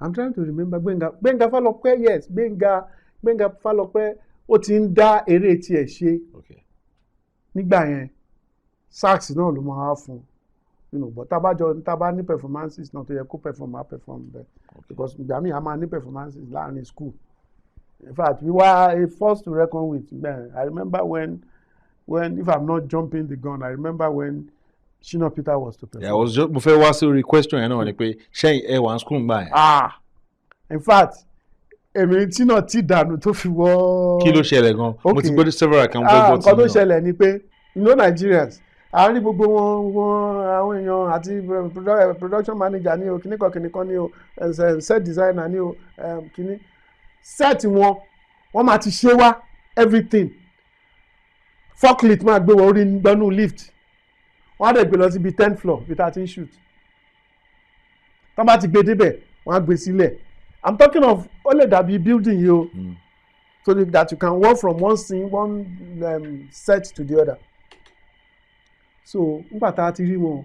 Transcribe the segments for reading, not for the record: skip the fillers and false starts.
I'm trying to remember Gbénga Fálọpẹ́, yes, Gbénga Fálọpẹ́ ó ti ń dá eré tiẹ̀ ṣe. Nígbà yẹn sax náà ló máa wá fún but tá bá ní performances náà tó yẹ kó perform bẹ́ẹ̀ because ìgbà míì a máa ní performances láàrin school. In fact, we were a force to reckon with. Man, I remember when if I'm not jumping the gun, I remember when Shina Peter was to perform. Yeah, I was just before I was a question, you know, like ṣé ẹ wà school gbà yẹn. In fact, èmi tí náà ti dànù tó fi wọ́. Kí ló ṣẹlẹ̀ gan? Mo ti gbọ́dọ̀ several account nǹkan tó ṣẹlẹ̀ ni pé Nigerians àárín gbogbo wọn àwọn èèyàn àti production manager ní o kìnnìkan ní o set designer ní o kìnnì set wọn máa ti ṣe wá everything forklift máa gbé wọn orí gbanú lift wọ́n á dẹ̀ gbé lọ síbi 10th floor bí tá a ti ń shoot tó bá ti gbé débẹ̀ wọ́n á gbé sílẹ̀. I'm talking of ó lè dàbí building yìí o so that you can walk from one scene one set to the other. So nígbà tá a ti rí wọn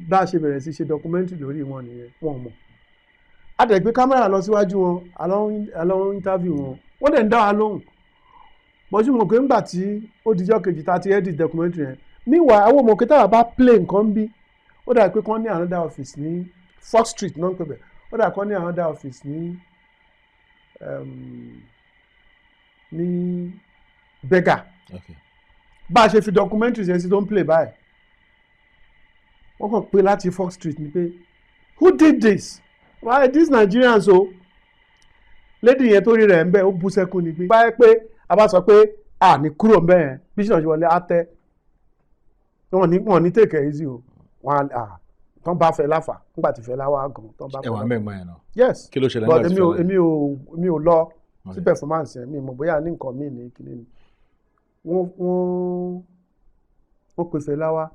bá a ṣe bẹ̀rẹ̀ sí ṣe documentary lórí wọn nìyẹn wọn mọ̀. A dẹ̀ gbé kámẹ́rà lọ síwájú wọn along interview wọn wọ́n dẹ̀ ń dá wa lóhùn. Bọ́jú mọ̀ pé ńgbà tí ó dijọ́ kejì tá a ti edit documentary yẹn meanwhile àwọn ọmọ kẹta bá play nǹkan bí ó dà pé kán ní another office ní Fox Street náà ń pè bẹ́ẹ̀ ó dà kán ní another office ní Berger. Bá a ṣe fi documentary yẹn sí tó ń play báyìí wọ́n kàn pé láti Fox Street ni pé who did this? Why these Nigerians o lady yẹn tó rí rẹ̀ ń bẹ́ ó bú sẹ́kún ni pé báyẹ̀ pé a bá sọ pé ní kúrò ń bẹ́ yẹn bí ṣe wọlé á tẹ́ wọ́n ní take it easy o wọ́n tán bá fẹ́ láfà nígbà tí fẹ́ láwá gan tán bá fẹ́ láfà. Ẹ̀wà mẹ́gbọ́n yẹn náà. Yes, kí ló ṣẹlẹ̀ but èmi ò lọ sí performance yẹn mi mọ̀ bóyá ní nǹkan míì ní kíní ni wọ́n pè fẹ́ láwá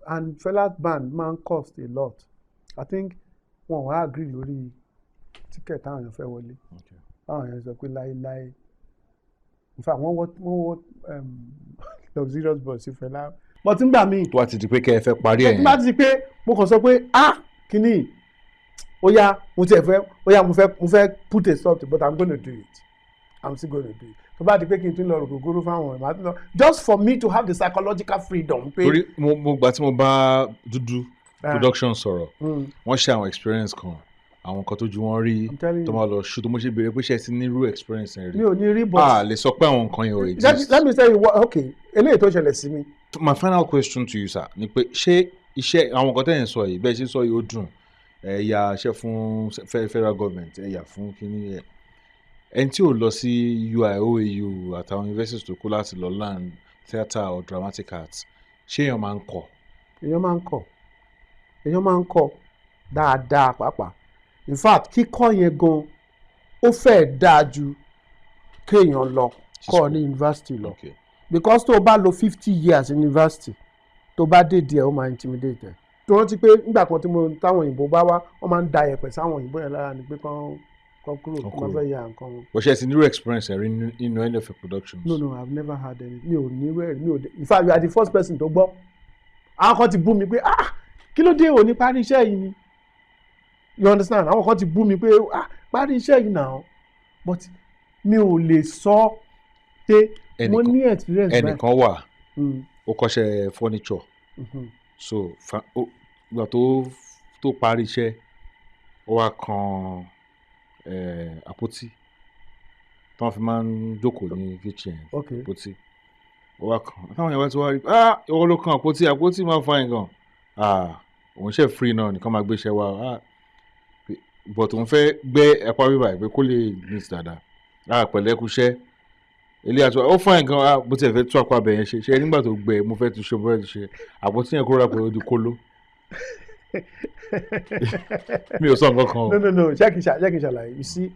and Fela's band man cost a lot. I think wọ́n wá agree lórí ticket táwọn èèyàn fẹ́ wọlé táwọn èèyàn sọ pé láéláé in fact wọ́n wọ́ luxurious bus sí Fela but nígbà míì tó wá ti di pé kẹ́ ẹ fẹ́ parí ẹ̀ yẹn nígbà tí pé mo kàn sọ pé kíní mo fẹ́ put a stop to but I'm gonna do it. I'm still gonna do it. tó bá di pé kí n tún lọ rògbòrò fáwọn ẹ̀ máa tún lọ just for me to have the psychological freedom. torí mo gbà tí mo bá dúdú production sọ̀rọ̀ wọ́n ṣe àwọn experience kan àwọn nǹkan tó ju wọn rí tó máa lọ ṣu tó mo ṣe béèrè pé ṣe ti ní irú experience yẹn rí. mi ò ní rí but lè sọ pé àwọn nǹkan yẹn ò exist. let me tell you what okay eléyìí tó ṣẹlẹ̀ sí mi. My final question to you sir ni pé ṣé iṣẹ́ àwọn nǹkan tẹ̀yìn sọ yìí bẹ́ẹ̀ ṣe sọ yìí ó dùn ẹ̀yà iṣẹ́ fún federal government ẹ̀yà fún kínní ẹ̀ ẹni tí ò lọ sí UI OAU àtàwọn universities tó kú láti lọ learn theatre or dramatic arts ṣé èèyàn máa ń kọ́? èèyàn máa ń kọ́ dáadáa pàápàá in fact kíkọ́ yẹn gan ó fẹ́ dáa ju kéèyàn lọ kọ́ ní university lọ because tó o bá lò 50 years in university tó bá dé díẹ̀ ó máa intimidate ẹ̀. tó rántí pé nígbà kan táwọn òyìnbó bá wá wọ́n máa ń da ẹ̀pẹ̀ sáwọn òyìnbó yẹn lára ni pé kán kúrò kán fẹ́ ya nǹkan wọn. But ṣe ti new experience ẹ̀ rí nínú any of your productions? No, I've never had any. mi ò ní rẹ̀ in fact you are the first person tó gbọ́. àwọn kan ti bú mi pé kí ló dé òní parí iṣẹ́ yìí ni you understand àwọn kan ti bú mi pé parí iṣẹ́ yìí náà but mi ò lè sọ pé mo ní experience báyìí. ẹnìkan wà ó kọ́ṣẹ́ furniture so ìgbà tó parí iṣẹ́ ó wá kan àpótí tí wọ́n fi máa ń jókòó ní kitchen àpótí ó wá kan táwọn èèyàn bá ti wá rí ìwọ ló kan àpótí máa fa nǹkan òun ṣe free náà nìkan máa gbéṣẹ́ wá but òun fẹ́ gbé ẹ̀pá bíbá ẹ̀ pé kó lè miss dáadáa pẹ̀lẹ́ kúṣẹ́ ilé àti ó fún nǹkan bó ti ẹ̀ fẹ́ tú àpá abẹ yẹn ṣe nígbà tó gbẹ mo fẹ́ tu ṣe mo fẹ́ tu ṣe àpótí yẹn kó rà pé ó di kóló mi ò sọ nǹkan kan o. no jẹ́ kí n ṣàlàyé you see.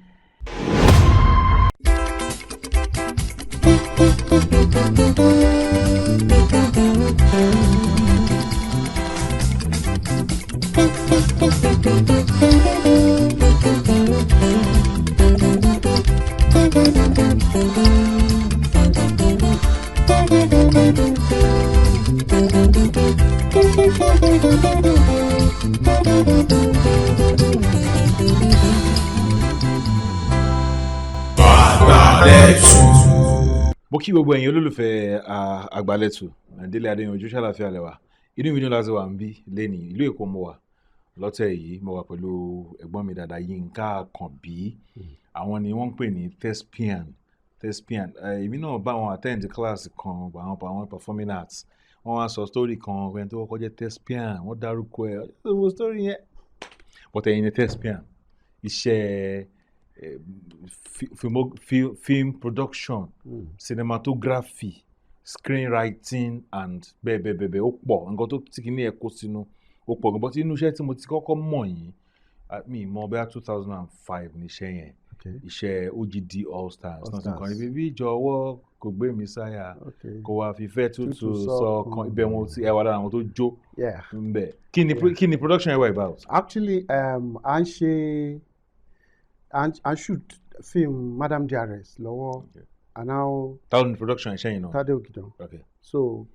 Àgbálẹ̀tù. Mo kí gbogbo ẹ̀yin olólùfẹ́ Àgbálẹ̀tù Délé Adéyanjú ṣàlàfíà lẹ́wà inú mi ní láti wà ń bí lẹ́nìí ìlú Èkó mo wà lọ́tẹ̀ yìí mo wà pẹ̀lú ẹ̀gbọ́n mi dáadáa Yinka Akanbi àwọn ni wọ́n ń pè ní thespian èmi náà bá wọn attend class kan àwọn performing arts wọ́n wá sọ story kan ẹni tó kọ́kọ́ jẹ́ thespian wọ́n dárúkọ ẹ̀ ọ́ story yẹn but ẹ̀yin ni thespian iṣẹ́ film production cinematography screenwriting and bẹ́ẹ̀ ó pọ̀ nǹkan tó ti kí ní ẹ̀kọ́ sínú ó pọ̀ gan but inú iṣẹ́ tí mo ti kọ́kọ́ mọ̀ yín mi mọ̀ bẹ́ẹ̀ 2005 níṣẹ́ yẹn iṣẹ́ OGD All Stars náà ti kọrin bíbí jọ̀wọ́ kò gbé mi sáyà kò wá fífẹ́ tútù sọ kan ibẹ̀ wọn ti ẹwà lára àwọn tó jó ńbẹ̀ kí ni production ẹ wà about. Actually I shoot film Madam Diaries lọ́wọ́ and now. Táwọn production ẹ̀ṣẹ́ yìí náà. TADE OGIDAN. So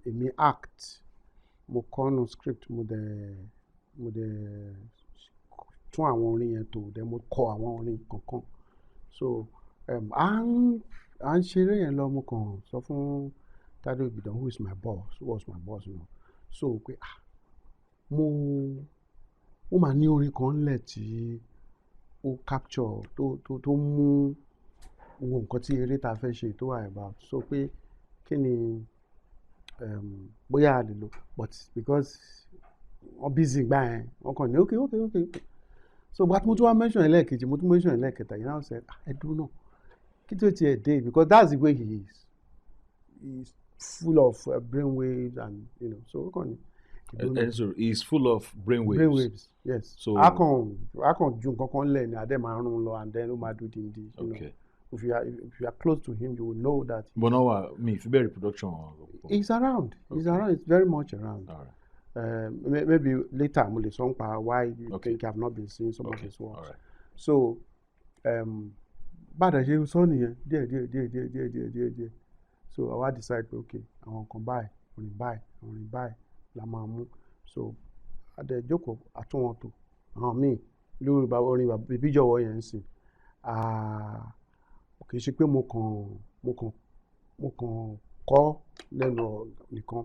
èmi act mo kọ́nu script mo dẹ̀ tún àwọn orin yẹn tó dẹ̀ mo kọ àwọn orin kankan so à ń ṣeré yẹn lọ mo kàn sọ fún TADE OGIDAN who was my boss you know so pé mo máa ní orin kan lẹ̀ tí ó capture tó mú wo nǹkan tí eré ta fẹ́ ṣe tó wà about so pé kí ni bóyá a lè lò but because wọ́n busy gbà yẹn wọ́n kàn ní okay so but mo tún wá mention ẹlẹ́ẹ̀kejì mo tún mention ẹlẹ́ẹ̀kẹta you know say ẹ̀dùn náà kí tí ó tiẹ̀ dé because that's the way he is he's full of brain waves and you know so ó kàn ní. So he's full of brain waves. Brain waves, yes. So a kàn ju nǹkan kan lẹ̀ ní adé máa rún lọ and then ó máa do dindi. Okay. If you are close to him, you will know that. But now, if you be production. He's around. Okay. He's around. He's very much around. All right. Maybe later, Mule song why you think I've not been seeing some of his works. All right. So, bad as you saw me, dear. So I decide, okay, I want to buy. La máa mú so adẹjọkọ àtúnwọ̀ntò àwọn míì lórí orin bèbí jọ̀wọ́ yẹn ń sìn kì í ṣe pé mo kàn kọ́ lẹ́nu nìkan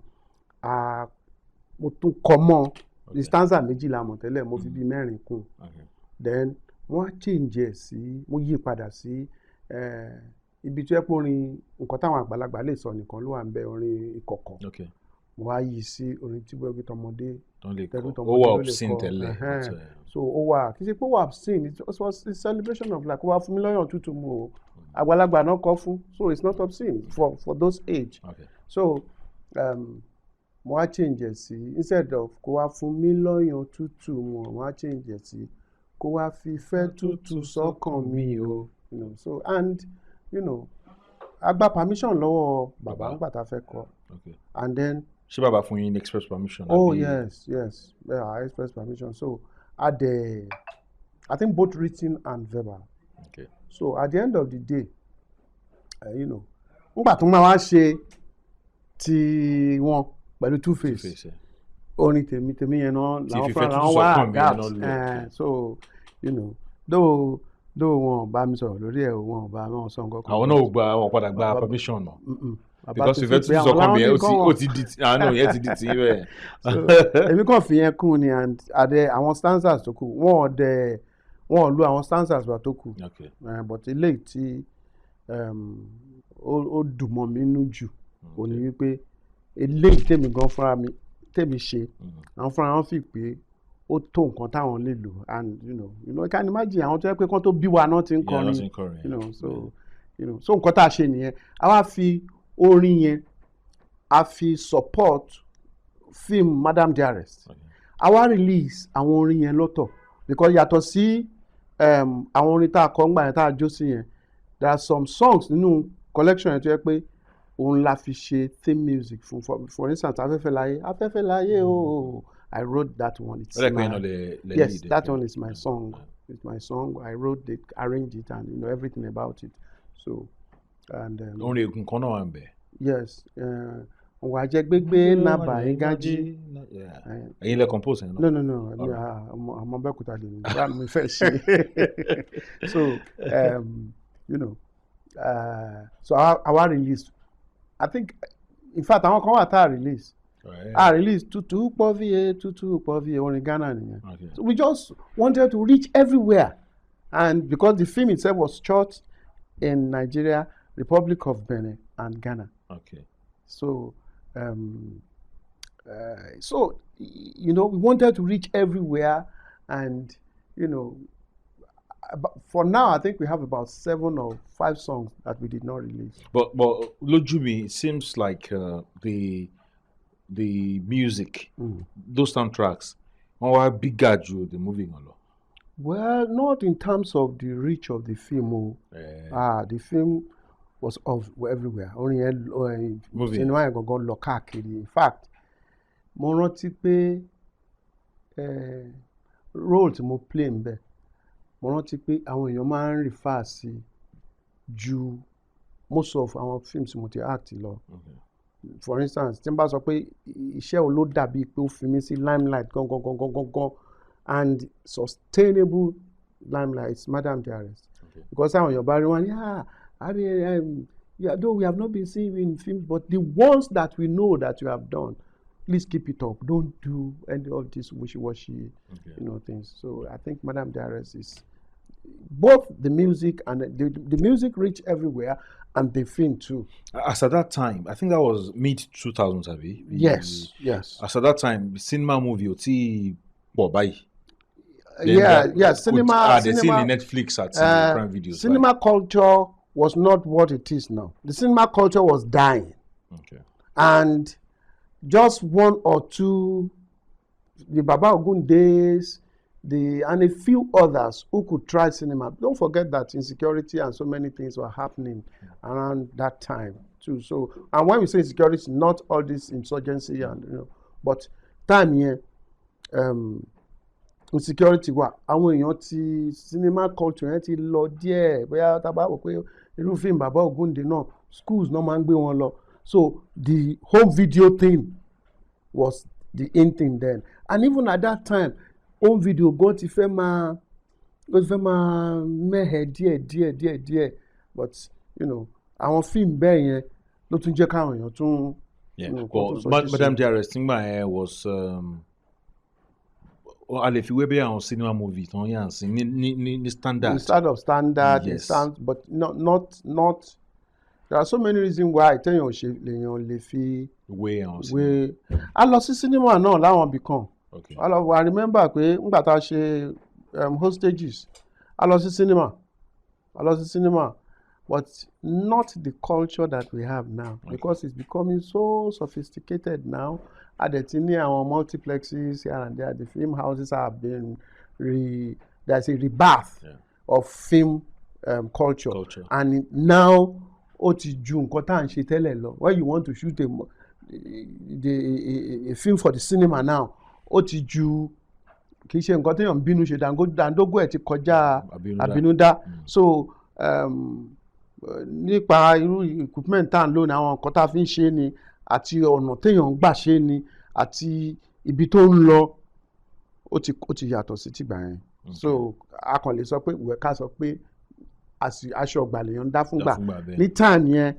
mo tún kọ mọ́ the stanza méjìlá mọ̀ tẹ́lẹ̀ mo fi bí mẹ́rin kún then wọ́n á change ẹ̀ sí mo yí padà sí ibi tó yẹ pé orin nǹkan táwọn àgbàlagbà lè sọ nìkan ló wà ń bẹ orin ìkọ̀kọ̀. Mo wá yí sí orin tí gbẹ́gbẹ́ tọmọdé ó wà obscene tẹ́lẹ̀ so ó wà kì í ṣe pé ó wà obscene it was a celebration of like ó wà fún mi lọ́yàn tútù mu o àgbàlagbà náà kọ́ fún so it's not obscene for those age so mo wá change ẹ̀ sí instead of kó wá fún mi lọ́yàn tútù mu mo wá change ẹ̀ sí kó wá fi fẹ́ tútù sọ́kàn mi o you know so and you know a gba permission lọ́wọ́ bàbá nígbà tá a fẹ́ kọ and then. Ṣé bàbá fún yín express permission? Oh yes yeah express permission so I think both written and verbal. Okay. So at the end of the day you know nígbà tó máa wá ṣe ti wọn pẹ̀lú Two-Face orin tèmi yẹn náà làwọn fúnra làwọn wá adapt so you know though wọn bá mi sọ̀rọ̀ lórí ẹ̀ wọn bá wọn sọ nǹkan kan. àwọn náà wọn padà gba permission náà. Because if it's sọkàn mi ó ti di àánú yẹn ti di ti bẹ́ẹ̀. èmi kàn fi yẹn kún ni and àwọn stanzas tó kù wọ́n lu àwọn stanzas wa tó kù but eléyìí tí ó dùn mọ́ mi nú jù ó ní wípé eléyìí tèmi gan fúnra mi tèmi ṣe àwọn fúnra wọn fi pé ó tó nǹkan táwọn lè lò and you know you can imagine àwọn tó yẹ pé kán tó bí wa náà ti ń kọrin so nǹkan tá a ṣe nìyẹn a wá fi orin yẹn a fi support film Madam Diaries a wá release àwọn orin yẹn lọ́tọ̀ because yàtọ̀ sí àwọn orin tá a kọ ńgbà yẹn tá a jó sí yẹn there are some songs nínú collection yẹn tó yẹ pé òun la fi ṣe theme music fún for instance afẹ́fẹ́ láyé o I wrote that one yes that one is my song it's my song I wrote it arranged it and you know everything about it so. And orin egun kan náà wà ń bẹ. Yes wà á jẹ gbégbé nàbà yín gájí. ẹ̀yin lẹ compose yẹn náà. no àmọ́ Abẹ́òkúta lè ní bá mi fẹ́ ṣe so you know So our release, I think, in fact, àwọn kan wà tá a release. I released Tutu Povie orin Ghana nìyẹn. Okay. So we just wanted to reach everywhere, and because the film itself was shot in Nigeria, Republic of Benin, and Ghana. Okay. So, we wanted to reach everywhere, and for now, I think we have about 7 or 5 songs that we did not release. But Lojumi, it seems like the music, those soundtracks, are bigger than the movie. Well, not in terms of the reach of the film. The film was everywhere. Only cinema yẹn gangan lọ káàkiri. In fact, mo rántí pé role tí mo play ń bẹ̀, mo rántí pé àwọn èèyàn máa ń refer sí ju most of our films mo ti act lọ. For instance, tí n bá sọ pé iṣẹ́ wo ló dàbí pé ó fi mí sí limelight gangan and sustainable limelight, it's Madam Dearest. Because àwọn èèyàn bá rí wọn though we have not been seeing you in films, but the ones that we know that you have done, please keep it up. Don't do any of this wishy-washy, things. So I think Madam Dearest is both the music and the music reached everywhere, and the film too. As at that time, I think that was mid-2000s, Abi. Yes. As at that time, cinema movie, cinema. They cinema, seen the Netflix at Prime Videos. Cinema culture was not what it is now. The cinema culture was dying. Okay. And just 1 or 2, the Baba Ogun days, and a few others who could try cinema. Don't forget that insecurity and so many things were happening around that time too. So, and when we say insecurity, not all this insurgency and but time here, insecurity wa àwọn èèyàn ti cinema culture yẹn ti lọ díẹ̀, bóyá tá bá wò pé irú fíìmù Bàbá Ògúndé náà schools náà máa ń gbé wọn lọ. So the home video thing was the in thing then, and even at that time home video gan ti fẹ́ máa mẹ́hẹ̀ díẹ̀, but àwọn fíìmù bẹ́ẹ̀ yẹn ló tún jẹ́ káwọn èèyàn tún. Madam Dearest was a lè fi wé bí àwọn cinema movie tó ń yàn sí ní standard. Instead of standard, yes. But not. There are so many reasons why lèèyàn lè fi wé àwọn cinema. A lọ sí cinema náà láwọn ibì kan. Okay. I remember pé nígbà tá a ṣe hostages, a lọ sí cinema, but not the culture that we have now, because it's becoming so sophisticated now. There's multiplexes here and there. The film houses have been there's a rebirth of film culture. And now ó ti ju nǹkan tá à ń ṣe tẹ́lẹ̀ lọ. When you want to shoot a film for the cinema now, ó ti ju kì í ṣe nǹkan téèyàn ń bínú ṣe, dàńdógó ẹ̀ ti kọjá àbínúdá. So nípa irú equipment tá à ń lò ní àwọn nǹkan tá a fi ń ṣe ni, àti ọ̀nà téèyàn ń gbà ṣe ni, àti ibi tó ń lọ, ó ti yàtọ̀ sí tìgbà yẹn. So a kàn lè sọ pé ká sọ pé aṣọ ọgbà lèèyàn ń dá fúngbà ní time yẹn.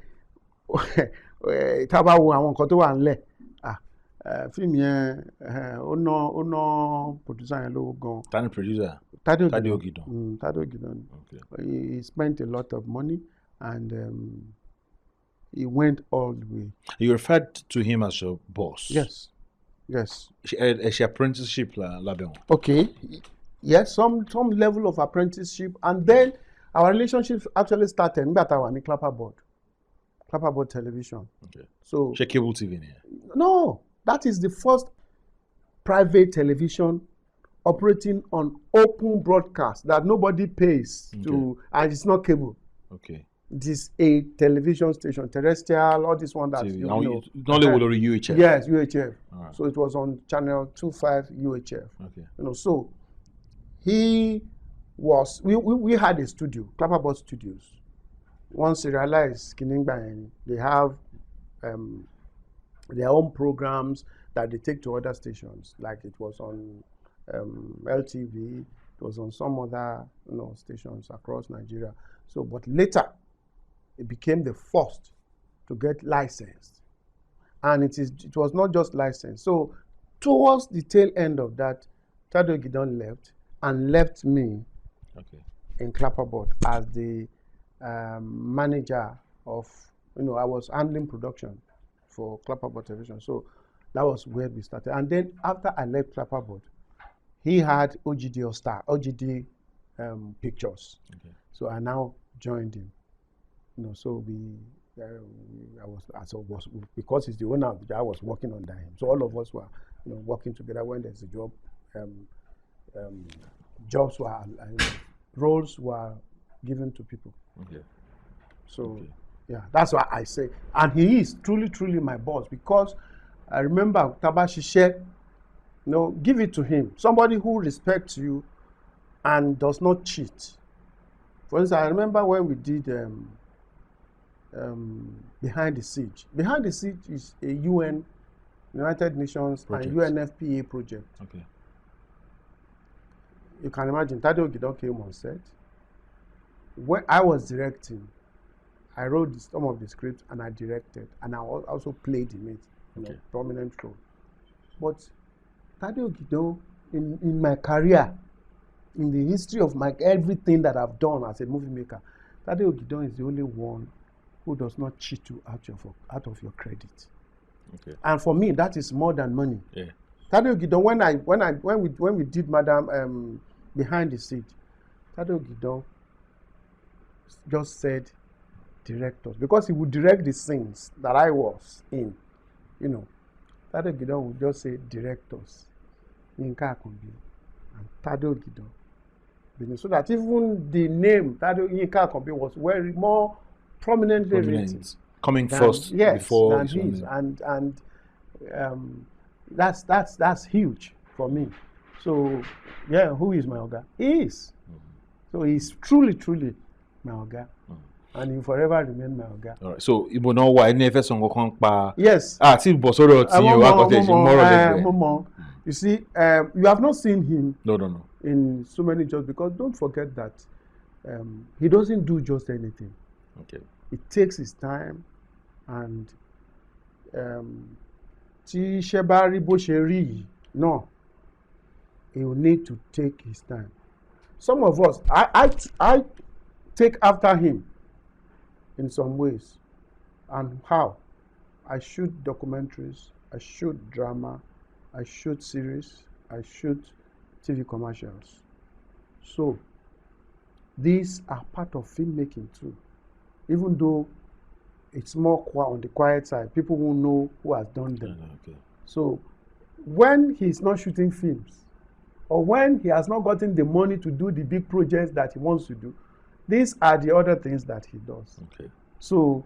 Tá a bá wo àwọn nǹkan tó wà ńlẹ̀, fíìmù yẹn ó ná producer yẹn lówó gan. Tani producer? TADE OGIDAN. TADE OGIDAN. Okay. He spent a lot of money, and he went all the way. You referred to him as your boss. Yes. She apprenticeship label. Okay. Yes, some level of apprenticeship, and then our relationship actually started nígbà tá a wà ní Clapperboard Television. Okay. So She cable TV here. No, that is the first private television operating on open broadcast that nobody pays to, and it's not cable. Okay. It is a television station, terrestrial, all this one that Only UHF. Yes, UHF. Right. So it was on channel 25 UHF. Okay. So he was. We had a studio, Clapperboard Studios. Once he realized they have their own programs that they take to other stations, like it was on LTV, it was on some other stations across Nigeria. So, but later, it became the first to get licensed. And it was not just licensed. So towards the tail end of that, TADE OGIDAN left and left me in Clapperboard as the manager of, I was handling production for Clapperboard Television. So that was where we started. And then after I left Clapperboard, he had OGD Pictures. Okay. So I now joined him. So because he's the owner, I was working under him. So all of us were, working together when there's a job. Jobs were, roles were given to people. Okay. So, yeah, that's why I say. And he is truly, truly my boss, because I remember Tabashishe, give it to him. Somebody who respects you and does not cheat. For instance, I remember when we did Behind the Siege. Behind the Siege is a UN, United Nations project. And UNFPA project. Okay. You can imagine, TADE OGIDAN came on set. When I was directing, I wrote some of the scripts and I directed, and I also played in it, a prominent role. But TADE OGIDAN, in my career, in the history of everything that I've done as a movie maker, TADE OGIDAN is the only one who does not cheat you out of your credit. Okay. And for me, that is more than money. Yeah. TADE OGIDAN, when we did Madam Behind the Siege, TADE OGIDAN just said directors, because he would direct the scenes that I was in. TADE OGIDAN would just say directors, Yinka, Akanbi, and TADE OGIDAN. So that even the name Yinka, Akanbi was very more prominently written. Coming first, before than his, and that's huge for me. So yeah, who is my Oga? He is. So he's truly, truly my Oga. And he will forever remain my Oga. All right. So Ibo no wa any first song kan pa. Yes. Ti bosoro ti o akote more. You see, you have not seen him. No. In so many jobs, because don't forget that he doesn't do just anything. Okay. It takes his time, and tí iṣẹ́ bá rí bó ṣe rí yìí, no, he will need to take his time. Some of us, I take after him in some ways. And how? I shoot documentaries, I shoot drama, I shoot series, I shoot TV commercials. So these are part of filmmaking too. Even though it's more on the quiet side, people who know who has done them. Okay. So when he's not shooting films, or when he has not gotten the money to do the big projects that he wants to do, these are the other things that he does. Okay. So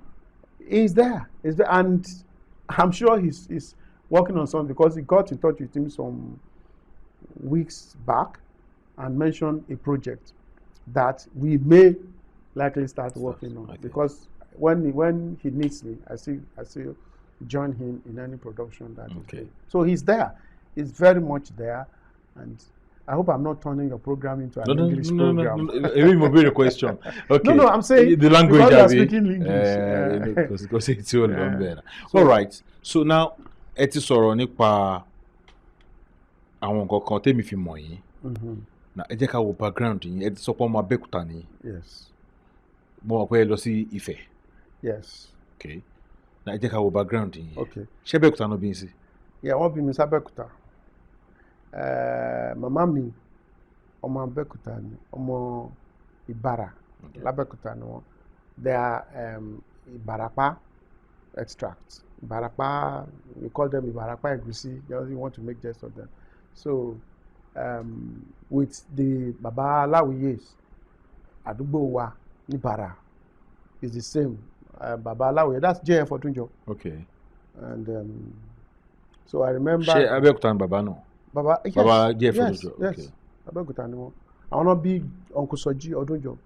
he's there. And I'm sure he's working on something, because he got in touch with him some weeks back and mentioned a project that we may likely start working on. Okay. Because when he needs me, I still join him in any production that is there. So he's there. He's very much there. And I hope I'm not turning your program into an English program. No. It be a question. Okay. No, I'm saying the language because you're speaking English. Because it's all better. All right. So now, ẹ ti sọ̀rọ̀ nípa àwọn nǹkan kan tẹ́mi fi mọ̀ yín. Na ẹ jẹ́ ká wo background yín. Ẹ ti sọ pé ọmọ Abẹ́òkúta ni. Yes. Mo mọ̀ pé ẹ lọ sí Ifẹ̀. Yes. Okay. Na ẹ jẹ́ ká wo background yín. Okay. Ṣé Abẹ́òkúta ló bí yín sí? Yeah, wọ́n bí mi sí Abẹ́òkúta. Màmá mi ọmọ Abẹ́òkúta ni, ọmọ Ìbàrà l'Abẹ́òkúta ni wọ́n. They are Ìbàràpá extracts. Ìbàràpá, we call them Ìbàràpá Ẹ̀gúsí. You want to make jest of them. So with the Baba Aláwìyés, àdúgbò wa ní Ìbàrà is the same. Baba Aláwìyé, that's JF Ọdúnjọ. Okay. And so I remember. Ṣé Abẹ́òkúta ni bàbá náà? Baba, yes, Baba JF Ọdúnjọ. Yes, Okay. Abẹ́òkúta ni wọ́n. Àwọn náà bí Uncle Soji Ọdúnjọ.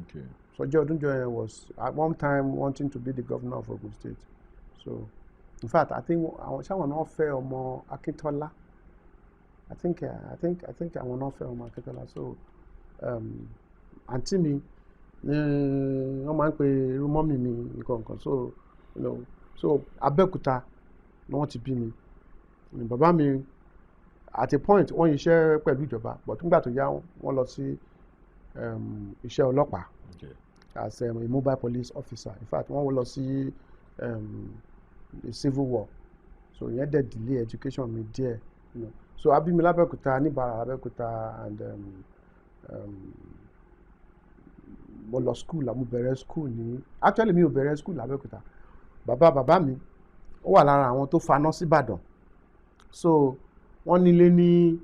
Okay. Soji Ọdúnjọ was at one time wanting to be the governor of Ogun State. So, in fact, I think àwọn náà fẹ́ ọmọ Akíntọ́lá. I think àwọn náà fẹ́ ọmọ Akíntọ́lá. So, àǹtí mi ní wọ́n máa ń pe irú mọ́mì mi nǹkan so so Abẹ́òkúta ni wọ́n ti bí mi. Bàbá mi at a point wọ́n iṣẹ́ pẹ̀lú ìjọba but nígbà tó yá wọ́n lọ sí iṣẹ́ ọlọ́pàá as a mobile police officer. In fact wọ́n lọ sí the civil war, so ìyẹn dẹ̀ delay education mi díẹ̀. So a bí mi l'Abẹ́òkúta, níbàrà Abẹ́òkúta, and mo lọ school, mo bẹ̀rẹ̀ school ní actually mi ò bẹ̀rẹ̀ school l'Abẹ́òkúta. Bàbá mi ó wà lára àwọn tó faná sí Ìbàdàn, so wọ́n nílé ní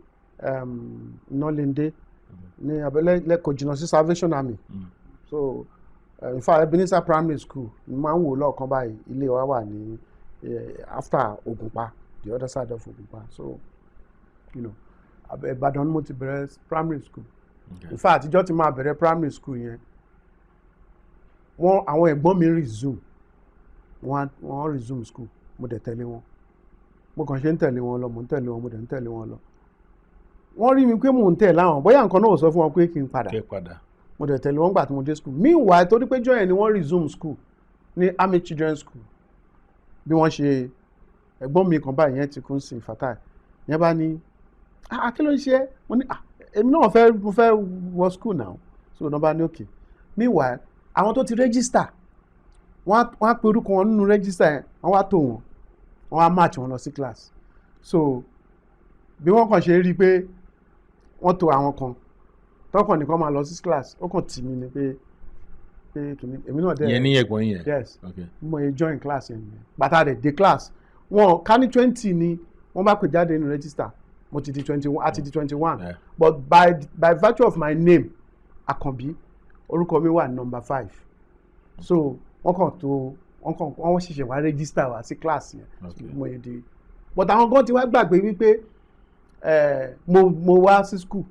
Nọ́lẹ́ndé ní abẹ́lẹ́ kò jìnnà sí Salvation Army. So in fact Ebenezer primary school ni máa ń wò lọ́ọ̀kan báyìí, ilé wa wà ní after Ògùnpa, the other side of Ògùnpa. So Ìbàdàn ni mo ti bẹ̀rẹ̀ primary school. In fact ìjọ́ tí máa bẹ̀rẹ̀ primary school yẹn àwọn ẹ̀gbọ́n mi resume, wọ́n resume school, mo dẹ̀ tẹ̀lé wọn. Mo kàn ṣe ń tẹ̀lé wọn lọ, mo dẹ̀ ń tẹ̀lé wọn lọ. Wọ́n rí mi pé mò ń tẹ̀lé àwọn, bóyá nǹkan náà ò sọ fún wọn pé kí n padà. Mo dẹ̀ tẹ̀lé wọn gbà tí mo dé school. Meanwhile torí pé jọ́yẹ̀ ni wọ́n resume school ní Army Children's School. Bí wọ́n ṣe ẹ̀gbọ́n mi kan báyìí yẹn ti kún sí Fatai. Yẹn bá ní kí ló ń ṣe é? Mo ní èmi náà mo fẹ́ wọ school now. So wọ́n bá ní okay. Meanwhile àwọn tó ti register wọ́n á pe orúkọ wọn nínú register yẹn, wọ́n wá tò wọ́n á match wọn lọ sí class. So bí wọ́n kàn ṣe rí pé wọ́n tò àwọn kan tọkàn nìkan máa lọ sí class, ó kàn tì mí ni pé kìíní èmi náà dẹ̀. Ìyẹn ní ẹ̀gbọ́n yẹn. Yes. Mo yẹ join class yẹn bàtà rẹ̀ dé class wọn ká ní 20 ni wọ́n bá pè jáde nínú register, mo ti di 21 àti di 21. Yeah. But by virtue of my name Akanbi, orúkọ mi wà number 5. So wọ́n ṣẹ̀ṣẹ̀ wá register wá sí class yẹn. Mo yẹ di but àwọn kan ti wá gbàgbé wípé mo wá sí school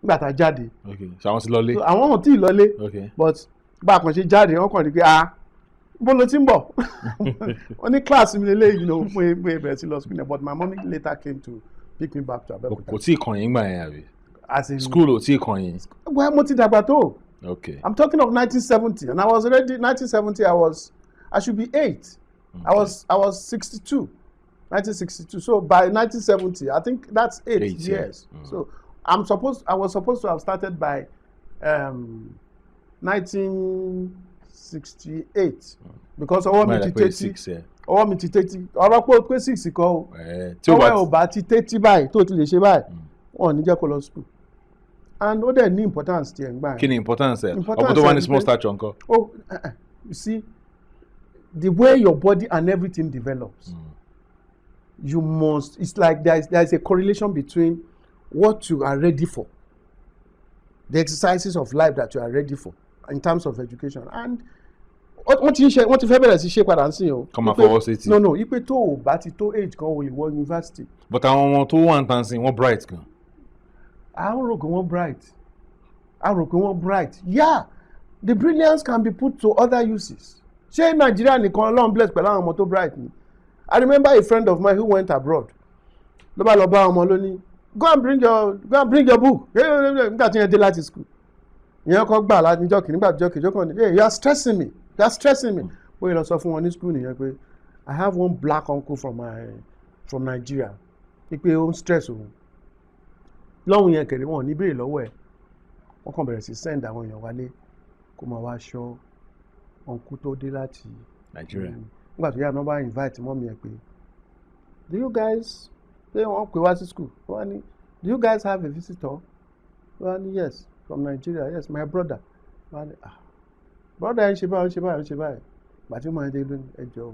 nígbà tá a jáde. So àwọn ti lọlé. Àwọn ò tí ì lọlé. But bá a kàn ṣe jáde wọ́n kàn rí pé bó ló ti ń bọ̀. Wọ́n ní class mi lélẹ́yìn mo bẹ̀rẹ̀ sí lọ school yẹn, but my mommy later came to pick me back to Abẹ́òkúta. Kò tí ì kàn yín gbà yẹn àbí? School ò tí ì kàn yín. Well, mo ti dàgbà tó. Okay. I'm talking of 1970, and I was already 1970. I should be 8. Okay. I was 62, 1962. So by 1970, I think that's 8 years. So I was supposed to have started by 1968 because ọwọ́ mi ti tẹ́tí. Ọwọ́ mi ti tẹ́tí. Ọ̀rọ̀ pé 6 kọ́ o. Ọwọ́ ò bá ti tẹ́tí báyìí tó ti lè ṣe báyìí. Wọ́n ò ní jẹ́ kó lọ school. And ó dẹ̀ ní importance tiẹ̀ ń gbà yẹn. Kí ni importance ẹ̀? Ọ̀pọ̀ tó wà ní small stature nǹkan. Oh, you see, the way your body and everything develops, you must, it's like there's a correlation between what you are ready for, the exercises of life that you are ready for in terms of education. And wọ́n ti fẹ́ bẹ̀rẹ̀ sí ṣe padà sí o. Kọ́ máa fọwọ́ sí ti. No, ipe tó o bá ti tó age kan o lè wọ university. But àwọn ọmọ tó wà ń tan sí wọ́n bright gan. I don't rò pé wọ́n bright. Yeah, the brilliance can be put to other uses. Ṣé Nigeria nìkan Ọlọ́run bless pẹ̀lú àwọn ọmọ tó bright ni? I remember a friend of mine who went abroad. Ló bá lọ bá ọmọ lónìí, go and bring your book. Nígbà tí yẹn dé láti school. Ìyẹn kọ́ gbà láti níjọ́ kìíní, nígbà tí jọ́ kìíní kan ní, hey, you are stressing me. Ó yẹ lọ sọ fún wọn ní school nìyẹn pé I have one black uncle from Nigeria. Ipe ó ń stress òun. Lọ́hùn yẹn kẹ̀lé wọn ní béèrè lọ́wọ́ ẹ̀. Wọ́n kàn bẹ̀rẹ̀ sí send àwọn èèyàn wálé kó máa wá ṣọ́ uncle tó dé láti Nigeria. Nígbà tó yá ni wọ́n bá invite mọ́mí ẹ̀ pé do you guys pé wọ́n pè wá sí school wọ́n ní do you guys have a visitor? Wọ́n ní yes from Nigeria, yes my brother. Wọ́n ní brother ẹ̀ ń ṣe báyìí gbàtí wọ́n máa dé lónìí ẹjọ́ o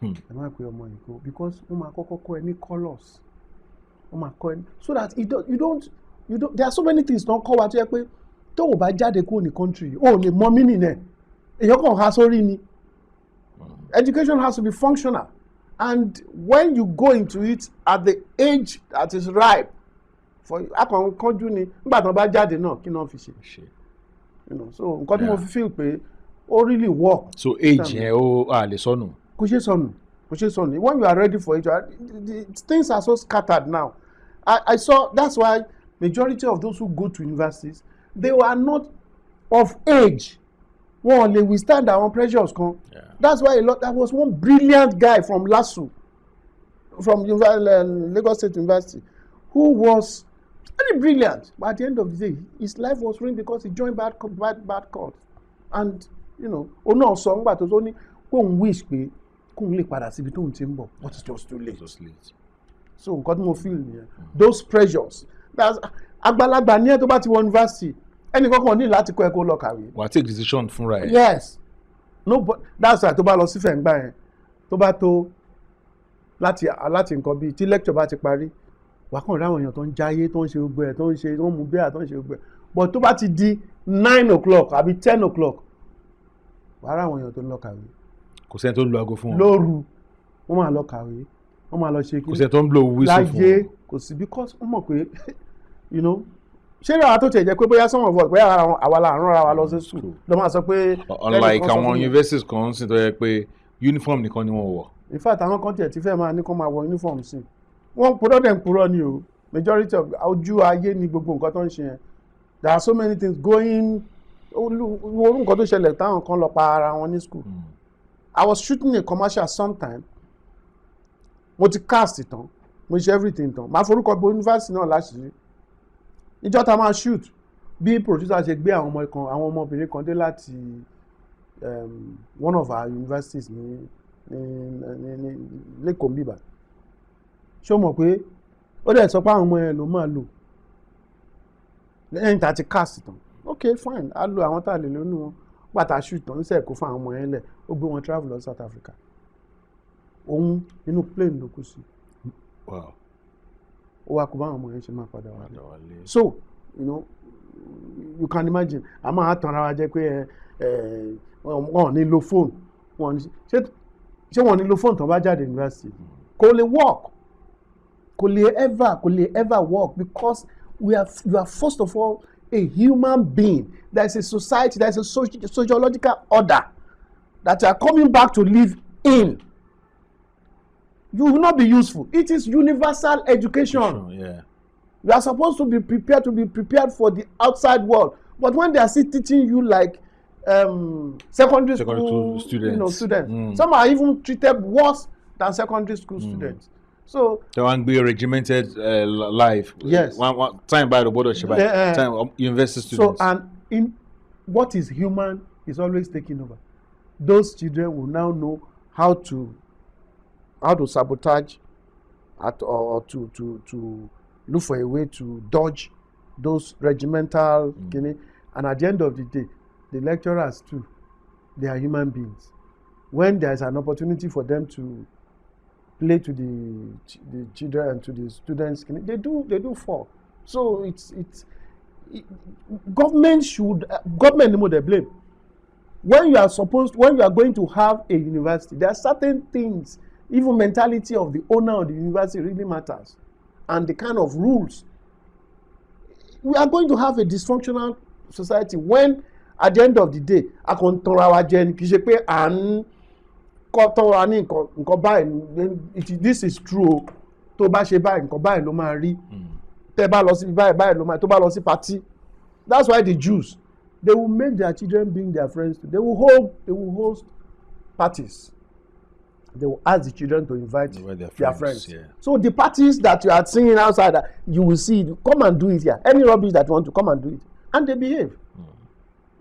ẹ má pe ọmọ yìí kó because wọ́n máa kọ́kọ́ kọ́ ẹ ní colours wọ́n máa kọ́ ẹ so that you don't there are so many things tó ń kọ́ wa tó yẹ pé tó o bá jáde kúrò ní country o lè mọ meaning ẹ̀ èèyàn kàn há sórí ni. Education has to be functional, and when you go into it at the age that is ripe for akàn kánjú ni nígbà tí wọ́n bá jáde náà kí náà fi ṣe. So nǹkan tí mo fi feel pé ó really work. So age yẹn ó lè sọnù. Kò ṣe sọnù. When you are ready for it, the things are so scattered now. I saw that's why majority of those who go to universities, they were not of age wọn lè withstand àwọn pressures kan. That's why there was one brilliant guy from LASU, from Lagos State University, who was very brilliant, but at the end of the day his life was ruined because he joined bad cause. And ó náà sọ ńgbà tó ní kóun wish pé kóun lè padà síbi tóun ti ń bọ̀, but it's just too late. So nǹkan tí mo feel nìyẹn. Those pressures, àgbàlagbà ní ẹ tó bá ti wọ university ẹnì kankan ní láti kọ́ ẹ kó lọ kàwé. wà á take decision fúnra ẹ. Yes, no, but that's why tó bá lọ sí fẹ̀ǹgbà yẹn tó bá tó láti nǹkan bíi tí lecture bá ti parí wà á kàn rí àwọn èèyàn tó ń jáyé tó ń ṣe gbogbo ẹ̀ tó ń mú bẹ́ẹ̀ tó ń ṣe gbogbo ẹ̀, but tó bá ti di 9 o'clock àbí 10 o'clock wà á rí àwọn èèyàn tó ń lọ kàwé. kò sẹ́ni tó ń lo aago fún wọn. lóru wọ́n máa lọ kàwé wọ́n máa lọ ṣe kí. kò sẹ́ni tó ń blow whistle fún wọn. láyé kò sí because wọ́n mọ̀ pé ṣé ìràwá tó tiẹ̀ jẹ́ pé bóyá some of us bóyá àwa la rán ara wa lọ sí school ló máa sọ pé. unlike àwọn universities kan sì tó yẹ pé uniform nìkan ni wọ́n wọ̀. In fact àwọn kan tiẹ̀ ti fẹ́ máa ní kó máa wọ uniform sí wọ́n purọ́ dẹ̀ ń purọ́ ni o majority of ojú ayé ni gbogbo nǹkan tó ń ṣe yẹn. There are so many things going orú nǹkan tó ṣẹlẹ̀ táwọn kan lọ pa ara wọn ní school. I was shooting a commercial sometime mo ti cast tán mo ṣe everything tán máa forúkọ bo university náà láṣìírí ìjọ ta máa shoot bí producer ṣe gbé àwọn ọmọbìnrin kan dé láti one of our universities ní lẹ́kọ̀ọ́ bíbá ṣé o mọ̀ pé ó dẹ̀ sọ pé àwọn ọmọ yẹn ló máa lò lẹ́yìn tá a ti cast tán ok fine á lo àwọn tá a lè lónú wọn pàtà shoot tán níṣẹ́ kó fún àwọn ọmọ yẹn lẹ̀ ó gbé wọn travel lọ South Africa òun inú plane ló kù sí. Wow. Ó wá kó báwọn ọmọ yẹn ṣe máa padà wálé. So you can imagine a máa tan ara wa jẹ pé wọn ò ní lo phone ṣé wọn ò ní lo phone tán bá jáde university kò lè work kò lè ever work because you are first of all a human being. There is a society, there is a sociological order that you are coming back to live in. You will not be useful. It is universal education. Yeah. You are supposed to be prepared for the outside world. But when they are still teaching you like secondary school students, some are even treated worse than secondary school students. So they want to be regimented life. Yes. One time by the board of time university students. So in what is human is always taking over. Those children will now know how to sabotage or to look for a way to dodge those regimental and at the end of the day the lecturers too, they are human beings. When there is an opportunity for them to play to the children and to the students, they do fall. So government know they blame. When you are going to have a university, there are certain things, even mentality of the owner of the university really matters, and the kind of rules. We are going to have a dysfunctional society when at the end of the day a kàn tanra wa jẹ kì í ṣe pé à ń kọ́ tọ́ra ní nǹkan báyìí this is true tó bá ṣe báyìí nǹkan báyìí ló máa rí tẹ́ bá lọ sí báyìí ló máa tó bá lọ sí party. That's why the Jews, they will make their children bring their friends to. They will host parties. They will ask the children to invite their friends. Yeah. So the parties that you are seeing outside, you will see, come and do it here. Any rubbish that you want to come and do it, and they behave.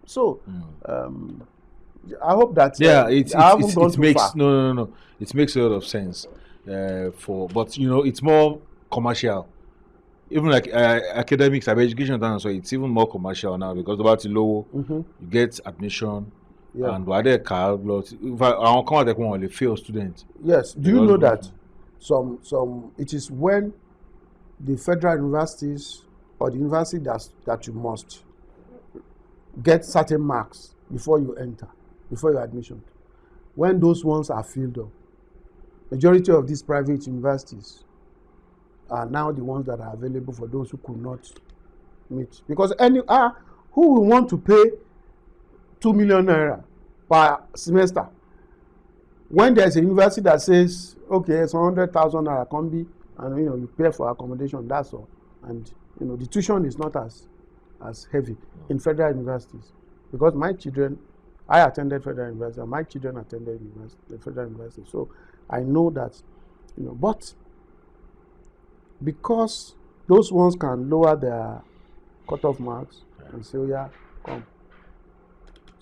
So I hope that it makes no. It makes a lot of sense. But it's more commercial. Even like academics, education, so it's even more commercial now because about the low, you get admission. Yeah. And why they car lot? If I come out, only fail students. Yes. Do you know that some it is when the federal universities or the university that you must get certain marks before you enter, before your admission. When those ones are filled up, majority of these private universities are now the ones that are available for those who could not meet. Because who will want to pay 2 million naira per semester when there's a university that says okay it's 100,000 naira Akanbi and you pay for accommodation, that's all, and the tuition is not as heavy in federal universities, because my children I attended Federal University, and my children attended the Federal University. So I know that, but because those ones can lower their cutoff marks and say, oh yeah, come.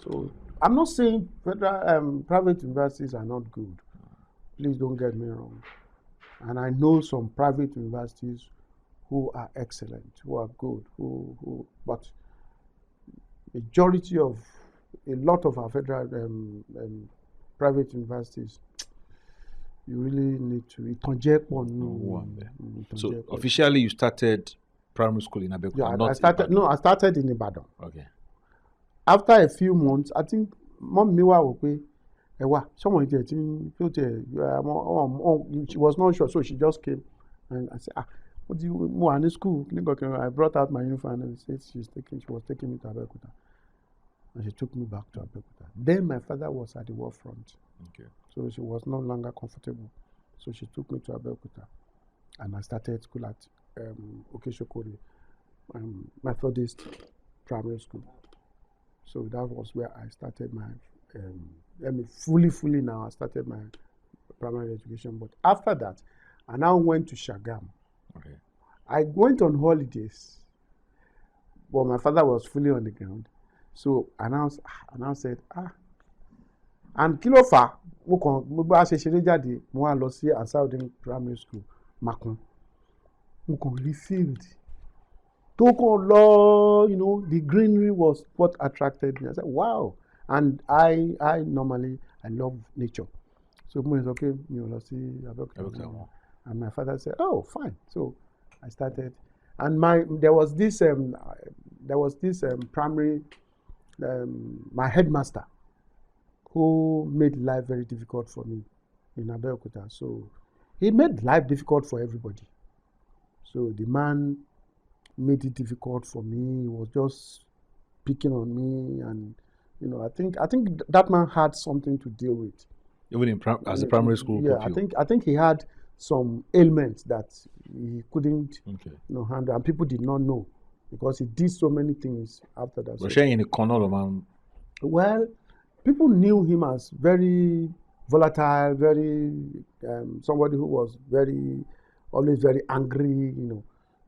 So I'm not saying private universities are not good. Please don't get me wrong. And I know some private universities who are excellent, who are good, but majority of a lot of our federal private universities, you really need to. So officially, you started primary school in Abeokuta. Yeah, I started in Ibadan. Okay. After a few months, I think mom mi wa wò pé ẹ wá someone there she was not sure, so she just came and I said, what do you more in school? I brought out my uniform and said she was taking me to Abeokuta. And she took me back to Abeokuta. Then my father was at the war front. Okay. So she was no longer comfortable. So she took me to Abeokuta. And I started school at Okeshokori, Methodist Primary School. So that was where I started my, fully now, I started my primary education. But after that, I now went to Shagam. Okay. I went on holidays, but my father was fully on the ground. So I now said, and kí ló fà mo bá ṣe ṣeré jáde mo wá lọ sí Ansarudeen Primary School Makun, mo kàn rí field tó kàn lọ, the greenery was what attracted me. I said, wow. And I normally love nature, so mo sọ pé mi ò lọ sí Abeokuta. And my father said, oh fine. So I started, and there was this primary my headmaster who made life very difficult for me in Abeokuta. So he made life difficult for everybody. So the man made it difficult for me. He was just picking on me, and I think that man had something to deal with. Even as a primary school yeah, pupil. I think he had some ailments that he couldn't handle, and people did not know because he did so many things after that. But sharing in the corner, man. Well, people knew him as very volatile, very somebody who was always very angry,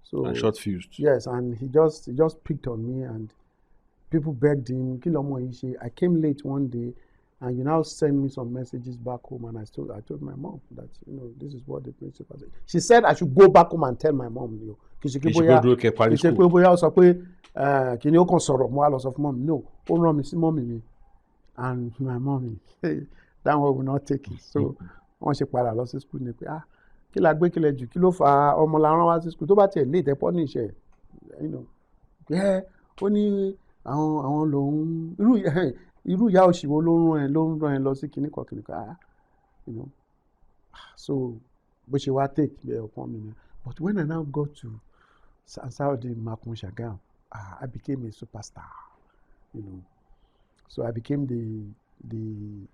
So And short fused. Yes, and he just picked on me, and people begged him. I came late one day, and you now send me some messages back home, and I told my mom that this is what the principal said. She said I should go back home and tell my mom. No, ó rán mi sí mọ́mì mi, and my mommy, that one will not take it. So wọ́n ṣe padà lọ sí school ni pé kí la gbé kílẹ̀ jù kí ló fa ọmọ la rán wá sí school tó bá tiẹ̀ lé ìtẹ́pọ́ ní iṣẹ́ ó ní àwọn lòun irú ìyá òṣìwò ló ń rán ẹ lọ sí kíníkan so bó ṣe wá take bẹ́ẹ̀ ọ̀pọ̀ mi ni. But when I now got to Ansarudeen Makun Shagam, I became a superstar, So I became the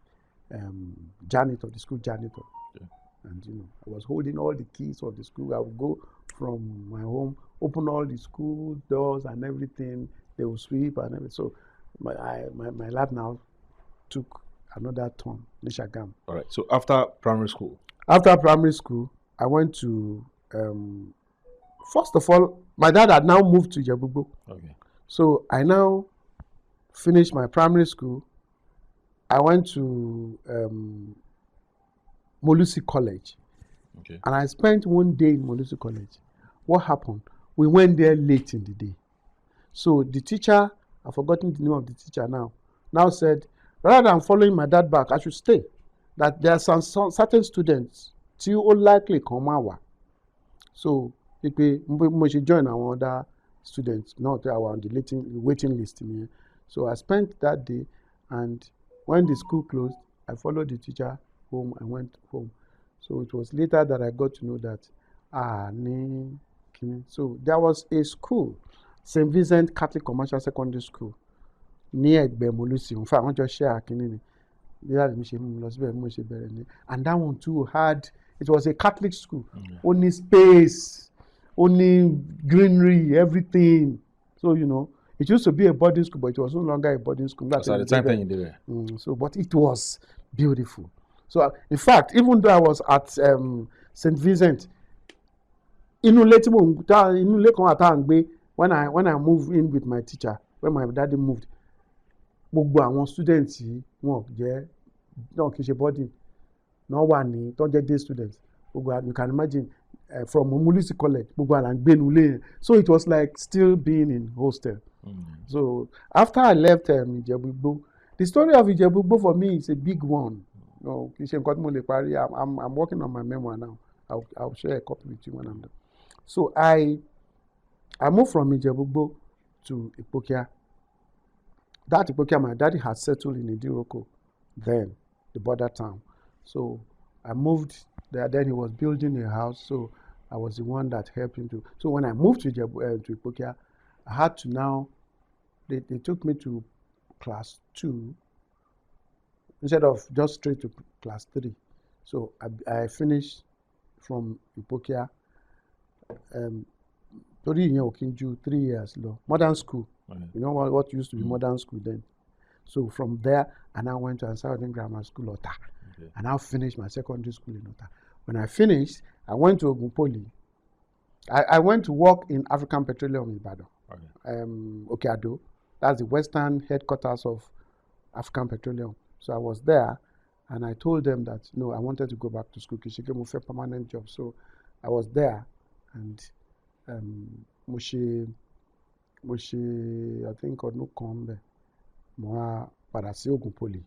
janitor, the school janitor. Yeah. And I was holding all the keys of the school. I would go from my home, open all the school doors and everything. They would sweep and everything. So my life now took another turn in Shagam. All right. So after primary school? After primary school, I went to, first of all, my dad had now moved to Ijebu-Igbo. Okay. So I now finished my primary school. I went to Molusi College. Okay. And I spent one day in Molusi College. What happened? We went there late in the day. So the teacher, I've forgotten the name of the teacher now said, rather than following my dad back, I should stay. That there are some certain students tí ó likely kan máa wá. So mo ṣe join àwọn other students náà tí I was on the waiting list nìyẹn. So I spent that day, and when the school closed, I followed the teacher home and went home. So it was later that I got to know that so there was a school, St. Vincent Catholic Commercial Secondary School, near Molusi. In fact, I want to share kinini. And that one too it was a Catholic school, only space, only greenery, everything. So It used to be a boarding school, but it was no longer a boarding school. So at the time you did it. So, but it was beautiful. So, in fact, even though I was at St. Vincent, inú ilé kan àtà ń gbé, when I moved in with my teacher, when my daddy moved, gbogbo àwọn students yìí wọn jẹ́ náà kì í ṣe boarding náà wà ní tó jẹ́ day students. You can imagine from Omulisi College, gbogbo àlà ń gbé inú ilé yẹn. So it was like still being in hostel. So after I left Ijebu-Igbo, the story of Ijebu-Igbo for me is a big one. No, kì í ṣe nǹkan tí mo lè parí. I'm working on my memoir now. I'll share a copy with you when I'm done. So I moved from Ijebu-Igbo to Ipokia. That Ipokia, my daddy had settled in Idiroko then, the border town. So I moved there. Then he was building a house, so I was the one that helped him to. So when I moved to Ipokia, I had to now. They took me to class 2 instead of just straight to class 3. So I finished from Ipokia. Torí ìyẹn ò kí n ju 3 years lọ. Modern school. You know what used to be modern school then. So from there, I now went to Ansarudin Grammar School, Ota. Okay. And I finished my secondary school in Ota. When I finished, I went to Ogun Poly. I went to work in African Petroleum in Ibadan. Okay. Okeado. That's the western headquarters of African Petroleum. So I was there, and I told them that, no, I wanted to go back to school. Kishike mo fẹ́ permanent job. So I was there, and mo ṣe I think ọdún kan ńbẹ̀ mo wá padà sí Ogun Poly.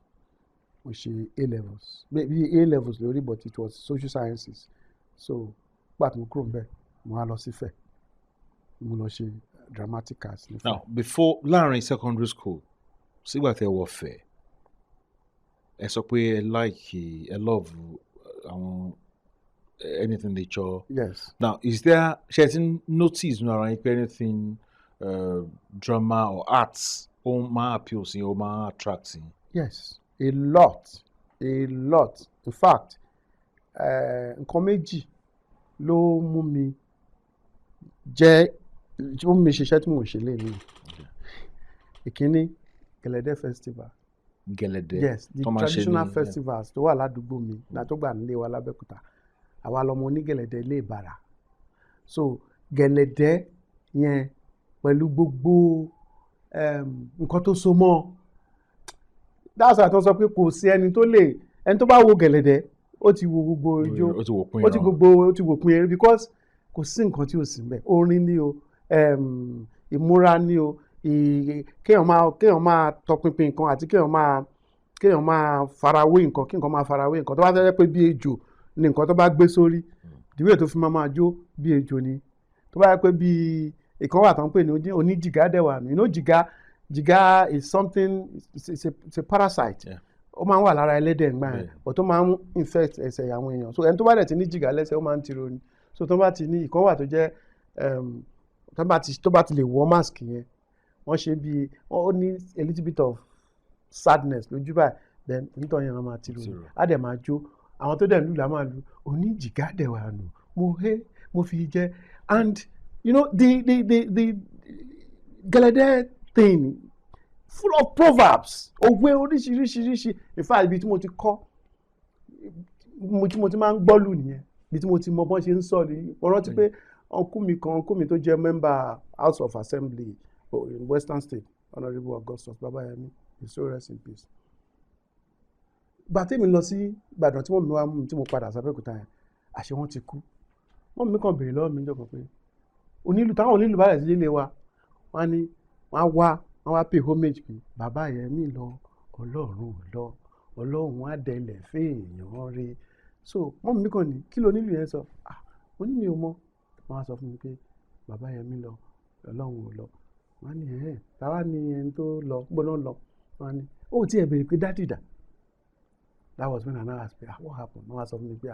Mo ṣe A-levels. Maybe A-levels lórí, but it was social sciences. So gbàtí mo kúrò ńbẹ̀ mo wá lọ sí Ifẹ̀. Mo lọ ṣe dramatic arts. Now, before láàrin secondary school, sígbà tẹ́ wọ Ifẹ̀, ẹ sọ pé ẹ love anything nature. Yes. Now, is there certain notice around anything drama or arts or ma appeals or ma attracts? Yes, a lot. In fact, nǹkan méjì ló mú mi ṣiṣẹ́ tí mo ṣe lénìí. Ìkíní, Gẹ̀lẹ̀dẹ́ festival. Gẹ̀lẹ̀dẹ́. Yes, the traditional festivals tó wà ládùúgbò mi náà tó gbà nílé wa l'Ábẹ́òkúta. Àwa lọmọ onígẹ̀lẹ̀dẹ́ ilé Ìbàrà. So Gẹ̀lẹ̀dẹ́ yẹn pẹ̀lú gbogbo nǹkan tó so mọ́. That's why I sọ pé kò sí ẹni tó bá wo Gẹ̀lẹ̀dẹ́ ó ti wo gbogbo ijó, ó ti wò pin eré, because kò sí nǹkan tí ò sí ńbẹ̀. Orin ni o, ìmúra ni o, kéèyàn máa tọpinpin nǹkan àti kéèyàn máa farawé nǹkan, kí nǹkan máa farawé nǹkan. Tó bá fẹ́ pé bí ejò ni nǹkan tó bá gbé sórí, ìdíwé tó fi máa jó bí ejò ni. Tó bá yẹ pé bí ìkan wà tó ń pè ní oníjìgá dẹ̀wà nù. You know, jìgá is something, it's a parasite. Ó máa ń wà lára ẹlẹ́dẹ̀ ńgbà yẹn, but tó máa ń infect ẹsẹ̀ àwọn èèyàn. So ẹni tó bá dẹ̀ ti ní jìgá lẹ́sẹ̀ ó máa ń tiro ni. So tó bá ti ní ìkan wà tó jẹ́ tó bá ti lè wọ mask yẹn, wọ́n ṣe bí ó ní a little bit of sadness lójú báyìí, then nítorí yẹn wọ́n máa tiro ni. Á dẹ̀ máa jó. Àwọn tó dẹ̀ lù là máa lù oníjìgá dẹ̀wà nù, mo fi jẹ́. And you know, the Gẹ̀lẹ̀dẹ́ thing full of proverbs, òwe oríṣiríṣi. In fact, ibi tí mo ti kọ́, tí mo ti máa ń gbọ́lù nìyẹn, ibi tí mo ti mọ bọ́n ṣe ń sọ ni. Mo rántí pé uncle mi tó jẹ́ member House of Assembly in Western State, Honourable Augustus Babayemi, his soul rest in peace. Gbà tí mi lọ sí Ìbàdàn tí wọ́n mi wá mú mi tí mo padà s'Abẹ́òkúta yẹn, àṣé wọ́n ti kú. Wọ́n mi kàn béèrè lọ́wọ́ mi níjọ́ kan pé táwọn onílù bá rẹ̀ sí ilé wa, wọ́n wá pay homage pé Babayemi lọ, Ọlọ́run á dẹlẹ̀ fèèyàn rí. So wọ́n mi kàn ní kí ló nílù yẹn sọ? Mo ní mi ò mọ̀. Wọ́n á sọ fún mi pé Babayemi lọ, Ọlọ́run ò lọ. Wọ́n á ní táwa ni ẹni tó lọ, gbọ́dọ̀ lọ. Wọ́n á ní ó ti ẹ̀ béèrè pé dádì dà. That was when I now asked, what happened? Wọ́n á sọ fún mi pé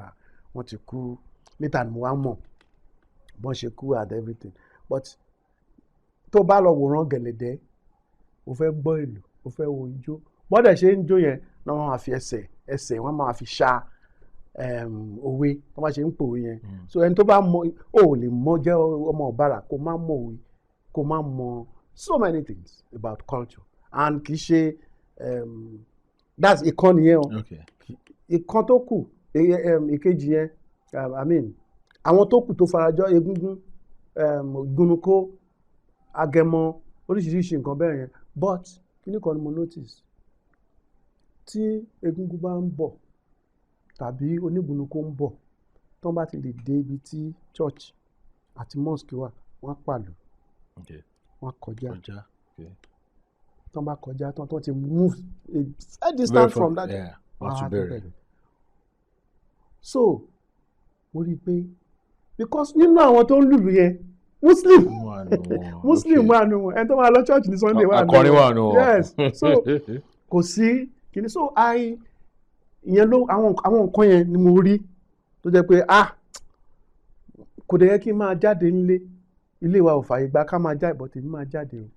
wọ́n ti kú. Later ni mo wá mọ̀ bọ́n ṣe kú and everything. But tó bá lọ wòran Gẹ̀lẹ̀dẹ́, o fẹ́ gbọ́ ìlù, o fẹ́ wo ijó. Bọ́dẹ̀ ṣe ń jó yẹn náà wọ́n máa fi ẹsẹ̀ wọ́n máa fi ṣá òwe, wọ́n máa ṣe ń pòwe yẹn. So ẹni tó bá mọ, ó lè mọ jẹ́ ọmọ Ìbàrà kó má mọ òwe, kó má mọ so many things about culture and kì í ṣe that's ìkànnì yẹn o Okay. ìkan tó kù ìkejì yẹn I mean àwọn tó kù tó farajọ egúngún ìgúnnukó agẹmọ oríṣiríṣi nǹkan bẹ́ẹ̀ yẹn but kíní kan ni mo notice tí egúngún bá ń bọ̀ tàbí onígúnnukó ń bọ̀ tí wọ́n bá ti lè dé ibi tí church àti mosque wà wọ́n á pàlù Okay. wọ́n á kọjá Ọjà. Okay. tí wọ́n bá kọjá tí wọ́n ti move a fair distance from that Yeah. wọ́n Wọ́n á tún tún bẹ̀rẹ̀. bẹ̀rẹ̀. So mo rí i pé because nínú àwọn tó ń lùlù yẹn muslim muslim wà nù wọn ẹni tó máa lọ church ní Sunday wà nù Akọrin wà nù wọn. yes so kò sí kìíní so ìyẹn ló àwọn nǹkan yẹn ni mo rí tó jẹ́ pé kò dẹ̀ yẹ kí n máa jáde ilé wa ò fààyè gba ká máa jáde but èmi máa jáde o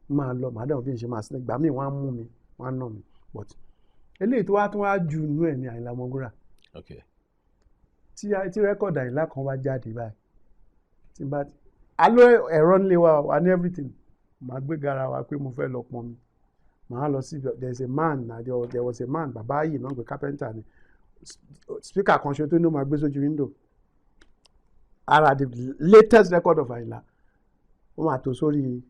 máa lọ màá dẹ̀ bí n ṣe máa sinmi ìgbà míì wọ́n á mú mi wọ́n á nà mí but eléyìí tó wá jù inú ẹ̀ ní Àyìnlá Ọmọwúrà Okay. tí rẹ́kọ̀dì Àyìnlá kan wá jáde báyìí tí bá alọ́ ẹ̀rọ nílé wa wà ní everything màá gbé gara wa pé mo fẹ́ lọ pọn mi màá lọ sí there was a man bàbá yìí náà gbé carpenter ni speaker kan ṣe tó ní ó máa gbé sójú window ara the latest record of Àyìnlá wọ́n máa tó sórí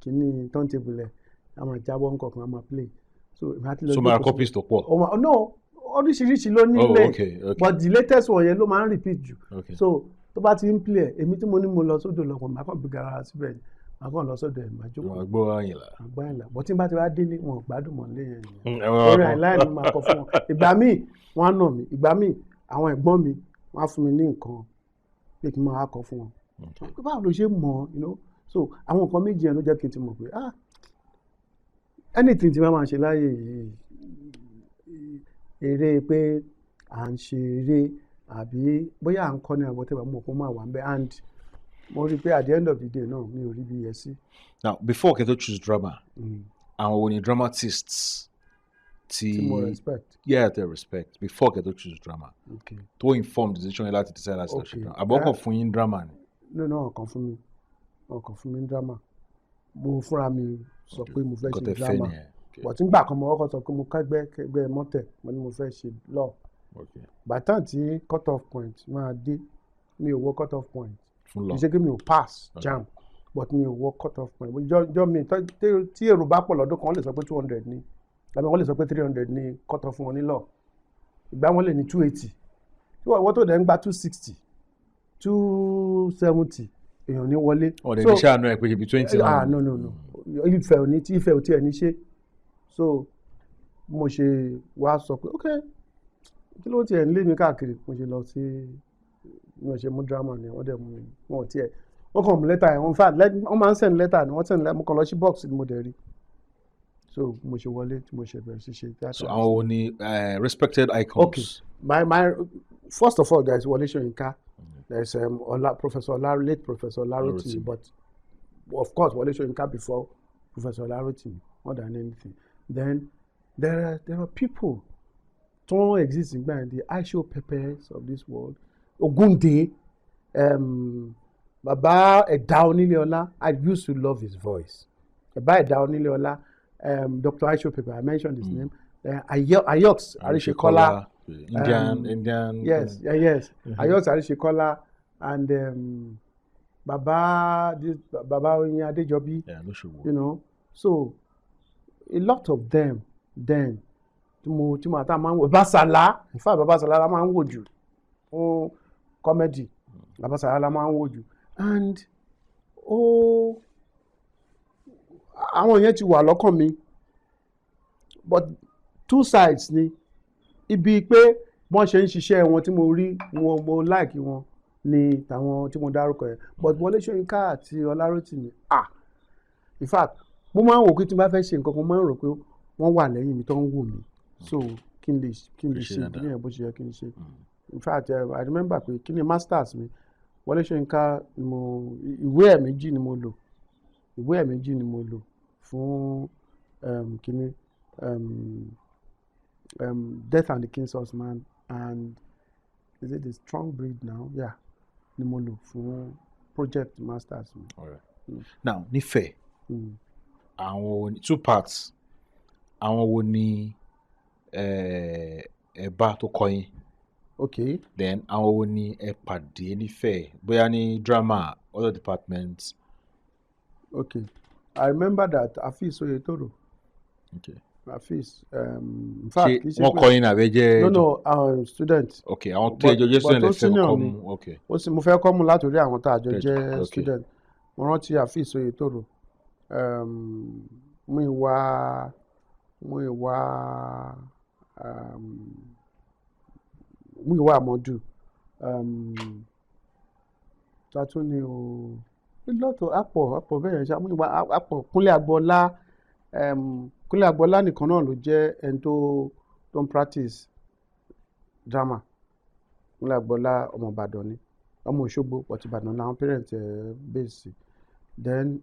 kìíní turntable ẹ̀ a máa jábọ́ nǹkan a máa play so máa copies tó pọ̀. no oríṣiríṣi ló nílẹ̀ okay. but the latest one yẹn ló máa ń repeat jù Okay. so tó bá ti ń play ẹ̀ èmi tí mo ní mo lọ sódò lọ́pọ̀ màá kàn bí gara síbẹ̀ màá kàn lọ sódò ẹ̀ màá jókòó Wọ́n gbọ́ Àyìnlá. àgbá Àyìnlá but tí n bá ti wá délé wọn ò gbádùn mọ́ lé yẹn orin Àyìnlá ni màá kọ fún wọn ìgbà míì wọ́n á nà mí ìgbà míì àwọn ẹ̀gbọ́n mi wọ́n á fún mi ní nǹkan pé kí n máa kọ fún wọn báwo ló ṣe mọ̀ you know so àwọn nǹkan méjì yẹn ló jẹ́ kí n ti mọ̀ pé anything tí wọ́n máa ṣe láyé yìí eré pé à ń ṣe eré àbí bóyá à ń kọ́ ní àbọ̀tẹ́bà mọ̀ kó máa wà ń bẹ́ and mo rí i pé at the end of the day náà mi ò rí bí yẹ sí. Now before kẹ́ tó choose drama àwọn wo ni dramatists tí mo respect. Yeah, they respect before kẹ́ tó choose drama Okay. tó inform decision yẹn láti decide láti lọ ṣe drama àbọ̀kọ̀ fún yín drama ni. no ọkàn fún mi ní drama mo fúnra mi sọ pé mo fẹ́ ṣe drama but nígbà kan mo kọ́kọ́ sọ pé mo kẹ́gbẹ́ mọ́tẹ̀ mo ní mo fẹ́ ṣe law bàtà tí cut off point máa dé mi ò wọ cut off point kì í ṣe pé mi ò pass jam but mi ò wọ cut off point jọ mi tí èrò bá pọ̀ lọ́dún kan wọ́n lè sọ pé 200 ni tàbí wọ́n lè sọ pé 300 ni cut off fún wọn ní law ìgbà wọn lè ní 280 tí wọ́n tó dẹ̀ ń gba 260 270 èèyàn ní wọlé. ọ̀dẹ̀ ní ṣàánú ẹ̀ pé ibi 20 náà. no ìfẹ́ ò ní tí ìfẹ́ ò tí ẹ̀ ní ṣe so mo ṣe wá sọ pé ok kí ló tiẹ̀ ń lé mi káàkiri mo ṣe lọ sí mo ṣe mú drama ni wọ́n dẹ̀ mú mi wọ́n tiẹ̀ wọ́n kàn mú lẹ́tà yẹn in fact wọ́n máa ń send lẹ́tà ni wọ́n send lẹ́tà mo kàn lọ sí box ni mo dẹ̀ rí so mo ṣe wọlé tí mo ṣe bẹ̀rẹ̀ sí ṣe theatre. So àwọn wo ni respected icons. Okay my first of all there is Wole Soyinka. There's late Professor Larotimi, but of course Wole Soyinka before Professor Larotimi, more than anything. Then there are people don't exist in the Aisho Peppers of this world. Ogunde, Baba Ẹ̀dá Oníléọlá, I used to love his voice. Baba Ẹ̀dá Oníléọlá, Dr. Aisho Pepper, I mentioned his name. Ayox Arishekola. Indian. Yes. Ayox Arishekola and Baba Oyin Adejobi. Yeah, no sure. You know, so a lot of them then. Baba Sala, in fact, Baba Sala la máa ń wò jù fún comedy. Baba Sala la máa ń wò jù, and àwọn yẹn ti wà lọ́kàn mi, but two sides ni. Ibi pé wọ́n ṣe ń ṣiṣẹ́ wọn tí mo rí wọn mo like wọn ni tàwọn tí mo dárúkọ yẹn, but Wole Soyinka àti Ọláròtìmí in fact mo máa ń wò pé tí n bá fẹ́ ṣe nǹkan kan mo máa ń rò pé wọ́n wà lẹ́yìn mi tó ń wò mí so kí n lè ṣe bí yẹn bó ṣe yẹ kí n ṣe. In fact I remember pé kí ni masters mi Wole Soyinka ìwé ẹ̀ méjì ni mo lò fún kíní Death and the King's Horseman and is it the Strong Breed now? Yeah, ni mo lò fún project masters mi. All right. Now nífẹ̀ẹ́ àwọn two parts àwọn wo ni ẹ bá tó kọ́ yín. Okay. Then àwọn wo ni ẹ pàdé nífẹ̀ẹ́ bóyá ní drama other departments. Okay. I remember that Afis Oyetoro. Okay. Afis. In fact, ṣé wọ́n kọ́ yín àbẹ́ jẹ́. No, student. Okay, àwọn tó ẹjọ́ jẹ́ student lè fẹ́ kọ́ mu. Okay. Mo fẹ́ kọ́ mu látòrí àwọn tá a jọ jẹ́ student. Mo rántí Afis Oyetoro. Múyìwá Àmọ́dù. Tátún ni o. Lọ́tọ̀ àpọ̀ bẹ́ẹ̀ yẹn ṣá. Múyìwá àpọ̀ Kúnlé Agbọ́lá. Kúnlé Agbọ́lá nìkan náà ló jẹ́ ẹni tó ń practice drama. Kúnlé Agbọ́lá ọmọ Ìbàdàn ni, ọmọ Òṣogbo but Ìbàdàn làwọn parents base. Then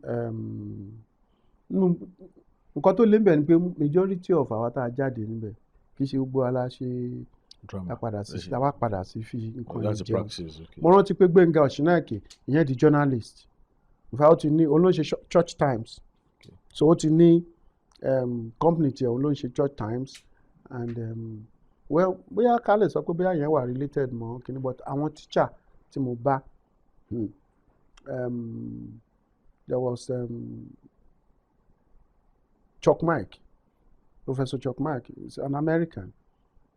nǹkan tó lé níbẹ̀ ni pé majority of àwa tá a jáde níbẹ̀ kì í ṣe gbogbo wa la ṣe padà sí fi nǹkan yẹn jẹun. Mo rántí pé Gbénga Ọ̀ṣínáìkè ìyẹn di journalist. Nfa ó ti ní olóńṣe Church Times. So ó ti ní company tiẹ̀ olóńṣe Church Times and well bóyá ká lè sọ pé bóyá yẹn wà related mọ́ kíní but àwọn teacher tí mo bá there was Chuck Mike, Professor Chuck Mike. He's an American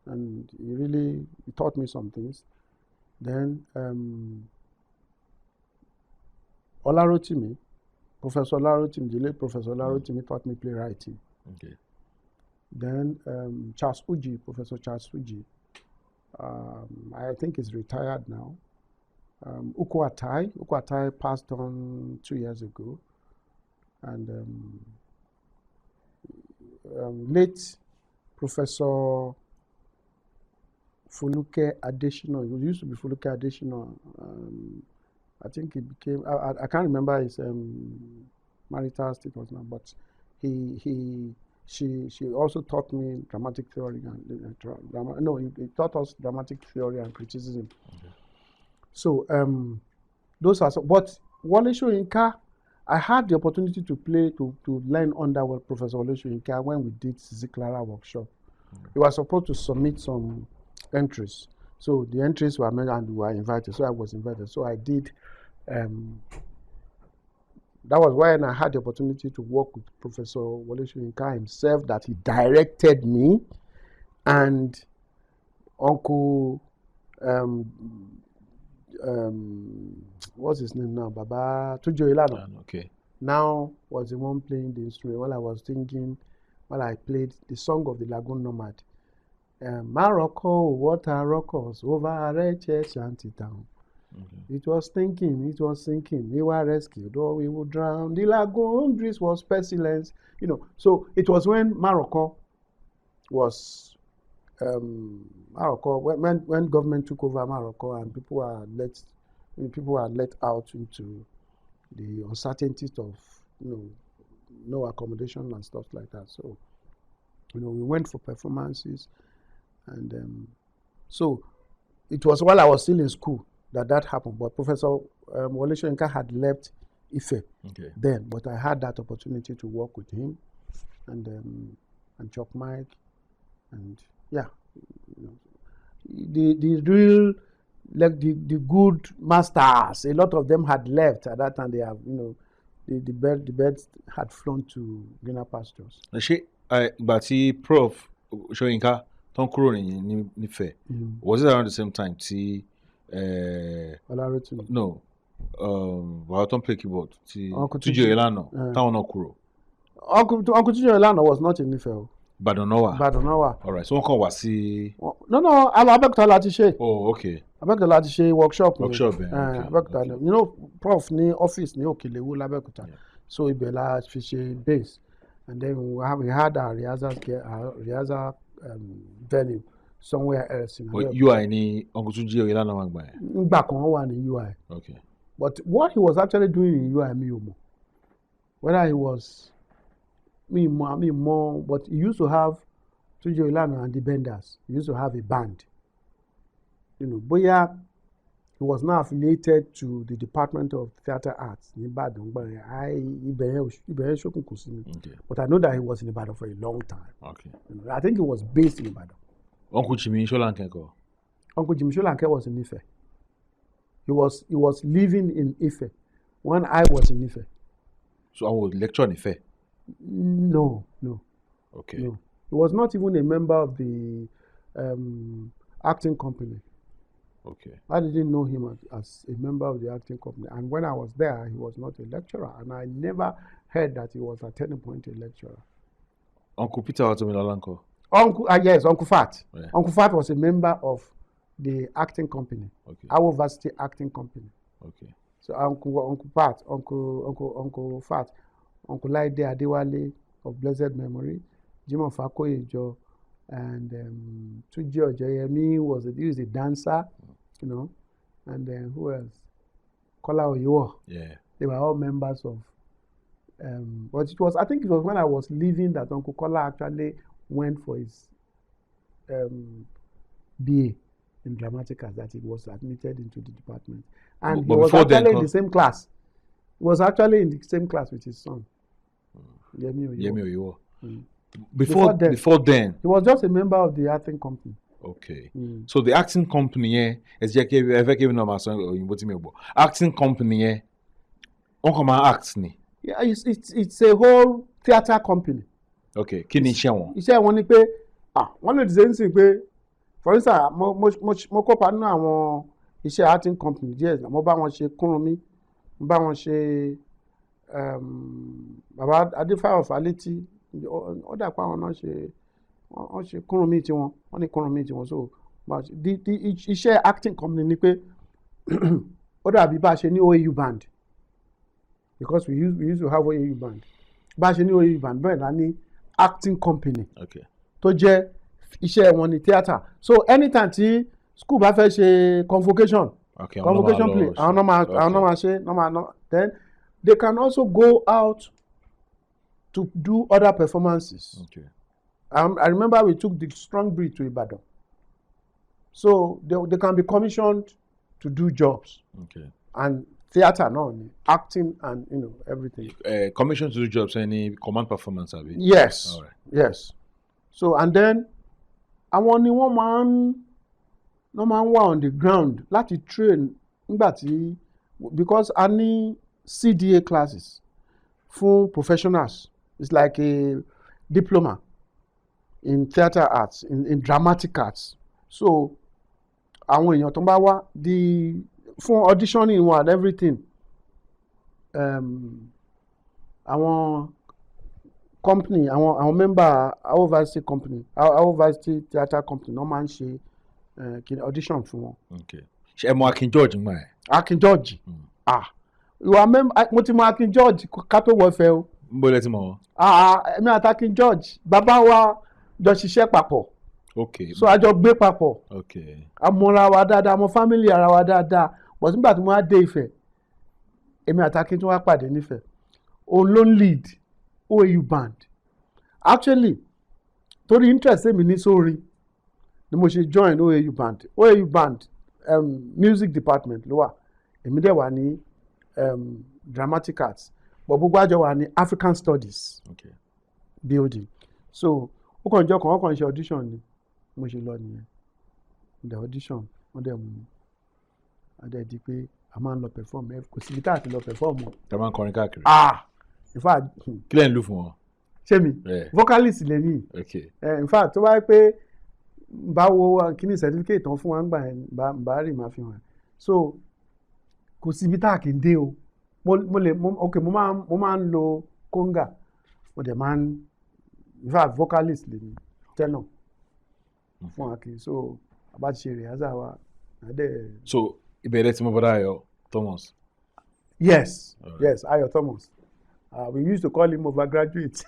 and he taught me some things. Then Olarotimi, Professor Olarotimi, the late Professor Olarotimi taught me playwriting. Okay. Then Professor Charles Uji, I think he's retired now. Uko Atai passed on 2 years ago. And late Professor Fuluke Adesina, he used to be Fuluke Adesina. I think he became, I can't remember his marital status now, but she also taught me dramatic theory and he taught us dramatic theory and criticism. Okay. So those are but Wole Soyinka, I had the opportunity to learn under Professor Wole Soyinka when we did Sisi Clara workshop. We were supposed to submit some entries. So the entries were made and we were invited. So I was invited. So I did. That was when I had the opportunity to work with Professor Wole Soyinka himself, that he directed me, and Uncle what's his name now? Baba Tujo Ilana. Okay. Now was the one playing the instrument while I played the song of the Lagoon Nomad. Morocco, water rockers over Areche Shanty Town. Okay. It was sinking, we were rescued, or we would drown. The lagoon breeze was pestilence. So it was when Morocco was when government took over Morocco and people were let out into the uncertainties of no accommodation and stuff like that. So we went for performances, and so it was while I was still in school that happened. But Professor Wole Soyinka had left Ife then, but I had that opportunity to work with him and Chuck Mike, and yeah, the real, like the good masters, a lot of them had left at that time. They have the birds had flown to greener pastures. Ṣé ìgbà tí Prof Soyinka tán kúrò ní Ifẹ̀, was it around the same time tí Olarotimi? No, bàbá tó ń play keyboard tí Tujo Ilana táwọn náà kúrò. Uncle Tujo Ilana was not in Ife. Ìbàdàn náà wà. All right, so wọ́n kàn wá sí. No, Abẹ́òkúta láti ṣe. Oh, okay. Abẹ́òkúta láti ṣe workshop. Abẹ́òkúta. Prof ní office ní Òkèlèwú l'Abẹ́òkúta. So ibẹ̀ la fi ṣe base, and then we had our rehearsal venue somewhere else in Abẹ́òkúta. UI ní Uncle Tujo Ilana wà gbà yẹn. Nígbà kan wà ní UI. Okay. But what he was actually doing in UI mi ò mọ̀. Whether he was more, but he used to have Tujo Ilana and the Benders. He used to have a band. Bóyá he was now affiliated to the Department of Theatre Arts in Ibadan. Ibẹ̀ ṣókùnkùn sí mi. But I know that he was in Ibadan for a long time. Okay. I think he was based in Ibadan. Uncle Jimmy Sholanke. Uncle Jimmy Sholanke was in Ife. He was living in Ife when I was in Ife. So I was lecture in Ife? No. Okay. No. He was not even a member of the acting company. Okay. I didn't know him as a member of the acting company. And when I was there, he was not a lecturer. And I never heard that he was at any point a lecturer. Uncle Peter Watomilalanko? Yes, Uncle Fat. Yeah. Uncle Fat was a member of the acting company. Okay. Our varsity acting company. Okay. So Uncle Fat, Uncle Laide Adewale of blessed memory, Jimoh Fakoyejo, and Tuji Ojayemi was a dancer, you know, and then who else? Kola Oyewo. Yeah. They were all members of. But I think it was when I was leaving that Uncle Kola actually went for his BA in dramatic arts, that he was admitted into the department. And he was actually in the same class. He was actually in the same class with his son. Yemi Oyewo. Before then, he was just a member of the acting company. Okay. So the acting company, acting company, acts ni. Yeah, it's a whole theatre company. Okay. Kí ni iṣẹ́ wọn? Iṣẹ́ wọn ni pé wọ́n lè ṣe ń sìn pé for instance mo kópa nínú àwọn iṣẹ́ acting company díẹ̀ mo bá wọn ṣe Kúrúnmí, mo bá wọn ṣe bàbá Adéfáyọ̀ Fálétí, ó dà pé àwọn náà wọ́n ṣe Kúrúnmí tiwọn, wọ́n ní Kúrúnmí tiwọn. So iṣẹ́ acting company ni pé ó dàbí bá a ṣe ní OAU band, because we used to have OAU band. Bá a ṣe ní OAU band bẹ́ẹ̀ la ní acting company. Okay. Tó jẹ́ iṣẹ́ wọn ní theatre. So anytime tí school bá fẹ́ ṣe convocation, okay, convocation play, àwọn náà máa ṣe, then they can also go out to do other performances. Okay. I remember we took the Strong Breed to Ibadan. So they can be commissioned to do jobs. Okay. And theatre, no, acting and everything. Commissioned to do jobs, any command performance, have you? Yes. All right. Yes. So and then àwọn ni wọ́n máa ń wà on the ground láti train nígbà tí, because a ní CDA classes fún professionals. It's like a diploma in theatre arts, in dramatic arts. So àwọn èèyàn tó ń bá wá fún auditioning wọn and everything, àwọn company, àwọn member our varsity company, our varsity theatre company wọ́n máa ń ṣe audition fún wọn. Okay. Ṣé ẹ mọ̀ Akin George ń gbà ẹ́? Akin George. Mo ti mọ̀ Akin George ká tó wọ Ifẹ̀ o. Ń bọ́ lẹ́tí mọ̀ wọ́n. Èmi àti Akin George bàbá wa jọ ṣiṣẹ́ papọ̀. Okay. So a jọ gbé papọ̀. Okay. A mọ̀ra wa dáadáa, mọ̀ family ara wa dáadáa. But nígbà tí mo wá dé Ifẹ̀, èmi àti Akin tí wọ́n pàdé nífẹ̀, òun ló ń lead OAU band. Actually, torí interest èmi ní sórin ni mo ṣe join OAU band. OAU band music department ló wà. Èmi dẹ̀ wà ní dramatic arts. But gbogbo àjọ wà ní African studies. Okay. Building. So ó kàn jọ kàn wọ́n kàn ṣe audition ni mo ṣe lọ nìyẹn. The audition wọ́n dẹ̀ mú mi. Adé di pé a máa ń lọ perform, kò síbi tá a ti lọ perform mọ́. Tá a máa ń kọrin káàkiri. In fact. Kí lẹ́yìn lù fún wọn? Ṣé mi? Vocalist lè ní. Okay. In fact tó bá yẹ pé bá wo kíní certificate tán fún wa ń gbà yẹn bá rí màá fi hàn. So kò síbi tá a kì í dé o. Mo máa ń lo conga, mo dẹ̀ máa ń, in fact vocalist lè ní, tenor fún Akin. So a bá ti ṣe rehearsal wa. So ìbẹ̀rẹ̀ tí mo bọ́dá Ayọ̀ Thomas. Yes. Right. Yes, Ayọ̀ Thomas. We used to call him overgraduate.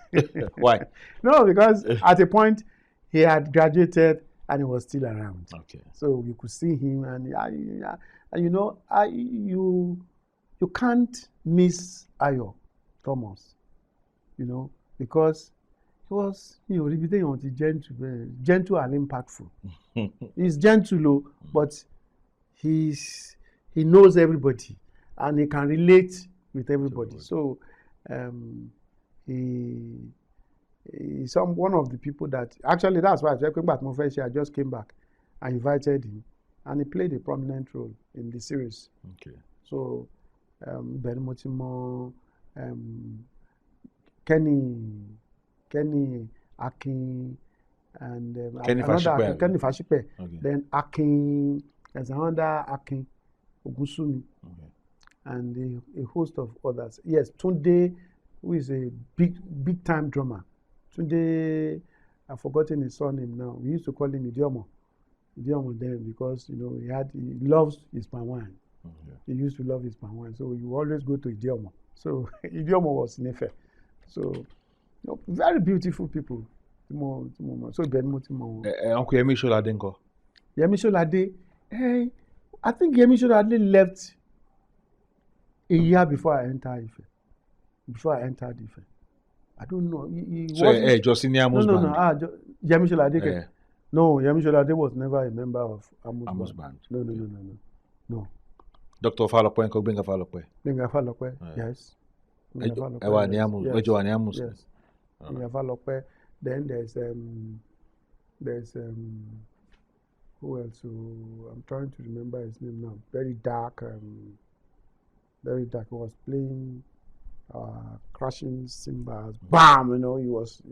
Why? No, because at a point he had graduated and he was still around. Okay. So we could see him, and you can't miss Ayọ̀ Thomas, because he was, gentle and impactful. He's gentle, but he he knows everybody and he can relate with everybody. So he's one of the people that actually, that's why I said back I just came back. I invited him and he played a prominent role in the series. Okay. So Ben Motimo, Kenny Akin, and Kenny another Kenny Fashipe. Okay. Then Akin, there's another Akin Ogusumi, and a host of others. Yes, Tunde, who is a big time drummer. Tunde, I've forgotten his surname now. We used to call him Idiomo then, because he loves his palm wine. He used to love his palm wine, so you always go to Idiomo. So Idiomo was Nefe. So very beautiful people. So Ben Motimo. Uncle Yemi Sholade nko? Yemi Sholade, I think Yemi Sholade left a year before I entered Ife. I don't know. So just in the Amos band? No. Yemi Sholade. No, Yemi Sholade was never a member of Amos band. No. Dr. Falokwe nko, Gbenga Falokwe? Gbenga Falokwe, yes. Ewa ni Amos, Wejo ni Amos. Yes. Gbenga Falokwe. Then there's who else? I'm trying to remember his name now. Very dark. He was playing crashing cymbals. Bam! He was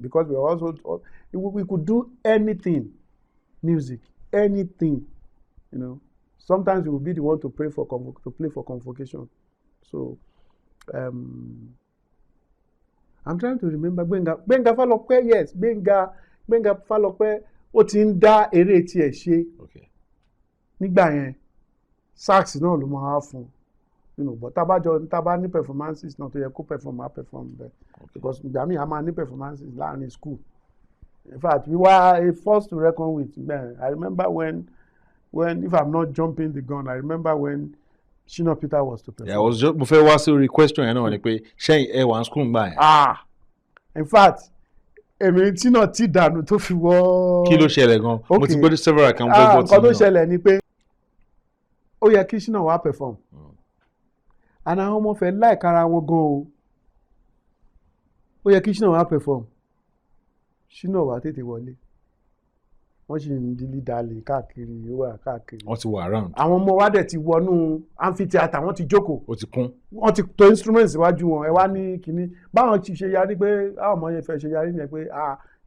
because we also we could do anything, music, anything. Sometimes we would be the one to play for convocation. So I'm trying to remember Gbenga Falokwe, yes. Gbenga Falokwe ó ti ń dá eré tiẹ̀ ṣe. Nígbà yẹn sax náà ló máa fún but tá bá ní performances náà tó yẹ kó perform bẹ́ẹ̀ because ìgbà míì a máa ní performances láàrin school. In fact, we were a force to reckon with. Man, I remember when if I'm not jumping the gun, I remember when Shina Peter was to perform. Yeah, I was just before I ask you a question, ni pé ṣé ẹ wà school gbà yẹn? In fact, èmi tí náà ti dànù tó fi wọ́. Kí ló ṣẹlẹ̀ gan? Mo ti gbọ́dọ̀ several kan fẹ́ gbọ́ tí. Nǹkan tó ṣẹlẹ̀ ni pé ó yẹ kí Shina wá perform. And àwọn ọmọ fẹ́ like ara wọn gan o. Ó yẹ kí Shina wá perform. Shina wá tètè wọlé. Wọ́n sì ń dilí dalè káàkiri, ó wà káàkiri. Wọ́n ti wà around. Àwọn ọmọ wa dẹ̀ ti wọnú amphitheatre, wọ́n ti jókòó. Ó ti kún. Wọ́n ti to instruments iwájú wọn. Ẹ wá ní kínní. Báwọn ti ṣe yarí pé àwọn ọmọ yẹn fẹ́ ṣe yarí yẹn pé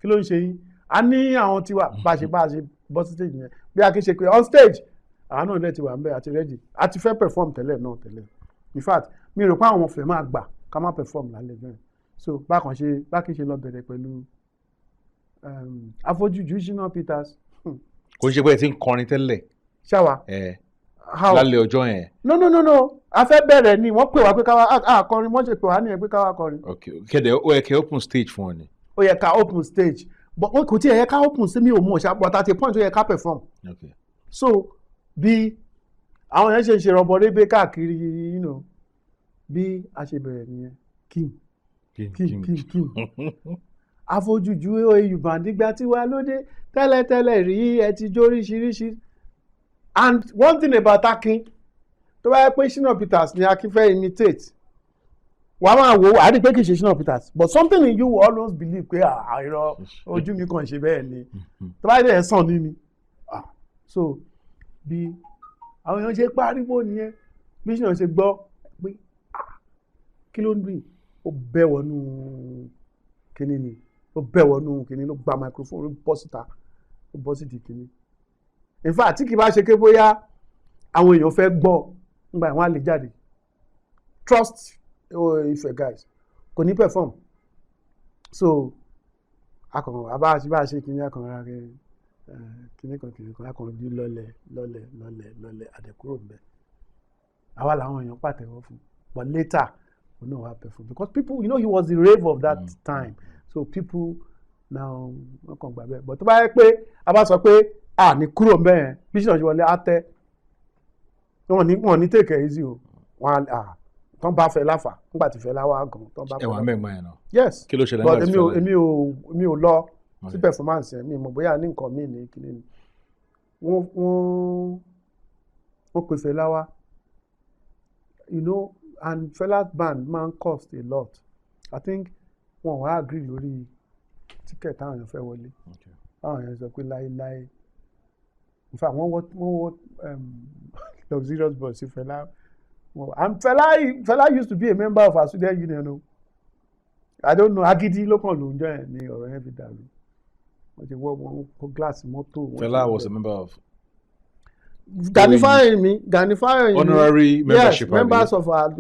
kí ló ń ṣe yín? A ní àwọn tiwa bá ṣe bọ́ sí stage yẹn. Bí a kì í ṣe pé on stage, àwọn náà dẹ̀ ti wà ń bẹ̀ àti ready. A ti fẹ́ perform tẹ́lẹ̀. In fact, mi rò pé àwọn ọmọ fẹ́ máa gbà ká má perform lálẹ́ bẹ́ẹ̀. So bákan ṣe lọ bẹ̀rẹ̀ pẹ̀lú afọ́jújú Shina Peters. Kò ṣe pé ẹ ti ń kọrin tẹ́lẹ̀. Ṣáwa. Lálẹ́ ọjọ́ yẹn. No. A fẹ́ bẹ̀rẹ̀ ni wọ́n pè wá pé ká wá kọrin, wọ́n ṣe pè wá nìyẹn pé ká wá kọrin. Okay. Kẹ̀dẹ̀ ó yẹ kẹ́ open stage fún ọ ni. Ó yẹ ká open stage. But kò tí ẹ yẹ ká open sí mi ò mọ̀ ṣá, but at a point ó yẹ ká perform. Okay. So bí àwọn yẹn ṣe rọ̀bọ̀ rébé káàkiri, bí a ṣe bẹ̀rẹ̀ nìyẹn. Kim. Afọ́jújú Yorùbá nígbà tí wà lóde tẹ́lẹ̀tẹ́lẹ̀ rí ẹ ti jó oríṣiríṣi. And one thing about Akin, tó bá yẹ pé Shina Peters ni Akin fẹ́ imitate, wàá máa wò á rí pé kì í ṣe Shina Peters, but something in you will always believe pé irọ́ ojú mi kàn ṣe bẹ́ẹ̀ ni, tó bá yẹ sàn ní mi. So bí àwọn èèyàn ṣe pariwo nìyẹn, bí Shina ṣe gbọ́ pé kí ló ń dùn, ó bẹ́ wọnú kíní ni. Ó bẹ̀ wọnú kìíní ló gba microphone ló bọ́ síta ó bọ́ síta kìíní. In fact, tí kì bá ṣe pé bóyá àwọn èèyàn fẹ́ gbọ́ nígbà wọn á lè jáde. Trust Ife guys kò ní perform. So bá a ṣe kìíní akànra rẹ kìíní kan akànra bí lọ́lẹ̀ àdẹ̀kúrò ń bẹ̀. Àwa làwọn èèyàn pàtẹ́wọ́ fún. But later we know how perform because people, he was the rave of that time. So people now wọ́n kàn gbà bẹ́ẹ̀. But tó bá yẹ pé a bá sọ pé ní kúrò ń bẹ̀ yẹn bí Shina ṣe wọlé á tẹ́ wọ́n ní take it easy o. Wọ́n tán bá fẹ́ láfà nígbà tí fẹ́ láwá gan tán bá fẹ́ láfà. Ẹ̀wọ̀n mẹ́gbọ́n yẹn náà. Yes. Kí ló ṣẹlẹ̀ nígbà tí fẹ́ lẹ́yìn? èmi ò lọ sí performance yẹn mi mọ̀ bóyá ní nǹkan míì ní kíní ni. Wọ́n wọ́n pe Fẹlá wá, and Fẹlá's band man cost a lot. I think wọn wá agree lórí ticket táwọn èèyàn fẹ́ wọlé. Táwọn èèyàn sọ pé láéláé. In fact, wọ́n wọ́ luxurious bus sí Fẹlá. And Fẹlá used to be a member of our student union. I don't know, agídí ló kàn ló ń jọ ẹ̀ ní ọ̀rọ̀ yẹn fi dàrú. Wọ́n ti wọ́ glass mọ́tò. Fẹlá was a member of. Ganifying me. Honorary membership. Yes, members of our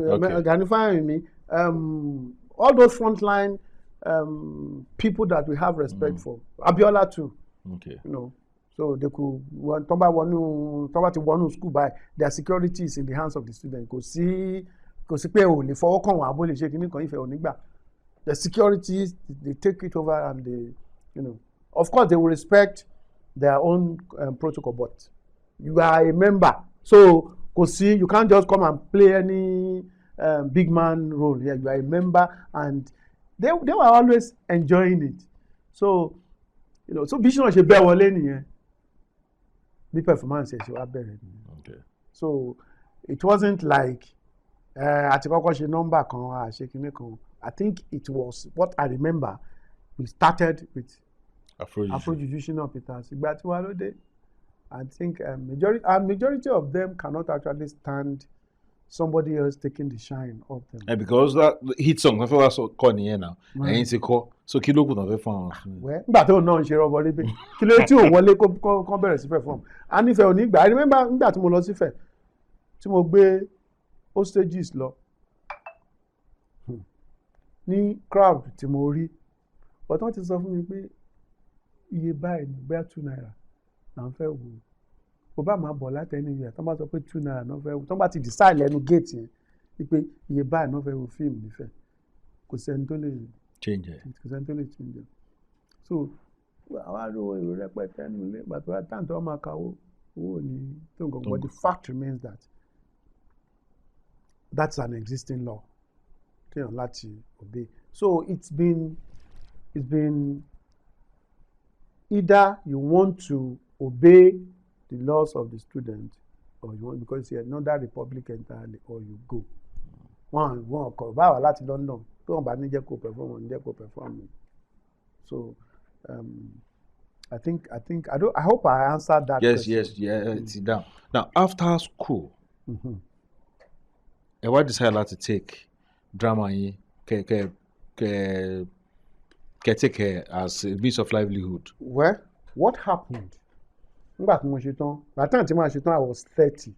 Ganifying me. All those frontline people that we have respect for. Abiola too. Okay. So they could tọ́ba ti wọnú school by their security is in the hands of the student. Kò sí pé o lè fọwọ́ kàn wọ́n àbó lè ṣe kíní kan ìfẹ́ onígbà. The securities, they take it over and they, of course they will respect their own protocol, but you are a member, so you can't just come and play any big man role here. You are a member, and they were always enjoying it. So so bí ṣe bẹ́ẹ̀ wọlé nìyẹn, bí performance ṣe wá bẹ̀rẹ̀ nìyẹn. Okay. So it wasn't like àti kọ́kọ́ ṣe number kan àṣe kíní kan. I think it was what I remember. We started with Afrojuju Shina Peters. Ìgbà tí wàá lóde. I think majority of them cannot actually stand somebody else taking the shine of them. And because that hit song, I feel that's what called here now. And it's a call. So kí ló kù náà fẹ́ fún àwọn. Well, nígbà tó náà ń ṣe rọ́bọ lébè. Kí ló tí ò wọlé kó bẹ̀rẹ̀ sí perform. A nífẹ̀ẹ́ òní gbà. I remember nígbà tí mo lọ sífẹ̀ tí mo gbé hostages lọ ní crowd tí mo rí. But wọ́n ti sọ fún mi pé iye báyìí ní bóyá $2 náà fẹ́ wò. Kò bá máa bọ̀ látẹnu yẹn tó bá sọ pé $2 náà fẹ́ wò. Tó bá ti decide lẹ́nu gate yẹn wípé iye báyìí náà fẹ́ wò fíìmù nífẹ̀ẹ́. Kò sẹ́ni tó lè change it. Kò sẹ́ni tó lè change it. So àwa ro èrò rẹpẹtẹ nínú ilé ìgbà tó bá tàn tó máa ka owó ní tó nǹkan. But the fact remains that that's an existing law. Kéèyàn láti obey. So it's been either you want to obey the laws of the student, or you want, because you're another republic entirely, or you go. One kọ̀ báwa láti London tó wọn bá ní jẹ́ kó perform wọn ní jẹ́ kó perform. So I hope I answered that question. Yes. Sit down. Now after school, ẹ wá decide láti take drama yín take care as a means of livelihood. Well, what happened? Nígbà tí mo ṣe tán, bàtà tí mo ṣe tán I was 30.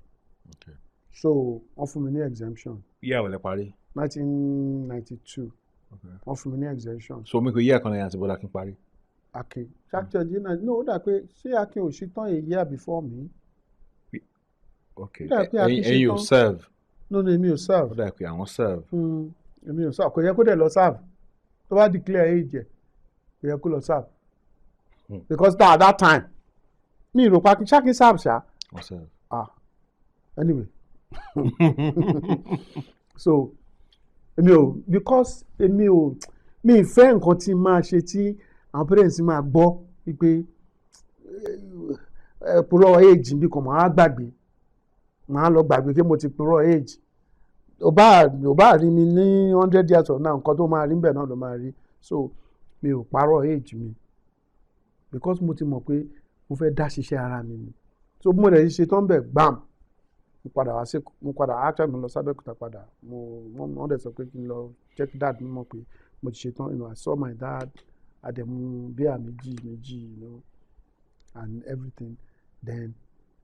Okay. So wọ́n fún mi ní exemption. Year wo lẹ parí? 1992. Okay. Wọ́n fún mi ní exemption. So mi kò year kan lẹ́yìn àti Bọ́lá Akin parí. Akin ṣáàtì no ó dà pé ṣé Akin ò ṣe tán a year before me? Okay. Ẹ̀yin ò serve. No, èmi ò serve. Ó dà pé àwọn serve. Èmi ò serve. Kò yẹ kó dẹ̀ lọ serve. Tó bá declare age ẹ̀, kò yẹ kó lọ serve. Because at that time, mi rò pa Akin serve ṣá. Wọ́n serve. Anyway. So because mi fẹ́ nǹkan tí máa ṣe tí àwọn parents máa gbọ́ wípé purọ́ age bí kan máa gbàgbé. Màá lọ gbàgbé pé mo ti purọ́ age. Ò bá rí mi ní 100 years of now, nǹkan tó máa rí bẹ́ẹ̀ náà ló máa rí. So mi ò parọ́ age mi because mo ti mọ̀ pé mo fẹ́ dá ṣiṣẹ́ ara mi ni. So mo rẹ̀ ṣe tán bẹ̀ gbàm. Mo padà actually mo lọ sábẹ́kúta padà. Wọ́n dẹ̀ sọ pé kí n lọ check dad mi mọ̀ pé mo ti ṣe tán. I saw my dad àdẹ̀mú bíà méjì and everything. Then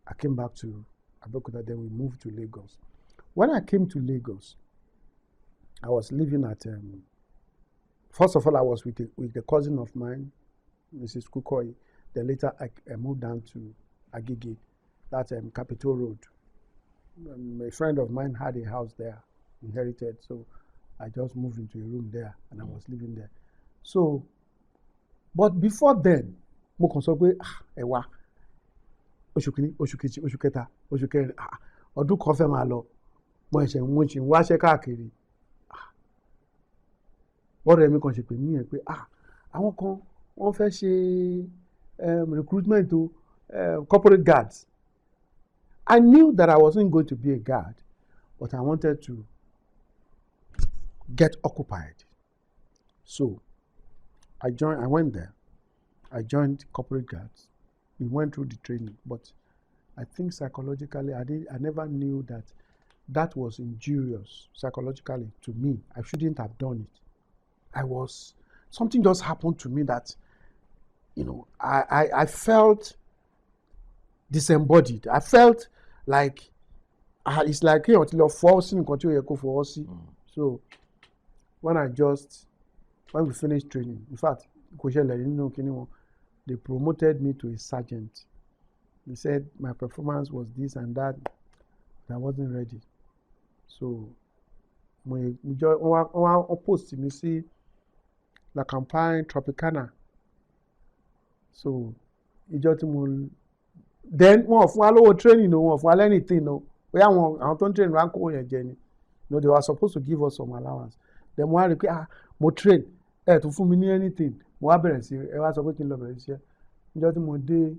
I came back to Abeokuta, then we moved to Lagos. When I came to Lagos, I was living at, first of all, I was with a cousin of mine, Mrs. Kukoyi. Then later I moved down to Agege, that's Capitol Road. A friend of mine had a house there, inherited, so I just moved into a room there and I was living there. So, but before then, mo kàn sọ pé ẹ wá oṣù kìíní oṣù kejì oṣù kẹta oṣù kẹrin ọdún kan fẹ́ máa lọ mo ṣe ń wáṣẹ́ káàkiri ọ̀rẹ́ mi kan ṣe pè mí yẹn pé àwọn kan wọ́n fẹ́ ṣe recruitment o corporate guards I knew that I wasn't going to be a guard, but I wanted to get occupied. So I went there. I joined corporate guards. We went through the training, but I think psychologically, I never knew that was injurious psychologically to me. I shouldn't have done it. Something just happened to me that, I felt disembodied. I felt like, it's like, forcing continue to for us. So when we finished training, in fact, they promoted me to a sergeant. They said my performance was this and that. I wasn't ready. So we post me see la campagne Tropicana. So then wọ́n fún wa lówó training no, wọ́n fún wa anything no. We àwọn tó ń train wa kó yẹn jẹ ni. They were supposed to give us some allowance. Then wọ́n á rí pé mo train tó fún mi ní anything. Mo wá bẹ̀rẹ̀ sí ẹ wá sọ pé kí n lọ bẹ̀rẹ̀ iṣẹ́. Ìjọ́ tí mo dé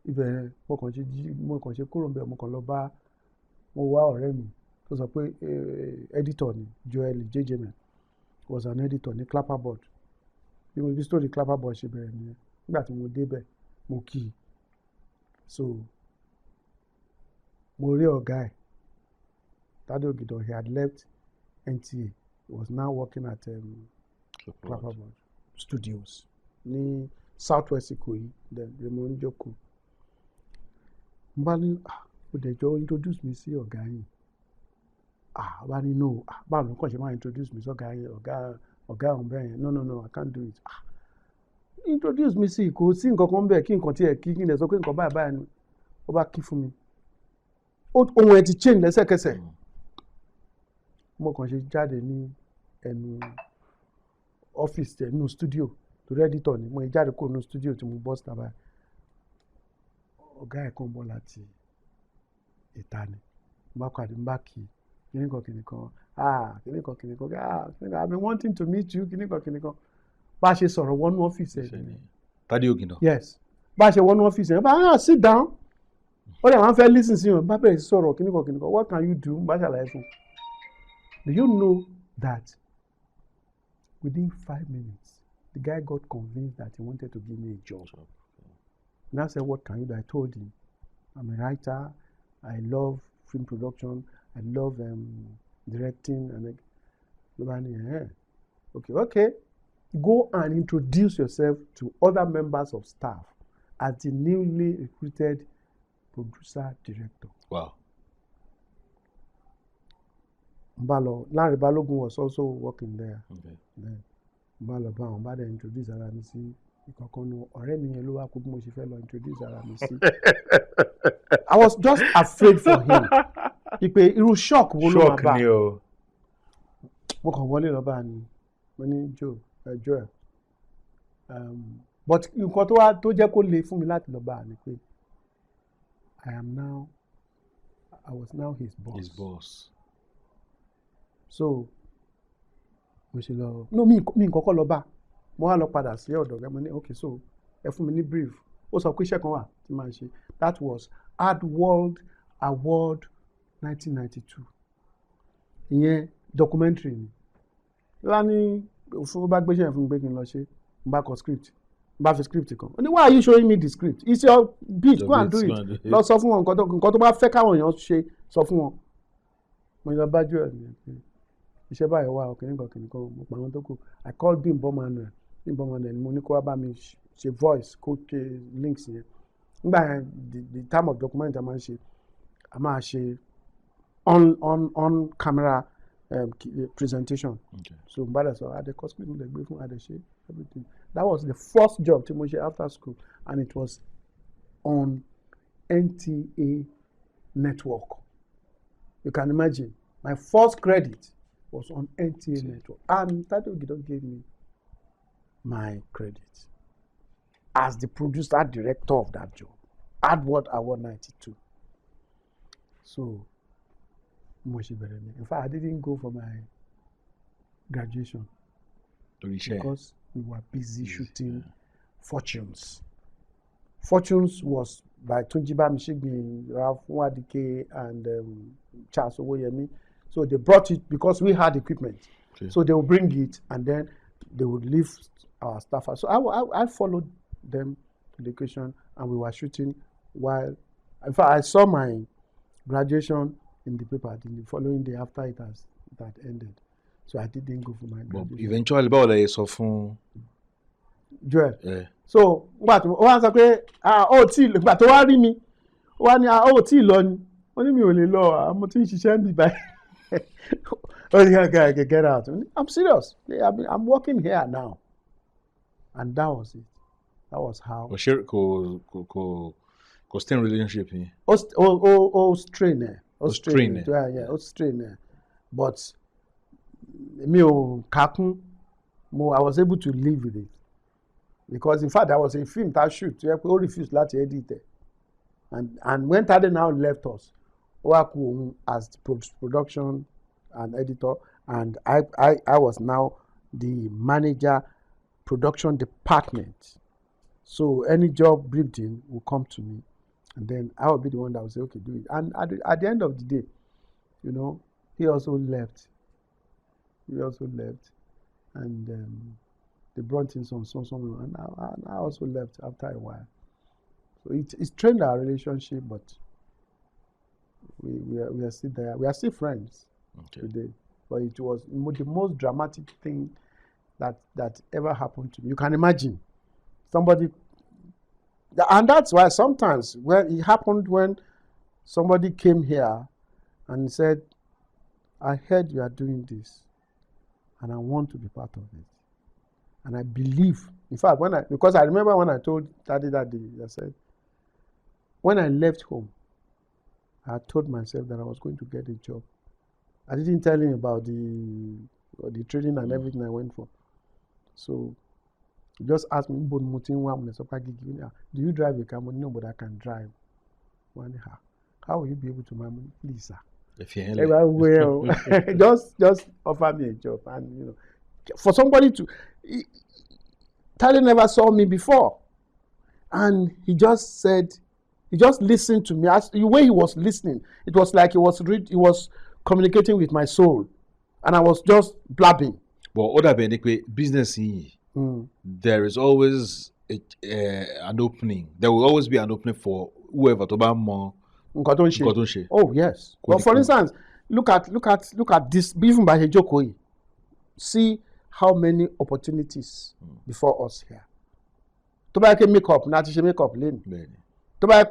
ibẹ̀ mo kàn ṣe kúrò níbẹ̀ mo kàn lọ bá mo wá ọ̀rẹ́ mi tó sọ pé editor ni Joel JJM was an editor ní Clapperboard. Bí story Clapperboard ṣe bẹ̀rẹ̀ nìyẹn. Nígbà tí mo débẹ̀ mo kì í. So mo rí ọ̀gá ẹ̀ Tade Ogidan, he had left NTA. He was now working at Clapperboard Studios ní Southwest Ikoyi, then Raymond Joko. Bá ní ó dẹ̀jọ́ introduce mi sí ọ̀gá yìí. Bá ní no, báwo ló kàn ṣe máa introduce mi sí ọ̀gá yìí, ọ̀gá ọ̀hún bẹ́ẹ̀ yẹn. No, I can't do it. Introduce mi sí kò sí nǹkan kan bẹ́ẹ̀ kí nǹkan tí ẹ̀ kí n lè sọ pé nǹkan báyìí ni ó bá kí fún mi. Ohun ẹ̀ ti change lẹ́sẹ̀kẹsẹ̀. Mo kàn ṣe jáde ní ẹnu ọ́fíìsì ẹ̀ nínú studio torí editor ni mo jáde kúrò nínú studio tí mo bọ́ síta báyìí. Ọ̀gá ẹ̀ kan bọ̀ láti ìta ni. Mo bá pàdé mo bá kí kìnìkan. I've been wanting to meet you kìnìkan. Bá a ṣe sọ̀rọ̀ wọnú ọ́fíìsì ẹ̀. Tade Ogidan. Yes. Bá a ṣe wọnú ọ́fíìsì ẹ̀ bá sit down. Ó lè wọ́n fẹ́ listen sí wọn bá bẹ̀rẹ̀ sí sọ̀rọ̀ kìnìkan. What can you do? Bá ṣàlàyé fún. Do you know that within 5 minutes, the guy got convinced that he wanted to give me a job. And I said, what can you do? I told him, I'm a writer. I love film production. I love directing. And okay. Go and introduce yourself to other members of staff as the newly recruited producer director. Wow. Larry Balogun was also working there. Okay. Then Bá dẹ̀ introduce ara mi sí ìkọ̀kọ̀nù ọ̀rẹ́ mi yẹn ló wá kó bí mo ṣe fẹ́ lọ introduce ara mi sí. I was just afraid for him. Ìpè irú shock wo ló máa bá. Shock ni o. Mo kàn wọlé lọ bá ni. Mo ní Joel. But nǹkan tó jẹ́ kó le fún mi láti lọ bá ni pé I was now his boss. His boss. So mo ṣe lọ mi kọ́kọ́ lọ bá mo wá lọ padà sí ọ̀dọ̀ rẹ̀ mo ní okay so ẹ fún mi ní brief ó sọ pé iṣẹ́ kan wà tí màá ṣe that was Art World Award 1992 ìyẹn documentary ni lánìí òfin bá gbéṣẹ́ fún mi pé kí n lọ ṣe n bá kọ script n bá fi script kan ó ní why are you showing me the script it's your beat go and do it lọ sọ fún wọn nǹkan tó bá fẹ́ káwọn èèyàn ṣe sọ fún wọn mo lọ bá jù ẹ̀ ní iṣẹ́ báyìí wà kìnìkan mo pa àwọn tó kù I called Bimbo Manuel mo ní kó wá bá mi ṣe voice kó ṣe links yẹn nígbà yẹn the time of document a máa ṣe on camera presentation. Okay. So n bá dẹ̀ sọ adé kọ́ script mi lè gbé fún adé ṣe everything that was the first job tí mo ṣe after school and it was on NTA network. You can imagine my first credit was on NTA network and Tade Ogidan gave me my credit as the producer director of that job. Art World Award 92. So mo ṣe bẹ̀rẹ̀ ni. In fact, I didn't go for my graduation because we were busy shooting Fortunes. Fortunes was by Tunji Bamishigbi, Ralph Nwadike, and Charles Owoyemi. So they brought it because we had equipment. Okay. So they would bring it and then they would leave our staff. So I followed them to the location and we were shooting while, in fact, I saw my graduation in the paper the following day after it had ended. So I didn't go for my graduation. But eventually, báwo lẹ sọ fún Joel. So nígbà tó wá sọ pé nígbà tó wá rí mi ó wá ní ó tí ì lọ ni ó ní mi ò lè lọ mo ti ń ṣiṣẹ́ ń bì báyìí ó ní okay, get out. I'm serious. I'm working here now. And that was it. That was how. Kò stay in relationship yẹn. Ó strain ẹ̀. Ó strain ẹ̀. Yeah, ó strain ẹ̀. But mi ò kakún I was able to live with it. Because in fact, there was a film that shoot where we refused to edit it. And when TADE now left us, Owaku as the production and editor, and I was now the manager, production department. So any job briefed in will come to me, and then I will be the one that will say, okay, do it. And at the end of the day, you know, he also left. And they brought in some, and I also left after a while. So it strained our relationship, but we are still there. We are still friends today. But it was the most dramatic thing that ever happened to me. You can imagine somebody, and that's why sometimes it happened when somebody came here and said, I heard you are doing this, and I want to be part of it. And I believe, in fact, because I remember when I told TADE that day, I said, when I left home, I told myself that I was going to get a job. I didn't tell him about the training and everything I went for. So he just asked me, do you drive a car? No, but I can drive. How will you be able to manage? Please, sir. Just offer me a job. And you know, for somebody to, TADE never saw me before, and he just listened to me. As the way he was listening, it was like he was communicating with my soul, and I was just blabbing. But other than business, there is always an opening. There will always be an opening for whoever to buy more. Oh yes. Well, for instance, look at this. Even by Hejokoi, see how many opportunities before us here. To buy makeup, not to makeup lane. To buy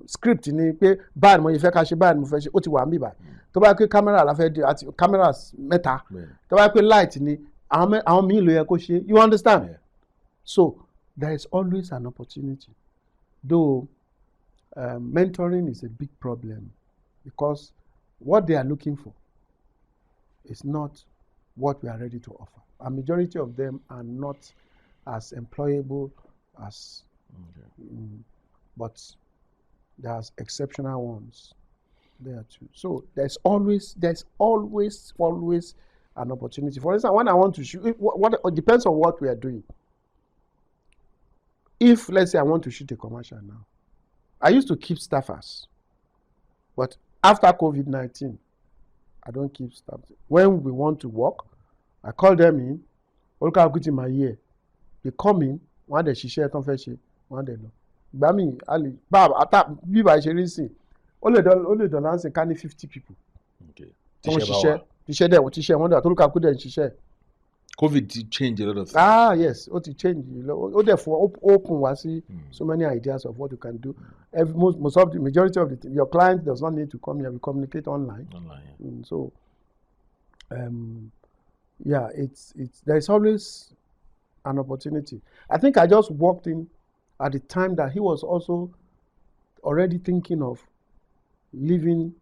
script ni pé báyìí mo fẹ́ ká ṣe báyìí mo fẹ́ ṣe ó ti wà níbí báyìí. Tó bá pé camera la fẹ́ di àti cameras mẹ́ta. Tó bá pé light ni àwọn míì ló yẹ kó ṣe. You understand? Yeah. So there is always an opportunity. Though mentoring is a big problem because what they are looking for is not what we are ready to offer. A majority of them are not as employable as, but there's exceptional ones there too. So there's always an opportunity. For instance, when I want to shoot, it depends on what we are doing. If let's say I want to shoot a commercial now, I used to keep staffers, but after COVID-19, I don't keep staff. When we want to work, I call them in. My year, they come in. One day she share confession. One day no. Bami Ali Bab ata bí ba ṣe rí sìn. Ó lè dọ̀là ń sìn ká ní 50 people. Okay. Tíṣẹ́ dẹ̀ wọ́n tíṣẹ́ wọ́n dẹ̀ àtolúkà kú dẹ̀ ń ṣiṣẹ́. COVID changed a lot of things. Yes, ó ti change. Ó dẹ̀ fún open wá sí so many ideas of what you can do. Most of the majority of your client does not need to come here. We communicate online. So, yeah, there's always an opportunity. I think I just walked in at the time that he was also already thinking of leaving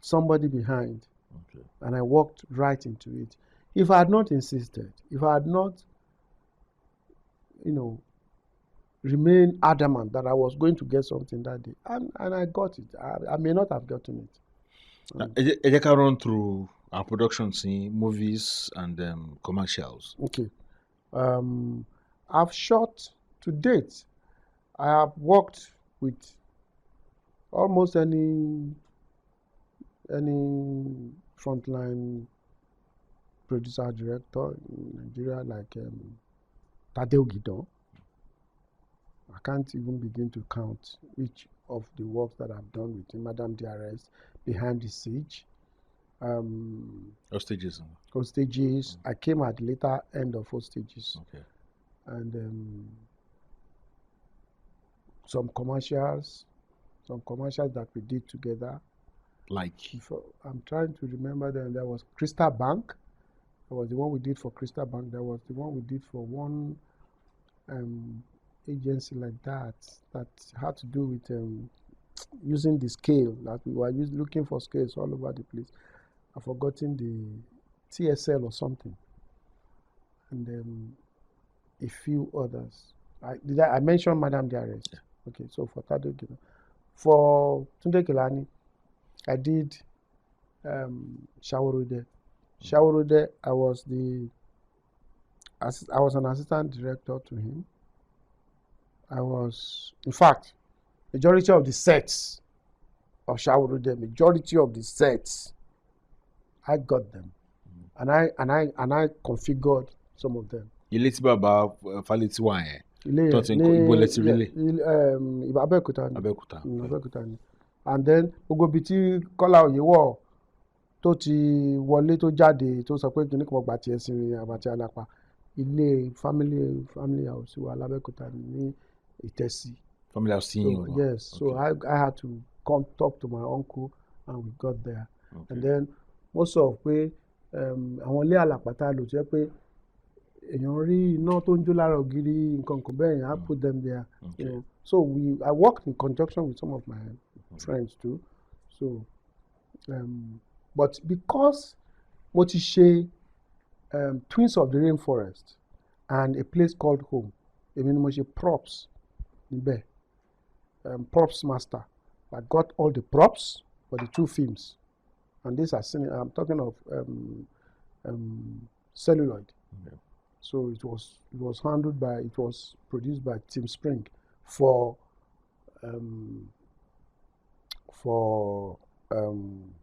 somebody behind. Okay. And I walked right into it. If I had not insisted, if I had not, remained adamant that I was going to get something that day, and I got it, I may not have gotten it. I can run through our production scene, movies, and commercials. Okay. I've shot to date. I have worked with almost any frontline producer director in Nigeria, like TADE OGIDAN. I can't even begin to count each of the works that I've done with him. Madam DRS, Behind the Siege, Hostages. Hostages. I came at the later end of Hostages. Okay. And some commercials that we did together. Like? I'm trying to remember them. There was Crystal Bank. That was the one we did for Crystal Bank. There was the one we did for one agency like that had to do with using the scale. That we were looking for scales all over the place. I've forgotten the TSL or something. And a few others. I mentioned Madam DRS. Yeah. Okay, so for TADE OGIDAN. For Tunde Kelani, I did Shaworode. Shaworode, I was an assistant director to him. In fact, majority of the sets of Shaworode, I got them, and I configured some of them. Ilé tí bàbá Fálétí wà yẹn. Ilé Tó ti ń kó ibo lẹ ti rí lé? Abẹ́òkúta ni. Abẹ́òkúta. Abẹ́òkúta ni. And then gbogbo ibi tí Kọ́lá Oyèwọ̀ tó ti wọlé tó jáde tó sọ pé kìnnì kan gbà tiẹ̀ sí àbàtì alápá, ilé family house wa l'Abẹ́òkúta ní Ìtẹ́sí. Family house yín. Yes, so I had to come talk to my uncle and we got there. Okay. And then most of pé àwọn ilé àlàpàtà lò jẹ́ pé èèyàn rí iná tó ń jó lára ògiri nǹkan kan bẹ́ẹ̀ yẹn, I put them there. Okay. You know. So I worked in conjunction with some of my friends too. So, but because mo ti ṣe Twins of the Rainforest and A Place Called Home, èmi ni mo ṣe props níbẹ̀, props master. I got all the props for the two films, and these are I'm talking of celluloid. Okay. So it was produced by Tim Spring for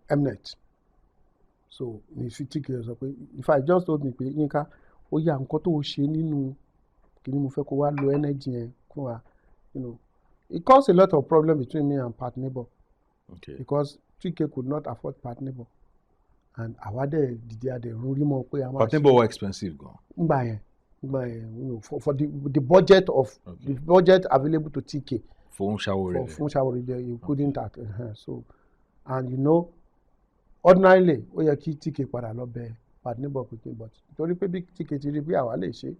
Mnet. So ní 50 years sọ pé, in fact, just told me pé Yinka, ó yá nǹkan tó ṣe nínú kìíní mo fẹ́ kó wá lo energy yẹn fún wa, you know. It caused a lot of problem between me and Pat Neighbor. Okay. Because 3K could not afford Pat Neighbor. And àwa dẹ̀ dìde adẹ̀ rúrí mọ́ pé a máa Pat Neighbor were expensive gan. Ngbà yẹn, you know, for the budget of the budget available to TK. Fún Shaworode. You couldn't act. So, and you know, ordinarily, ó yẹ kí TK padà lọ bẹ̀ Pat Neighbor pé but torí pé bí TK ti rí bí àwa lè ṣe,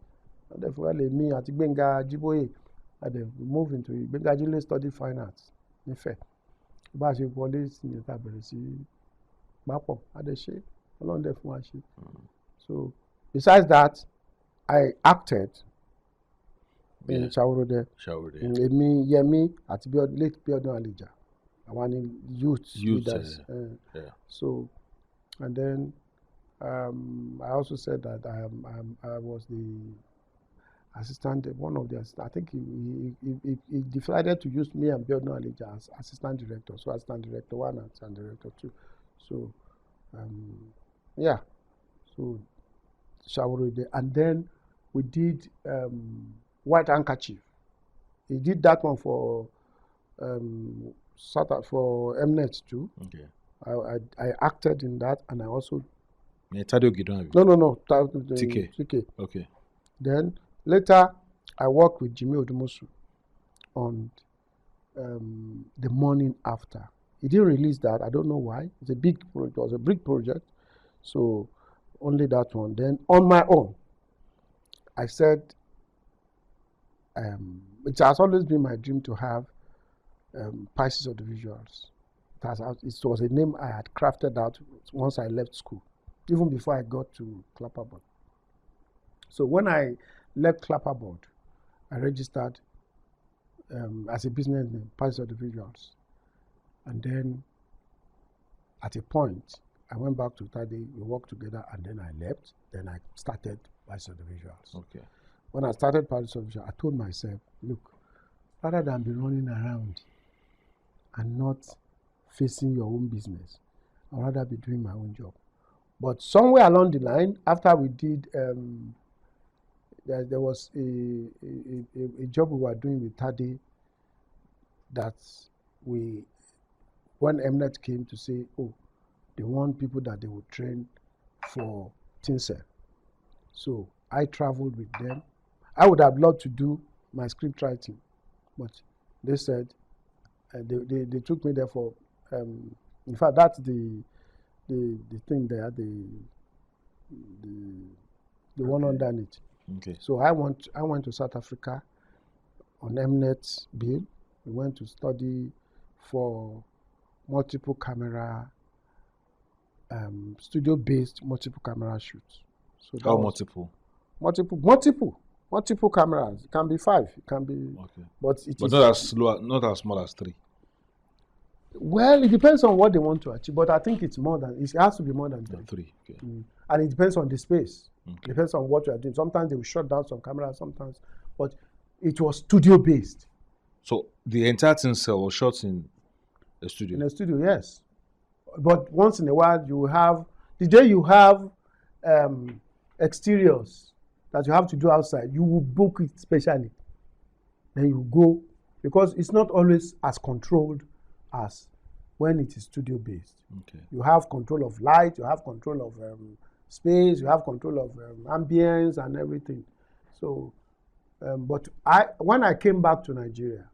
therefore lè mí àti Gbénga Jíbóyè adẹ̀ move into it. Gbénga Jíbóyè study fine arts nífẹ̀ẹ́. Bá a ṣe wọlé sí ní ta bẹ̀rẹ̀ sí pápọ̀ adẹ̀ ṣe, Ọlọ́run dẹ̀ fún wa ṣe. So, besides that, I acted in Shaworode. Èmi, Yẹmí àti late Bíọ́dún Àlèjà. Àwọn ni youth leaders. Yeah. So, and then I also said that I was the assistant, one of the assistants. I think he decided to use me and Bíọ́dún Àlèjà as assistant director. So assistant director 1 and assistant director 2. So, yeah. So Shaworode, and then we did White Handkerchief. He did that one for Mnet too. Okay. I acted in that, and I also. TADE OGIDAN. No. TK. Okay. Then later, I worked with Jimmy Odumosu on The Morning After. He didn't release that. I don't know why. It was a big project, so only that one. Then on my own, I said, it has always been my dream to have Pisces of the Visuals. It was a name I had crafted out once I left school, even before I got to Clapperboard. So when I left Clapperboard, I registered as a business name, Pisces of the Visuals. And then at a point, I went back to TADE, we worked together, and then I left. Then I started Pisces of the Visuals. Okay. When I started Pisces of the Visuals, I told myself, look, rather than be running around and not facing your own business. I'd rather be doing my own job. But somewhere along the line, after we did, there was a job we were doing with TADE that when Mnet came to say, oh, they want people that they would train for Tinsel. So I traveled with them. I would have loved to do my script writing, but they said they took me there for. In fact, that's the thing there, the one underneath. Okay. So I went to South Africa on Mnet bill. We went to study for multiple camera, studio-based multiple camera shoots. So how multiple? Multiple cameras. It can be 5. It can be. Okay. But not as small as 3. Well, it depends on what they want to achieve, but I think it's more than. It has to be more than 3. 3. Okay. And it depends on the space. Okay. It depends on what you are doing. Sometimes they will shut down some cameras. Sometimes, but it was studio-based. So the entire thing was shot in a studio. In a studio, yes. But once in a while, you have the day you have exteriors that you have to do outside. You will book it specially. Then you go, because it's not always as controlled as when it is studio based. Okay. You have control of light, you have control of space, you have control of ambience and everything. So, but when I came back to Nigeria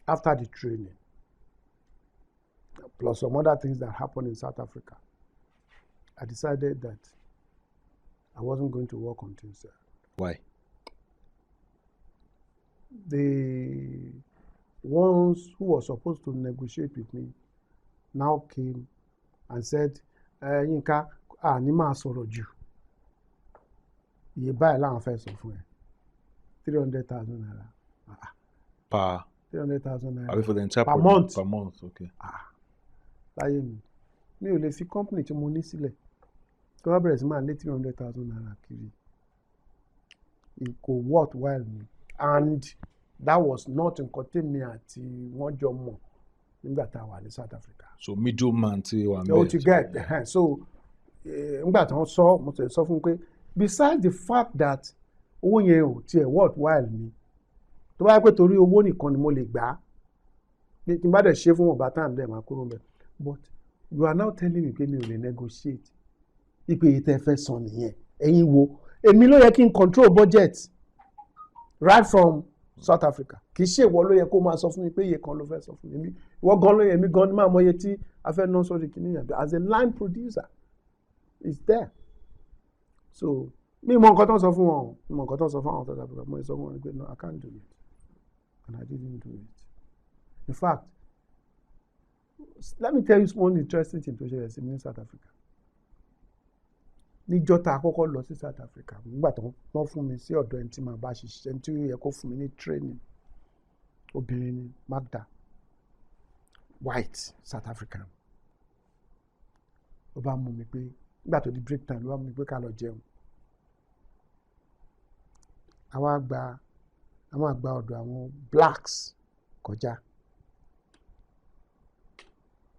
after the training, plus some other things that happened in South Africa, I decided that I wasn't going to work on Tinsel. Why? The ones who were supposed to negotiate with me now came and said, Yinka, ní máa sọ̀rọ̀ jù. Iye báyìí láwọn fẹ́ sọ fún ẹ. 300,000 naira. Per 300,000 naira. Are we for the entire per month? Per month, okay. Láyé mi ò lè fi company tí mo ní sílẹ̀ kí wọ́n bẹ̀rẹ̀ sí máa lé 300,000 naira kiri. It kò worthwhile me, and that was not nǹkan tèmi àti wọ́n jọ mọ̀ nígbà tá a wà ní South Africa. So middleman tí wà mẹ́rin. To get so nígbà tí wọ́n sọ mo tẹ̀ sọ fún pé besides the fact that owó yẹn ò tiẹ̀ worthwhile me, tó bá yẹ pé torí owó nìkan ni mo lè gbà á tí n bá dẹ̀ ṣe fún wọn bá time dẹ̀ máa kúrò mẹ́, but you are now telling me pé mi ò lè negotiate ipe yìí tẹ́ fẹ́ san nìyẹn ẹ̀yin wo èmi ló yẹ kí n control budget right from South Africa. Kì í ṣe ìwọ ló yẹ kó máa sọ fún mi pé iye kan ló fẹ́ sọ fún mi. Ìwọ gan ló yẹ, èmi gan ni máa mọ iye tí a fẹ́ ná sórí kìíní yẹn. As a line producer, it's there. So mi mọ nǹkan tó ń sọ fún wọn, mi mọ nǹkan tó ń sọ fún àwọn South Africa. Mo sọ fún wọn pé no, I can't do it, and I didn't do it. In fact, let me tell you one interesting thing tó ṣẹlẹ̀ sí mi ní South Africa. Níjọ́ tá a kọ́kọ́ lọ sí South Africa, nígbà tó wọ́n fún mi sí ọ̀dọ̀ ẹni tí màá bá ṣiṣẹ́, ẹni tí ó yẹ kó fún mi ní training, obìnrin ni Magda, white South African. Ó bá mú mi pé nígbà tó di break time ló bá mú mi pé ká lọ jẹun. Àwọn àgbà ọ̀dọ̀ àwọn blacks kọjá.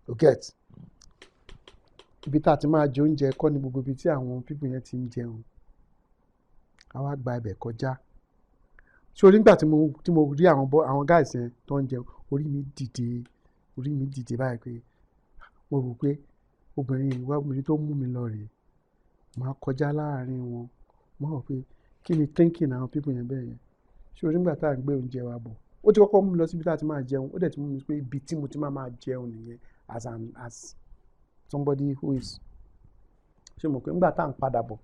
You get? Ibi tá a ti máa jẹ oúnjẹ kọ́ ní gbogbo ibi tí àwọn people yẹn ti ń jẹun. Àwọn àgbà ibẹ̀ kọjá. So nígbà tí mo rí àwọn guys yẹn tó ń jẹun, orí mi dìde báyìí pé mo rò pé obìnrin tó mú mi lọ rèé. Màá kọjá láàárín wọn. Mo rò pé kí ni thinking àwọn people yẹn bẹ́ẹ̀ yẹn. So nígbà tá à ń gbé oúnjẹ wa bọ̀, ó ti kọ́kọ́ mú mi lọ síbi tá a ti máa jẹun, ó dẹ̀ ti mú mi pé ibi tí mo ti máa jẹun nìyẹn as somebody who is. Ṣé mo pé nígbà tá à ń padà bọ̀,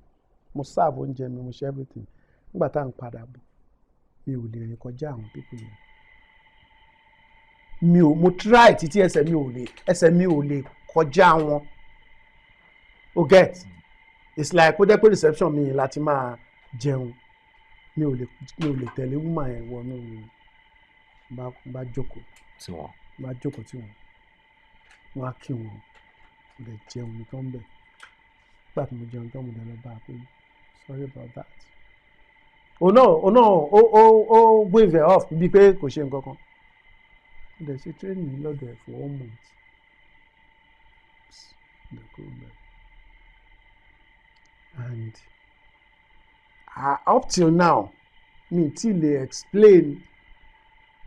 mo serve oúnjẹ mi, mo ṣe everything. Nígbà tá à ń padà bọ̀, mi ò lè rìn kọjá àwọn people yẹn. Mo try títí ẹsẹ̀ mi ò lè kọjá wọn. O get? It's like ó jẹ́ pé reception mi láti máa jẹun. Mi ò lè tẹ̀lé woman yẹn wọnú bá jókòó tí wọ́n. Wọ́n á kí wọn. Mo lè jẹun mi tán bẹ̀. Nígbà tí mo jẹun tán mo lè lọ bá a pé sorry about that. ó wave off bíi pé kò ṣe nǹkan kan. Ó dẹ̀ ṣe training lọ́dọ̀ ẹ̀ for 1 month. And up till now mi ti lè explain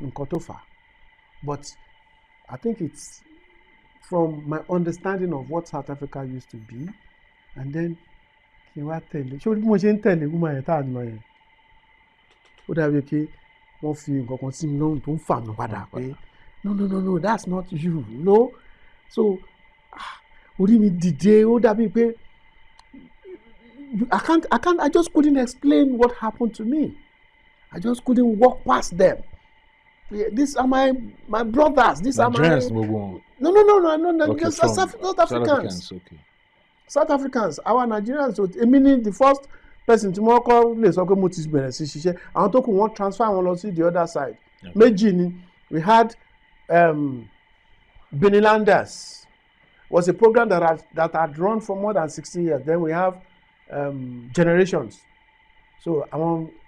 nǹkan tó fà á, but I think it's from my understanding of what South Africa used to be, and then kí n wá tẹ̀lé ṣé bí mo ṣe ń tẹ̀lé woman yẹn tá à ń lọ yẹn ó dàbí pé wọ́n fi nǹkan kan sí mi lọ́rùn tó ń fà mí padà pé no that's not you so orí mi dìde ó dàbí pé I just couldn't explain what happened to me. I just couldn't walk past them. These are my brothers. These Nigerians, are my... No. Okay, Just from South Africans. Okay. South Africans, our Nigerians. So, meaning the first person tí mo kọ́ lè sọ pé mo ti bẹ̀rẹ̀ sí ṣiṣẹ́. Àwọn tó kù wọ́n transfer wọn lọ sí the other side. Yeah. Méjì ni. We had Benilanders. Was a program that had run for more than 16 years. Then we have Generations. So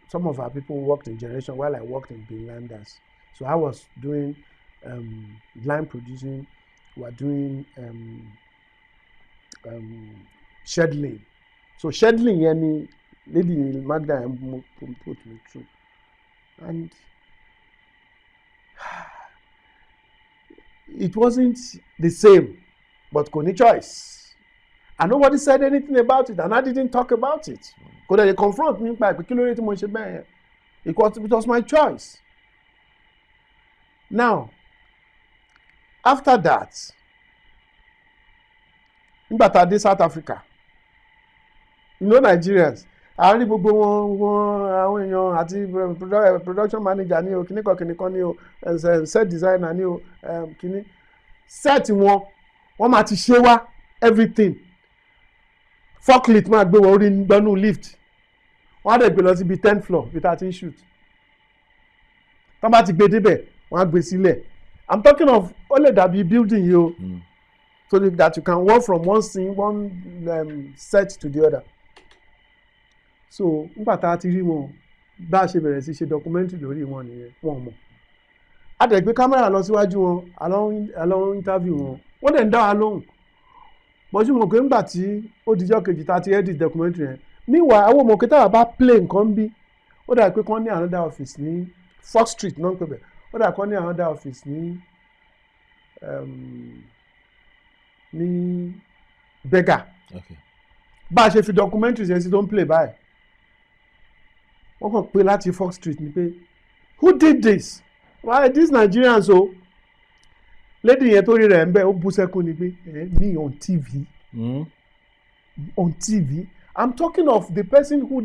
some of our people worked in Generation while I worked in Benilanders. So I was doing line producing. We were doing scheduling. So scheduling yani lady Magda put me through, and it wasn't the same, but kò ní choice. And nobody said anything about it, and I didn't talk about it. Because they confront me by kí ló dé tí mo ṣe bẹ́ẹ̀. It was my choice. Now, after that, nígbà tá a dé South Africa, Nigerians, àárín gbogbo wọn àwọn èèyàn àti production manager ní o, kìnnìkan ní o, set designer ní o, kìnnì set wọ́n máa ti ṣe wá everything. Forklift máa gbé wọn orí gbanú lift. Wọ́n á dẹ̀ gbé lọ síbi 10th floor bí tá a ti ń shoot. Tọ́ bá ti gbé débẹ̀, wọ́n á gbé sílẹ̀. I'm talking of ó lè dàbí building yìí o. So that you can walk from one scene, one set to the other. So nígbà tá a ti rí wọn, bá a ṣe bẹ̀rẹ̀ sí ṣe documentary lórí wọn nìyẹn, wọn mọ̀. A dẹ̀ gbé kámẹ́rà lọ síwájú wọn, àlọ́ interview wọn. Wọ́n dẹ̀ ń dá wa lóhùn. Bọ́jú mọ̀ pé nígbà tí ó dijọ́ kejì tá a ti edit documentary yẹn. Meanwhile, àwọn ọmọ kẹta bá play nǹkan bí, ó dà pé kán ní another office ní Fox Street náà ń pè bẹ̀. Ó dà kán ní another office ní Berger. Okay. Bá a ṣe fi documentary yẹn sí tó ń play báyìí. Wọ́n kàn pé láti Fox Street ni pé who did this? Why these Nigerians o? Lady yẹn tó rí rẹ̀ ń bẹ̀ ó bú sẹ́kún ni pé me on TV. On TV. I'm talking of the person who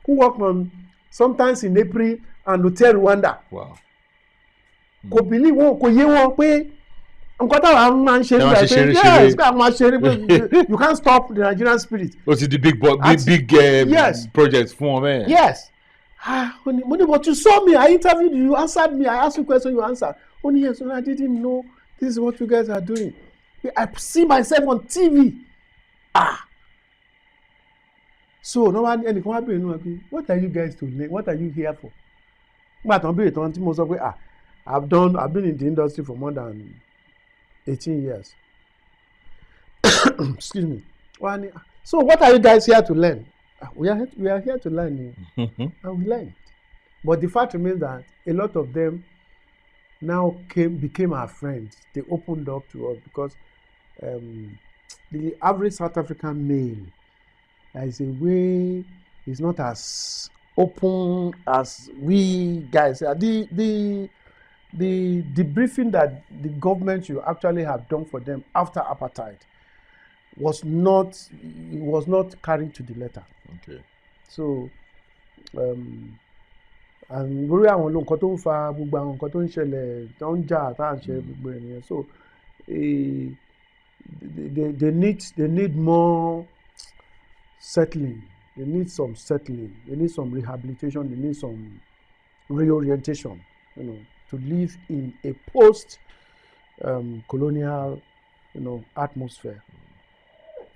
worked on sometimes in April and Hotel Rwanda. Wow. Kò believe wọn, kò yé wọn pé nǹkan táwọn máa ń ṣe nígbà pé yes pé àwọn máa ṣe rí pé you can't stop the Nigerian spirit. O ti di big yes. project fún wọn bẹ́ẹ̀. Yes. Mo ní but you saw me, I interviewed you, you answered me, I asked you question, you answered. Ó ní yes, I didn't know this is what you guys are doing. I see myself on TV. So no one ẹnìkan wá bèèrè nínú pé what are you guys to learn, what are you here for? Nígbà tán béèrè tán tí mo sọ pé I've been in the industry for more than 18 years. Excuse me. So what are you guys here to learn? We are here to learn. And we learned. But the fact remains that a lot of them now became our friends. They opened up to us because the average South African male is not as open as we guys are. The briefing that the government should actually have done for them after apartheid was not carried to the letter. Okay. So and lórí àwọn nǹkan tó ń fa gbogbo àwọn nǹkan tó ń ṣẹlẹ̀ tó ń jà tá à ń ṣe gbogbo ènìyàn, so they need more settling, they need some settling, they need some rehabilitation, they need some reorientation, to live in a post colonial atmosphere.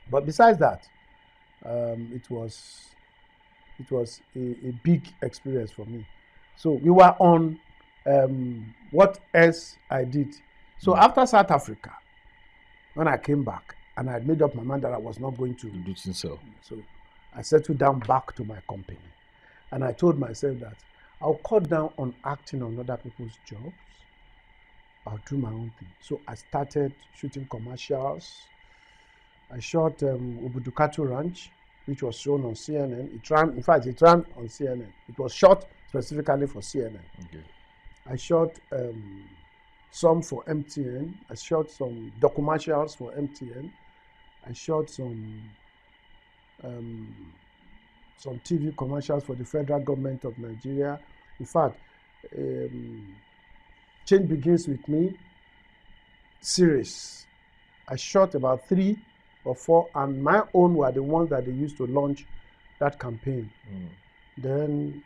But besides that, it was it was a big experience for me. So we were on what else I did. So after South Africa, when I came back, and I had made up my mind that I was not going to do it himself. So I settled down back to my company. And I told myself that I'll cut down on acting on other people's jobs. I'll do my own thing. So I started shooting commercials. I shot Ubudukatu Ranch, which was shown on CNN. It ran on CNN. It was shot specifically for CNN. Okay. I shot some for MTN. I shot some documentaries for MTN. I shot some TV commercials for the federal government of Nigeria. In fact, Change Begins With Me series. I shot about 3 or 4, and my own were the ones that they used to launch that campaign. Then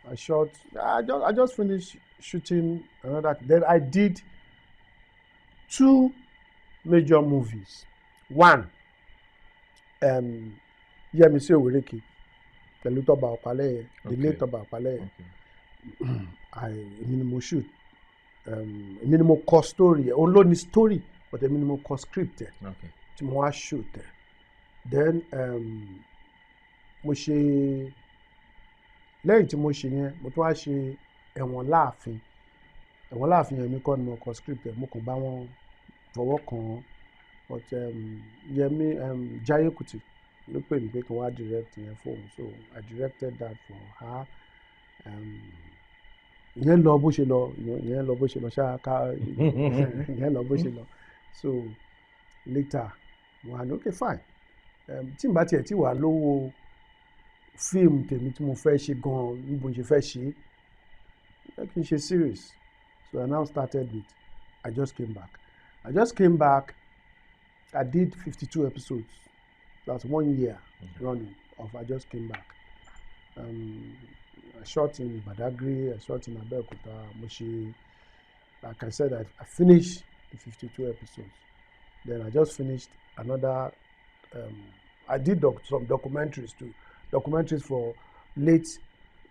I just finished shooting another. Then I did 2 major movies. One, Yemisi Owureke, pẹ̀lú Toba Opaleye, the late Toba Opaleye. Minimal shoot, minimal cost story, only story, but a minimal cost script. Okay. Tí mo wá shoot. Then mo ṣe lẹ́yìn tí mo ṣe yẹn, mo tún wá ṣe Ẹ̀wọ̀n Láàfin. Ẹ̀wọ̀n Láàfin yẹn mi kọ́ ni mo kọ script ẹ̀, mo kàn bá wọn fọwọ́ kàn. But Yemi Jaiye Kuti ló pè mí pé kí n wá direct yẹn fóun, so I directed that for her. Ìyẹn lọ bó ṣe lọ ṣáá ká ìyẹn lọ bó ṣe lọ. So later mo wá ní okay fine, tí n bá tiẹ̀ tí wà lówó fíìmù tèmi tí mo fẹ́ ṣe gan-an ní bó ṣe fẹ́ ṣe é kí n ṣe series. So I now started with I Just Came Back. I did 52 episodes. That's 1 year running of I Just Came Back. I shot in Badagry, I shot in Abeokuta, Moshi. Like I said, I finished the 52 episodes. Then I just finished another. I did some documentaries too. Documentaries for late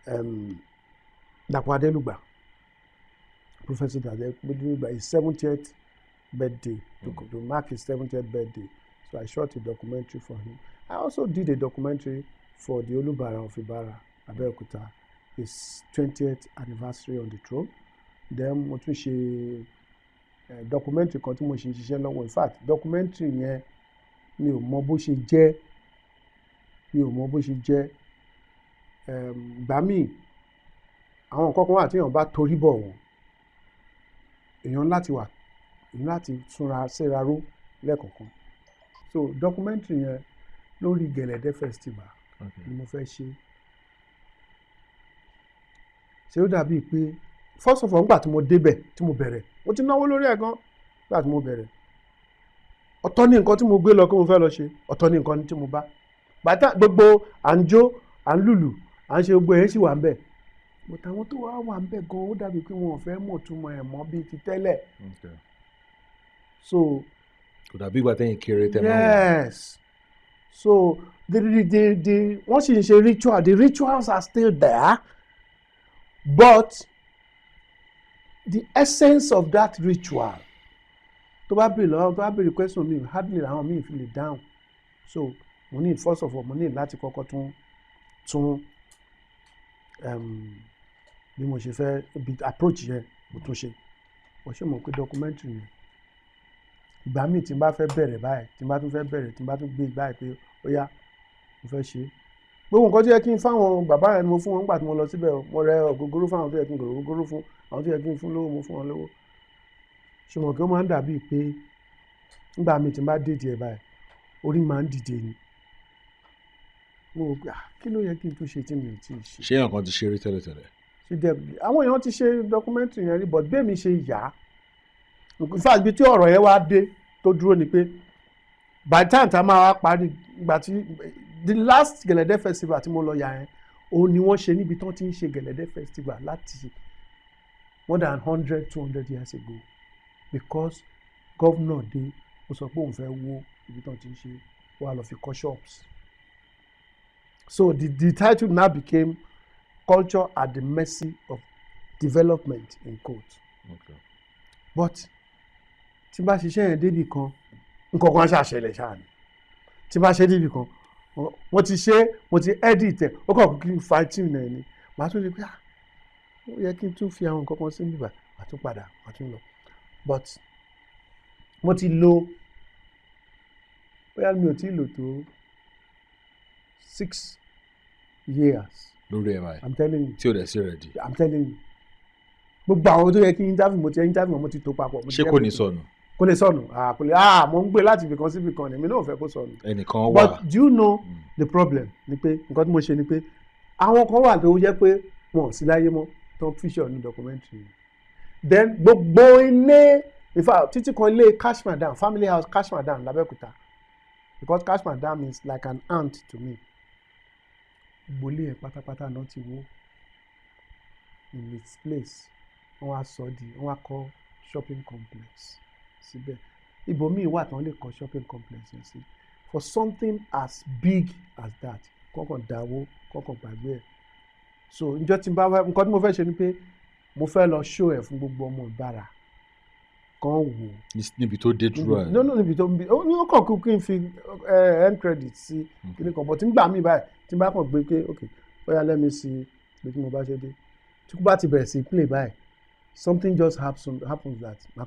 Dapo Adelugba. Professor Dapo Adelugba, his 70th birthday, to mark his 70th birthday. So I shot a documentary for him. I also did a documentary for the Olubara of Ibara, Abeokuta, his 20th anniversary on the throne. Then mo tún ṣe documentary kan tí mo ṣe ṣiṣẹ́ lọ́wọ́. In fact, documentary yẹn mi ò mọ bó ṣe jẹ́. Gbà míì àwọn nǹkan kan wà tí èèyàn bá torí bọ̀ wọ́n, èèyàn láti túnra síra ró lẹ́ẹ̀kọ̀ọ̀kan. So documentary yẹn lórí Gẹ̀lẹ́dẹ́ festival ni mo fẹ́ ṣe. Ṣé ó dàbí pé first of all nígbà tí mo débẹ̀ tí mo bẹ̀rẹ̀ mo ti náwó lórí ẹ̀ gan. Nígbà tí mo bẹ̀rẹ̀ ọ̀tọ̀ ní nǹkan tí mo gbé lọ kí mo fẹ́ lọ ṣe, ọ̀tọ̀ ní nǹkan tí mo bá. Bàtà gbogbo à ń jó, à ń lùlù, à ń ṣe gbogbo ẹ̀ sì wà ń bẹ̀. But àwọn tó wà ń bẹ̀ gan ó dàbí pé wọn ò fẹ́ mọ̀ túmọ̀ ẹ̀ mọ́ bíi ti tẹ́lẹ̀. So kò dàbí ìgbà tẹ́yìn kéré tẹ́ yes. So the wọ́n sì ń ṣe ritual. The rituals are still there, but the essence of that ritual tó bá béèrè question mi hardly àwọn míì fi lè down. So mo ní first of all mo ní láti kọ́kọ́ tún bí mo ṣe fẹ́ approach yẹn mo tún ṣe. Mo ṣe mọ̀ pé documentary yẹn ìgbà míì tí n bá fẹ́ bẹ̀rẹ̀ báyìí, tí n bá tún gbé báyìí pé ó yá mo fẹ́ ṣe. Gbogbo nǹkan tó yẹ kí n fáwọn bàbá yẹn ni mo fún wọn nígbà tí mo lọ síbẹ̀. Mo rẹ ògógóró fáwọn tó yẹ kí n gòrò ògógóró fún, àwọn tó yẹ kí n fún lówó mo fún wọn lówó. Ṣùgbọ́n kí ó máa ń dàbí pé nígbà míì tí n bá dèdè ẹ̀ báyìí orí máa ń dìde ni. Mo rò pé kí ló yẹ kí n tún ṣe tí mi ò tí ì ṣe. ṣé èèyàn kan ti ṣe rí tẹ́lẹ̀tẹ́lẹ̀? Àwọn èèyàn ti ṣe documentary yẹn rí, but bẹ́ẹ̀ mi ṣe yá. In fact, ibi tí ọ̀rọ̀ yẹn wá dé tó dúró ni pé by the time tá a máa wá parí ìgbà tí the last Gẹ̀lẹ́dẹ́ festival tí mo lọ yà yẹn òun ni wọ́n ṣe níbi tí wọ́n ti ń ṣe Gẹ̀lẹ́dẹ́ festival láti more than 100-200 years ago, because governor dé ó sọ pé òun fẹ́ wó ibi tí wọ́n ti ń ṣe wá lọ fi kọ́ shops. So the title now became Culture at the Mercy of Development in quotes. Okay. But tí bá ṣiṣẹ́ yẹn débì kan nǹkan kan ṣàṣẹlẹ̀ ṣáà ni tí bá ṣe débì kan mo ti edit ẹ̀ ó kàn kí n fa tune ẹ̀ ni màá tún rí pé ó yẹ kí n tún fi àwọn nǹkan kan sí níbà màá tún padà màá tún lọ but mo ti lo bóyá mi ò tí ì lò tó 6 years. lórí ẹ̀ báyìí I'm telling you. tí o dẹ̀ sí ready. I'm telling you. gbogbo àwọn tó yẹ kí interview mo ti interview mo ti tó papọ̀. ṣé kò ní sọnù. kò lè sọnù kò lè mo ń gbé láti ibìkan sí ibìkan èmi náà ò fẹ́ kó sọnù. ẹnìkan wà. but do you know the problem ni pé nǹkan tí mo ṣe ni pé àwọn kan wà tó jẹ́ pé wọn ò sí láyé mọ́ tó ń feature ní documentary then gbogbo ilé in fact títí kan ilé Cash Madam family house Cash Madam l'Abẹ́òkúta because Cash Madam is like an aunt to me gbogbo ilé ẹ̀ pátápátá náà ti wó in its place wọ́n wá sọ di wọ́n wá kọ́ shopping complex síbẹ̀ ibòmíì wà tán lè kọ́ shopping complex yẹn sí for something as big as that kọ́kàn dáwó kọ́kàn gbàgbé ẹ̀ so njọ́ tí n bá wá nǹkan tí mo fẹ́ ṣe ni pé mo fẹ́ lọ show ẹ̀ fún gbogbo ọmọ Ìbàrà kan wò. níbi tó dé dúró ẹ̀. no níbi tó ń bí ó kàn kí n fi end credit sí kíní kan but nígbà míì báyìí tí n bá kàn gbé pé ok bóyá let me see bí mo bá ṣe dé tí kò bá ti bẹ̀rẹ̀ sí play báyìí something just happens that màá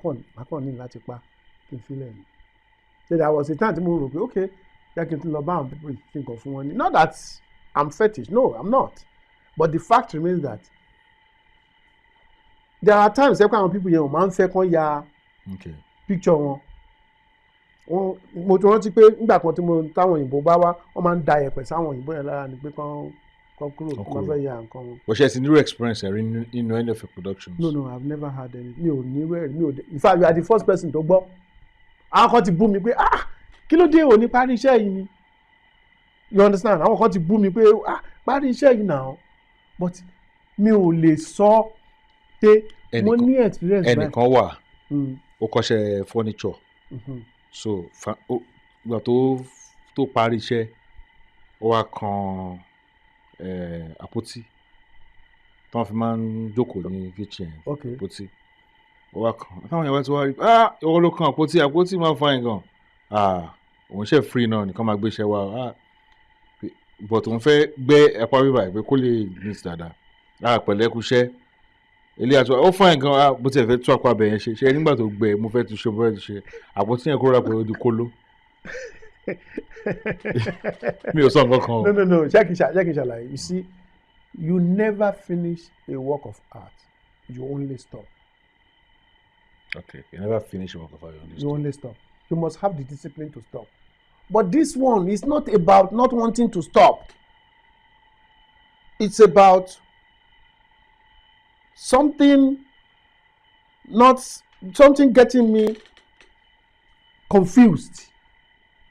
kàn ní láti pa kí n filẹ̀ ni. so there was a time tí mo rò pé okay jẹ́ kí n tún lọ bá àwọn people kí n kàn fún wọn ni not that I'm fetish no I'm not but the fact remains that there are times ẹ pé àwọn people yẹn ò máa ń fẹ́ kán ya picture wọn mo tún rántí pé nígbà kan táwọn òyìnbó bá wá wọ́n máa ń da ẹ̀pẹ̀ sáwọn òyìnbó yẹn lára ni pé kán kúrò kí wọ́n fẹ́ ya nǹkan wọn. but ṣe ti new experience ẹ̀rí nínú any of your productions. no I've never had any mi ò ní rẹ̀ mi ò dé in fact you are the first person tó gbọ́ àwọn kan ti bú mi pé kí ló dé òní parí iṣẹ́ yìí ni you understand àwọn kan ti bú mi pé parí iṣẹ́ yìí náà but mi ò lè sọ pé mo ní experience báyìí. ẹnìkan wà ó kọ́ṣẹ́ furniture so ìgbà tó parí iṣẹ́ ó wá kan àpótí tí wọ́n fi máa ń jókòó ní kitchen àpótí ó wá kan táwọn èèyàn wá ti wá rí ìwọ ló kan àpótí máa fine gan òun ṣe free náà nìkan máa gbéṣẹ́ wá but òun fẹ́ gbé ẹ̀pá bíbá ìpè kó lè ní ti dáadáa pẹ̀lẹ́ kúṣẹ́ ilé àti ó fine gan bó tiẹ̀ fẹ́ tú àpò abẹ yẹn ṣe nígbà tó gbẹ mo fẹ́ ti ṣe bó fẹ́ ti ṣe àpótí yẹn kó rà pé ó di kóló mi ò sọ nǹkan kan o. no jẹ́ kí n ṣàlàyé you see you never finish a work of art you only stop. Okay, you never finish a work of art you only stop. You must have the discipline to stop. But this one is not about not wanting to stop. It's about something getting me confused.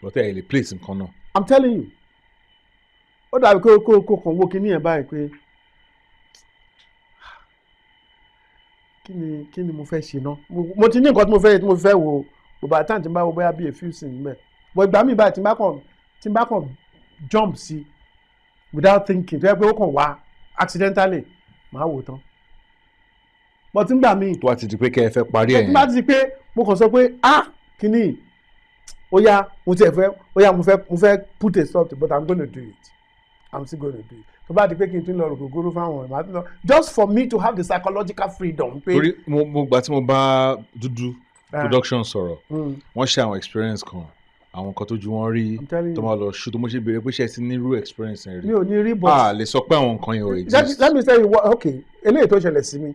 But ẹ lè place nǹkan náà. I'm telling you. Ó dàbí kó kàn wo kíní ẹ̀ báyìí pé kí ni mo fẹ́ ṣe náà. Mo ti ní nǹkan tí mo fẹ́ wo gbogbo àtàn tí n bá wo bóyá bí a few scenes mẹ́. But ìgbà míì báyìí tí n bá kàn jump sí without thinking tó yẹ pé ó kàn wá accidentally màá wò tán. But nígbà míì. Tó wá ti di pé kẹ́ ẹ fẹ́ parí ẹ̀ yẹn. Tí n bá ti di pé mo kàn sọ pé kíní mo fẹ́ put a stop to but I'm going to do it. I'm still going to do it. Tó bá di pé kí n tún lọ rògbòrò fáwọn ẹ̀ máa tún lọ just for me to have the psychological freedom. Torí mo gbà tí mo bá dúdú production sọ̀rọ̀ wọ́n ṣe àwọn experience kan àwọn nǹkan tó ju wọn rí tó máa lọ ṣù tó mo ṣe béèrè pé ṣe ti ní irú experience rí. mi ò ní rí but lè sọ pé àwọn nǹkan yẹn ò exist. let me tell you what okay eléyìí tó ṣẹlẹ̀ sí mi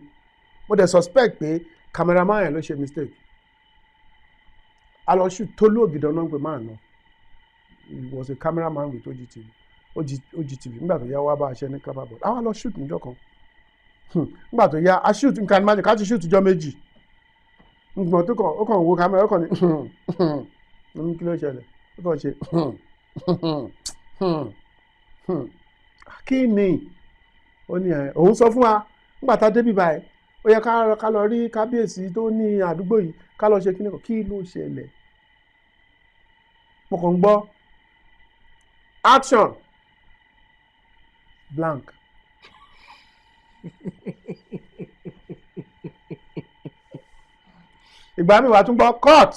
mo dẹ̀ suspect pé cameraman yẹn ló ṣe mistake a lọ shoot Tolu Ogidan náà pé máa ná he was a cameraman with OGTV nígbà tó yá wá bá a ṣe ní clapperboard àwa lọ shoot níjọ́ kan nígbà tó yá a shoot nǹkan ní májèlé ká ti shoot ìjọ́ méjì nǹkan tó kàn ó kàn wo camera ó kàn ní kí ló ṣẹlẹ̀ ó kàn ṣe kí ni ó ní òun sọ fún wa nígbà tá a débi báyìí ó yẹ ká lọ rí kábíyèsí tó ní àdúgbò yìí ká lọ ṣe kíní kan kí ló ṣẹlẹ̀ mo kàn ń gbọ́ action blank. ìgbà mi wà tún gbọ́ cut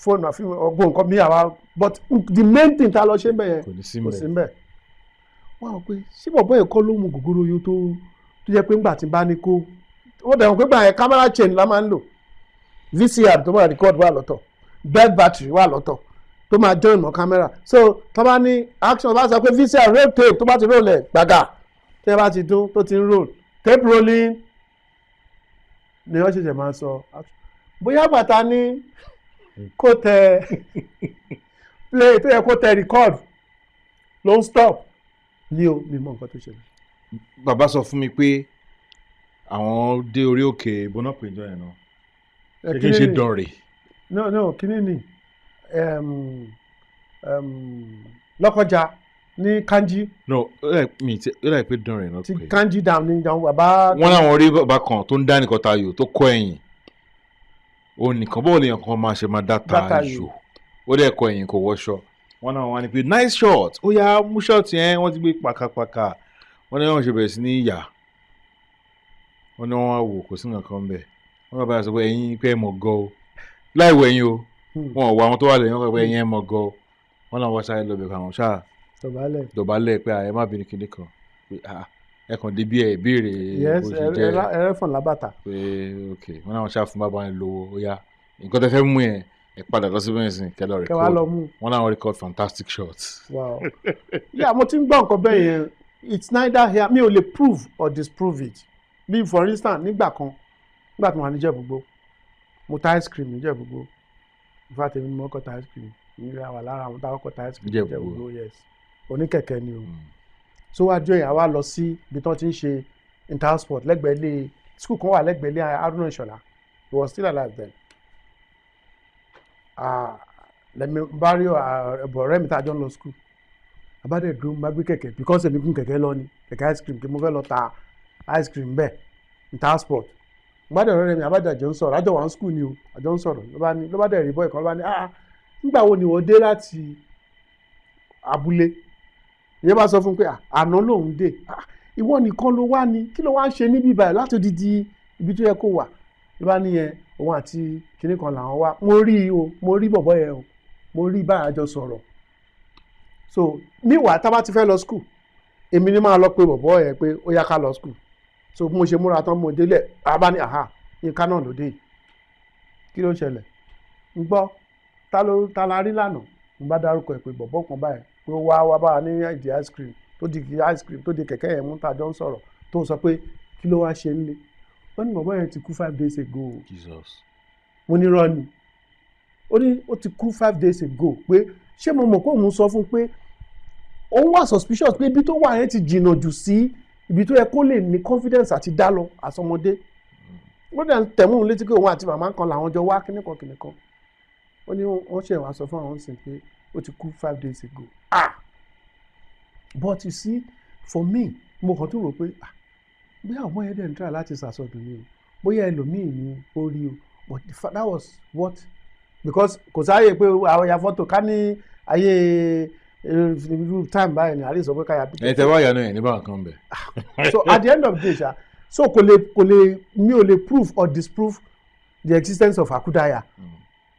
fóònù àfi ọgbọ́n nǹkan mi àwa but the main thing tá a lọ ṣe ń bẹ̀ yẹn kò sí ń bẹ̀. wọ́n á pè ṣé bọ̀bọ́ ẹ̀kọ́ ló mú gògóró yó tó jẹ́ pé ńgbà tí bá ní kó ó dẹ̀ wọ́n pé gbà yẹn camera chain la máa ń lò VCR tó máa record wà lọ́tọ̀ bed battery wà lọ́tọ̀ tó máa join mọ́ camera so tó bá ní action bá sọ pé VCR roll tape tó bá ti roll ẹ̀ gbàgà tí ẹ bá ti dún tó ti ń roll tape rolling ni wọ́n ṣẹ̀ṣẹ̀ máa sọ bóyá bàtà ní kó tẹ play tó yẹ kó tẹ record ló ń stop ní o mi mọ nǹkan tó ṣẹlẹ̀. bàbá sọ fún mi pé àwọn dé orí òkè ìbọnà péjọ yẹn náà ṣé kí n ṣe dọ̀rẹ̀. no kíní ni Lọ́kọ́jà ní Kanji. no mi ti ó láì pé dọ̀rẹ̀ náà ti Kanji down ní ìjàmbá bàbá. wọ́n láwọn rí bàbá kan tó ń dá nìkan tayò tó kọ́ ẹ̀yìn òun nìkan bọ́ọ̀ lèèyàn kan máa ṣe máa dá tayò ó dẹ̀ kọ́ ẹ̀yìn kò wọṣọ wọ́n náà wọ́n á ní pé nice shot ó yá mú shot yẹn wọ́n ti gbé pàkàpàkà wọ́n ní wọ́n ṣe bẹ̀rẹ̀ sí ní ìyà wọ́n ní wọ́n wá wò kò sí nǹkan bẹ́ẹ̀ wọ́n bá báyà sọ pé ẹ̀yin pé ẹ̀ mọ̀ gan o láì wọ ẹ̀yin o wọn ò wọ àwọn tó wà lẹ́yìn wọ́n pé ẹ̀yin ẹ̀ mọ̀ gan o wọ́n náà wọ́n sáré lọ bẹ̀ káwọn ṣáà dọ̀bálẹ̀ pé ẹ má bínú kíní kan pé ẹ kàn dé bí ẹ béèrè bó ṣe jẹ́ ẹrẹ́fọ̀n lábàtà. pé ok wọ́n náà wọ́n ṣáà fún bàbá yẹn lówó ó yá nǹkan tẹ́ fẹ́ mú yẹn ẹ padà lọ sí bẹ́ẹ̀sìn kẹlọ record wọ́n náà wọ́n record fantastic shots. wow yeah mo ti ń gbọ́ nǹkan bẹ́ẹ̀ yẹn it's neither here mi ò lè prove or disprove it bí for instance nígbà kan nígbà tí mo wà ní Ìjẹ̀bú-Igbó mo ta ice cream ní Ìjẹ̀bú-Igbó in fact èmi ni mo kọ́ ta ice cream nígbà wà lára àwọn táwọn kọ́ ta ice cream ní Ìjẹ̀bú-Igbó yes oníkẹ̀kẹ́ ni o so wájú ẹ̀yà wa lọ sí ibi tí wọ́n ti ń ṣe intersport lẹ́gbẹ̀ẹ́ ilé school kan wà lẹ́gbẹ̀ẹ́ ilé Haruna Ìṣọ̀lá he was still alive then lẹ́mi bá rí ọ̀rẹ́ mi tá a jọ ń lọ school abádẹ́ dúró máa gbé kẹ̀kẹ́ because èmi gún kẹ̀kẹ́ lọ ni kẹ̀kẹ́ ice cream kí mo fẹ́ lọ ta ice cream bẹ́ẹ̀ intersport gbádùn ọ̀rẹ́ mi abájọ àjọ ń sọ̀rọ̀ àjọ wà ń school ni o àjọ ń sọ̀rọ̀ ló bá dẹ̀ rí bọ́ ìkan ló bá ní nígbà wo ni wọ́n dé láti abúlé ìyẹn bá sọ fún pé àná lòun dé ìwọ nìkan ló wá ní kí ló wá ń ṣe níbí báyìí láti odidi ibi tó yẹ kó wà ló bá níyẹn òun àti kinní kan làwọn wá mo rí bọ̀bọ̀ yẹn o mo rí báyà jọ sọ̀rọ̀ so níwà tá a bá ti fẹ́ lọ school èmi ni máa lọ pé bọ̀bọ̀ yẹn pé ó yá ká lọ school so bí mo ṣe múra tán mo délẹ̀ abá ní Yinka náà ló dé kí ló ṣẹlẹ̀ ń gbọ́ ta la rí lánàá mo bá dárúkọ ẹ̀ pé bọ̀bọ̀ kan báyìí pé ó wá bá ní ìdí ice cream tó di kẹ̀kẹ́ yẹn mú tàjọ ń sọ̀rọ̀ tó sọ pé kí ló wá ṣe nílé wọ́n ní bọ̀bọ̀ yẹn ti kú 5 days ago. Jesus. mo ní rọ́ ni ó ní ó ti kú 5 days ago pé ṣé mo mọ̀ kó òun sọ fún pé òun wà suspicious pé ibi tó wà yẹn ti jìnnà jù sí ibi tó yẹ kó lè ní confidence àti dá lọ àsọmọdé wọ́n dẹ̀ ń tẹ̀mú un létí pé òun àti màmá kan làwọn jọ wá kíníkan ó ní wọ́n ṣe wá sọ fún àwọn sìn pé ó ti kú 5 days ago but you see for me mo kàn tó rò pé bóyá àwọn yẹn dẹ̀ ń try láti ṣàṣọdùn ni o bóyá ẹlòmíì ni ó rí o but that was what because kò sáyè pé àwọn ya fọ́tò ká ní ayé time báyìí ni àlè sọ pé káyà picture. ẹ tẹ wá yanu ẹ ní báwọn kan bẹ. so at the end of the day so kò lè mi ò lè prove or disprove the existence of Akudaya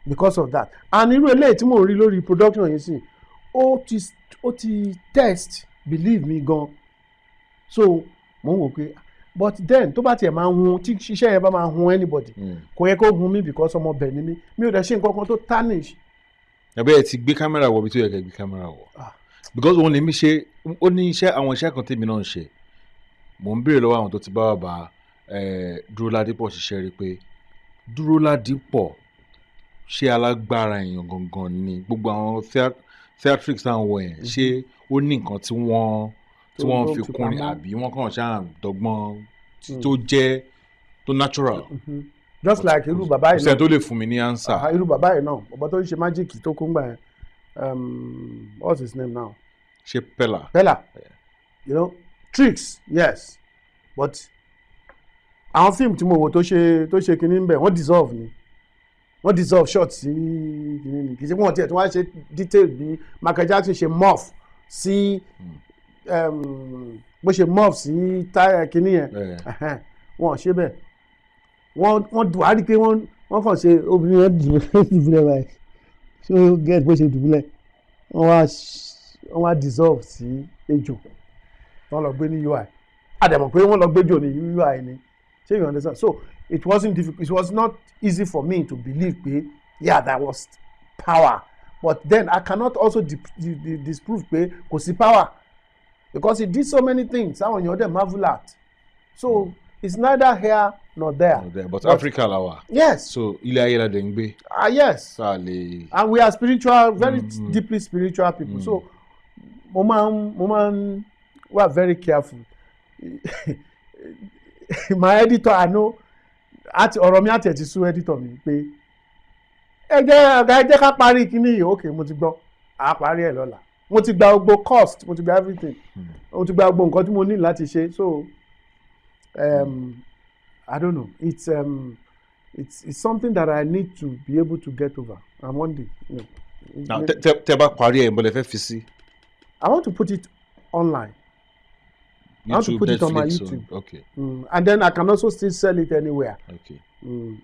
because of that and irú eléyìí tí mò ń rí lórí production yìí sì ó ti test believe me gan so mo ń wò pé but then tó bá tiẹ̀ máa hun tí iṣẹ́ yẹn bá máa hun anybody kò yẹ kó hun mi because ọmọ bẹ̀ ni mi ò dẹ̀ ṣe nǹkan kan tó tarnish. ẹ̀bẹ́ ẹ ti gbé kámẹ́rà wọ̀ bí tó yẹ kẹ́ gbé kámẹ́rà wọ̀ because òun lè mi ṣe ó ní àwọn iṣẹ́ kan tèmi náà ń ṣe mò ń béèrè lọ́wọ́ àwọn tó ti bá bàbá Dúróládípọ̀ ṣiṣẹ́ rí pé Dúróládípọ̀ ṣé alágbára èèyàn gangan ni gbogbo àwọn theatrics táwọn wọ̀ yẹn ṣé ó ní nǹkan tí wọ́n fi kún ni àbí wọ́n kàn ṣáà dọ́gbọ́n tó jẹ́ tó natural. just like irú bàbá yìí náà ṣe tó lè fún mi ní answer. irú bàbá yìí náà bàbá tó ń ṣe májíìkì tó kún gbà yẹn what's his name now. ṣe Pella. you know tricks yes but àwọn fíìmù tí mo wò tó ṣe kinní ń bẹ̀ wọ́n dissolve short sí kinní ni kì í ṣe pé wọ́n tiẹ̀ tí wọ́n á ṣe detail bí Michael Jackson ṣe morph sí bó ṣe morph sí táyà kínní yẹn wọn ò ṣe bẹ́ẹ̀ wọ́n dùn á rí i pé wọ́n kàn ṣe obìnrin yẹn dùbúlẹ̀ báyìí so get bó ṣe dùbúlẹ̀ wọ́n wá dissolve sí ejò wọ́n lọ gbé ní UI àdàmọ̀ pé wọ́n lọ gbẹ́jọ́ ní UI ni ṣé you understand so it wasn't difficult it was not easy for me to believe pé yeah there was power but then I cannot also disprove pé kò sí power because he did so many things àwọn èèyàn dẹ̀ marvel at so it's neither here nor there. But Africa la wà. Yes. So ilé ayé la dẹ̀ ń gbé. Yes. Sàlẹ̀. And we are spiritual very deeply spiritual people so mo máa ń wà very careful. My editor I know ọ̀rọ̀ mi àti ẹ̀ ti sú editor mi pé ẹ jẹ́ ká parí kíní yìí ok mo ti gbọ́ a parí ẹ̀ lọ́la mo ti gba gbogbo cost mo ti gba everything mo ti gba gbogbo nǹkan tí mo ní láti ṣe so I don't know it's something that I need to be able to get over and one day. Now tẹ́ bá parí ẹ̀ mbọ́lẹ̀ fẹ́ fi sí. I want to put it online. YouTube, I want to put Netflix, it on my YouTube. Okay. And then I can also still sell it anywhere. Okay.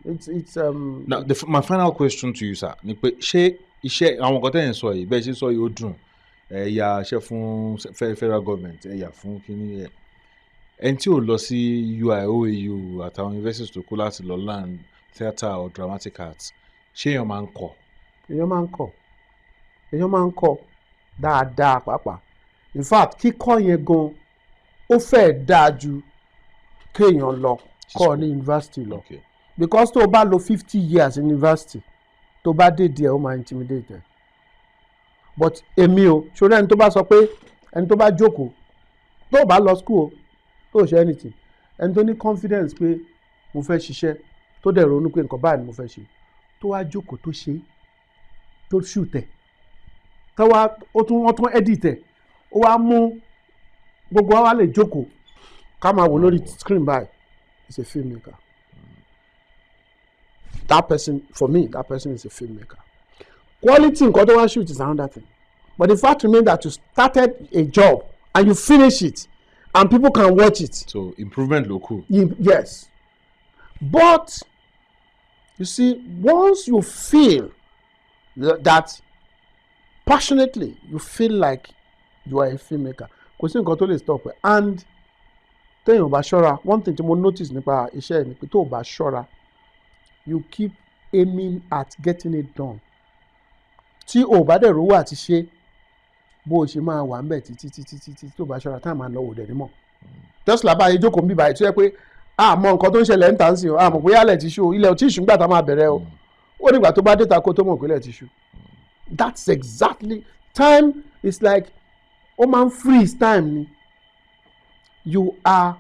It's Now my final question to you sir ni pé ṣé iṣẹ́ àwọn nǹkan tẹ́ ẹ̀ ń sọ yìí bẹ́ẹ̀ ṣe ń sọ yìí ó dùn ẹ yà iṣẹ́ fún federal government ẹ yà fún kíní ẹ ẹni tí ò lọ sí UI OAU àtàwọn universities tó kú láti lọ learn theatre or dramatic arts ṣé èèyàn máa ń kọ́. èèyàn máa ń kọ́ dáadáa pàápàá in fact kíkọ́ yẹn gan ó fẹ́ dáa ju kéèyàn lọ kọ́ ní university lọ because tó o bá lò 50 years in university tó bá dé díẹ̀ ó máa intimidate ẹ but èmi o ṣòro ẹni tó bá sọ pé ẹni tó bá jókòó tó o bá lọ school tó o ṣe anything ẹni tó ní confidence pé mo fẹ́ ṣiṣẹ́ tó dẹ̀ ronú pé nǹkan báyìí ni mo fẹ́ ṣe tó wá jókòó tó ṣe tó shoot ẹ̀ tó wá wọ́n tún edit ẹ̀ ó wá mú gbogbo wa lè jókòó ká máa wò lórí screen báyìí is a filmmaker. That person, for me, that person is a filmmaker. Quality in what shoot is another thing. But the fact remains that you started a job and you finish it and people can watch it. So improvement local. Yes. But you see, once you feel that passionately, you feel like you are a filmmaker, kò sí nǹkan tó lè stop ẹ. And téèyàn ò bá ṣọ́ra, one thing tí mo notice nípa iṣẹ́ ẹ̀ ni pé tó ò bá ṣọ́ra, you keep aiming at getting it done. Tí o bá dẹ̀ rówó àti ṣe bó o ṣe máa wà ń bẹ̀ títí tó bá ṣọ́ra táà máa lọ wò dẹ̀ nímọ̀. Just like báyìí jókòó ń bí báyìí tó yẹ pé àmọ́ nǹkan tó ń ṣẹlẹ̀ ń tà ń sìn ọ́ àmọ́ bóyá ilẹ̀ ti ṣú ilẹ̀ tí ìṣúngbà tá máa bẹ̀rẹ̀ o ó nígbà tó bá dé ta kó tó mọ̀ pé ilẹ̀ ti ṣú. That's exactly time is like ó máa ń freeze time ni. You are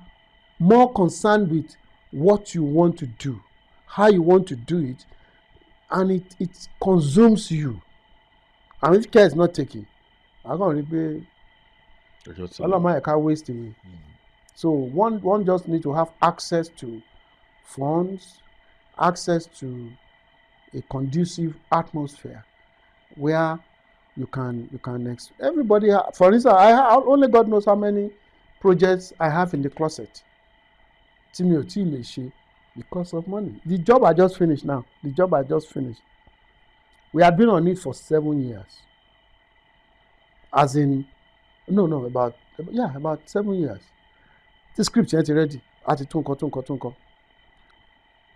more concerned with what you want to do, how you want to do it, and it consumes you. And if care is not taken, I'm going to be all of my account wasting. So one just need to have access to funds, access to a conducive atmosphere where you can everybody. For instance, only God knows how many projects I have in the closet. Tí mi ò tí lè ṣe because of money. The job I just finished now. We had been on it for 7 years. As in, about 7 years. The script yẹn ti ready. Àti tún nǹkan.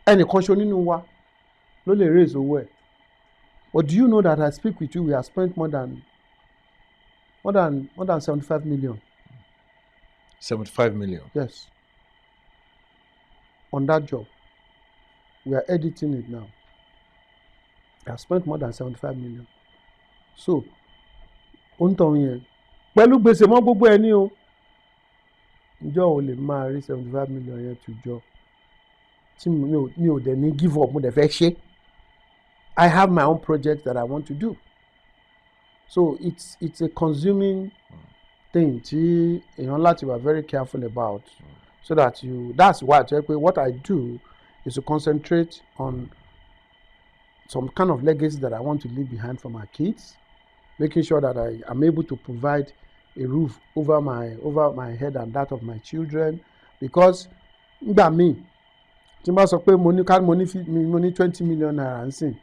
Ẹnìkan ṣo nínú wa ló lè raise owó ẹ̀. But do you know that I speak with you, we have spent more than 75 million. 75 million? Yes. On that job. We are editing it now. I have spent more than 75 million. So, ontọ̀ yẹn pẹ̀lú gbèsè mọ́ gbogbo ẹni o. Ǹjọ́ ò lè máa rí 75 million yẹn to jọ. Tí mi ò dẹ̀ ní give up mo dẹ̀ fẹ́ ṣe. I have my own project that I want to do. So it's a consuming thing tí èèyàn láti wà very careful about. So that's why what I do is to concentrate on some kind of legacy that I want to leave behind for my kids, making sure that I am able to provide a roof over my head and that of my children, because nígbà míì tí n bá sọ pé mo ní 20 million naira nsìn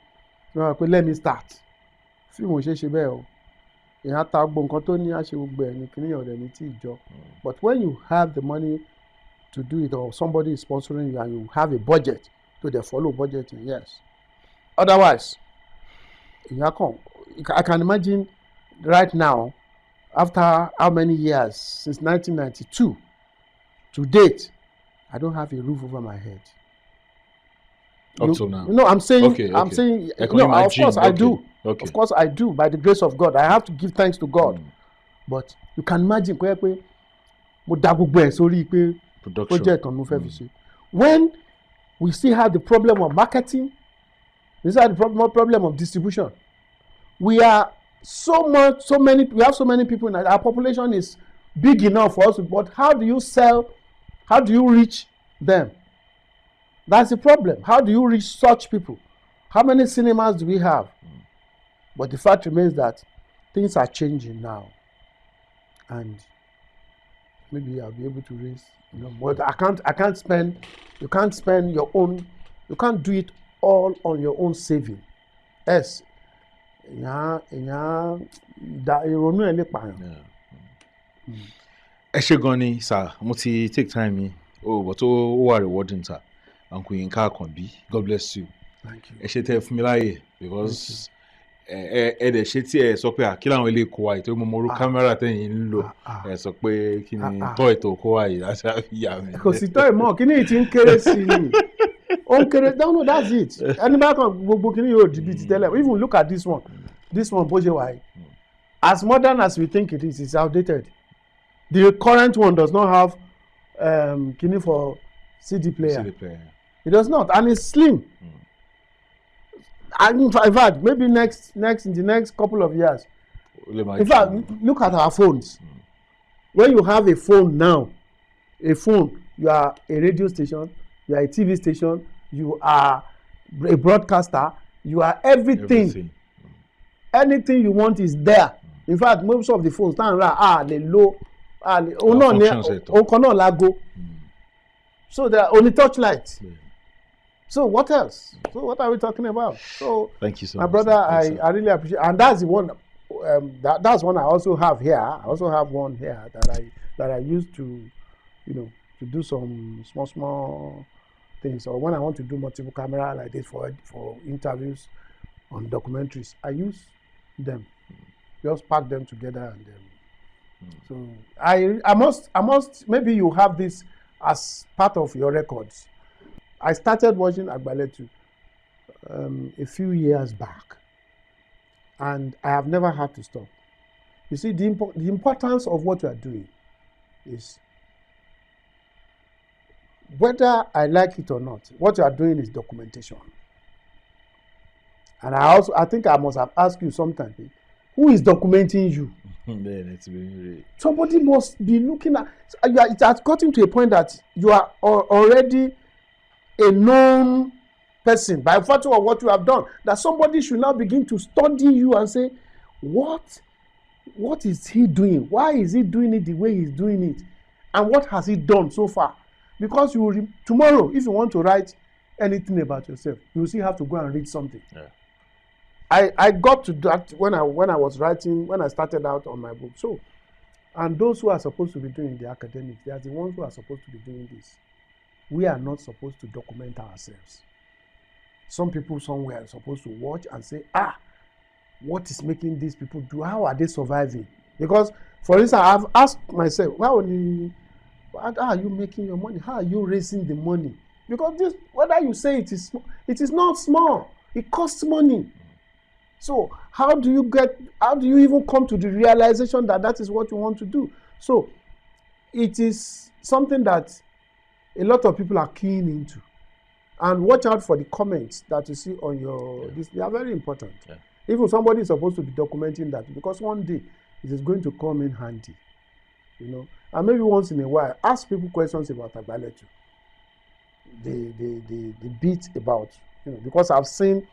tí wọ́n sọ pé let me start fíìmù ò ṣe bẹ́ẹ̀ o, èèyàn ta gbogbo nǹkan tó ní àṣẹ gbogbo ẹ̀ ní kíníyàn rẹ̀ ní tí ìjọ. But when you have the money to do it, or somebody is sponsoring you and you have a budget, so they follow budgeting, yes. Otherwise, I can imagine right now, after how many years, since 1992 to date, I don't have a roof over my head. Up till now? No, I'm saying, Okay. I'm saying, I can no, of imagine. course I Okay. do. Okay. Of course I do, by the grace of God. I have to give thanks to God. But you can imagine pé mo dá gbogbo ẹ̀ sórí pé project kan mo fẹ́ fi ṣe. When we still have the problem of marketing, we still have the problem of distribution. We have so many people, our population is big enough for us, but how do you sell, how do you reach them? That's the problem. How do you reach such people? How many cinemas do we have? But the fact remains that things are changing now, and maybe I'll be able to raise, but I can't spend, you can't spend your own, you can't do it all on your own saving. Yes. Ìrònú ẹ̀ lè pààyàn. Ẹ ṣé gan ni sir, mo ti take time mi but ó wà rewarding sir. Uncle Yinka Akanbi, God bless you. Thank you. Ẹ ṣé tẹ́ fún mi láàyè because ẹ dẹ̀ ṣe tí ẹ sọ pé kí làwọn ilé kó wa yìí tó mọ orú kámẹ́rà tẹ̀yìn ń lò ẹ sọ pé kí ni tọ́ ètò kó wa yìí láti àfihàn mi. Kò sí tọ́ ìmọ̀ kí ni ìtì ń kéré sí ni. Ó ń kéré, no, that's it. Ẹni bá kan gbogbo kí ni yóò di bí ti tẹ́lẹ̀. Even look at this one. This one bó ṣe wà yìí. As modern as we think it is, it's outdated. The current one does not have kini for CD player. It does not, and it's slim. And in fact, maybe in the next couple of years. In fact, look at our phones. When you have a phone now, you are a radio station, you are a TV station, you are a broadcaster, you are everything. Anything you want is there. In fact, most of the phones they low, lago. So they are only touch lights. So what else? So what are we talking about? So thank you so much, my brother. I really appreciate, and that's the one. That's one I also have here. I also have one here that I use to, to do some small things. Or when I want to do multiple camera like this for interviews on documentaries, I use them. Just pack them together and then. So I must. Maybe you have this as part of your records. I started watching Agbaletu a few years back, and I have never had to stop. You see, the importance of what you are doing is, whether I like it or not, what you are doing is documentation. And I think I must have asked you sometime, who is documenting you? Somebody must be looking at. It has gotten to a point that you are already a known person by virtue of what you have done, that somebody should now begin to study you and say, what is he doing? Why is he doing it the way he's doing it? And what has he done so far? Because tomorrow, if you want to write anything about yourself, you will still have to go and read something. Yeah. I got to that when I was writing, when I started out on my book. So, and those who are supposed to be doing the academics, they are the ones who are supposed to be doing this. We are not supposed to document ourselves. Some people somewhere are supposed to watch and say, what is making these people do? How are they surviving? Because, for instance, I've asked myself, how are you making your money? How are you raising the money? Because this, whether you say it is not small. It costs money. So how do you even come to the realization that is what you want to do? So it is something that a lot of people are keen into. And watch out for the comments that you see on this. They are very important. Yeah. Even somebody is supposed to be documenting that, because one day it is going to come in handy. And maybe once in a while, ask people questions about Agbaletu. The bit about, because I've seen,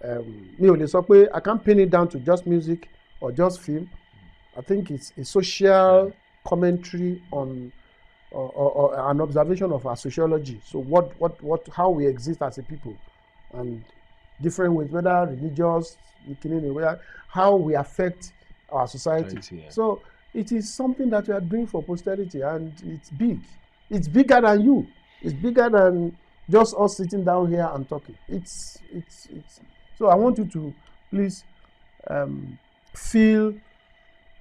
I can't pin it down to just music or just film. I think it's a social commentary on or an observation of our sociology. So how we exist as a people, and different ways, whether religious, how we affect our society. So it is something that we are doing for posterity, and it's big. It's bigger than you. It's bigger than just us sitting down here and talking. It's. So I want you to please feel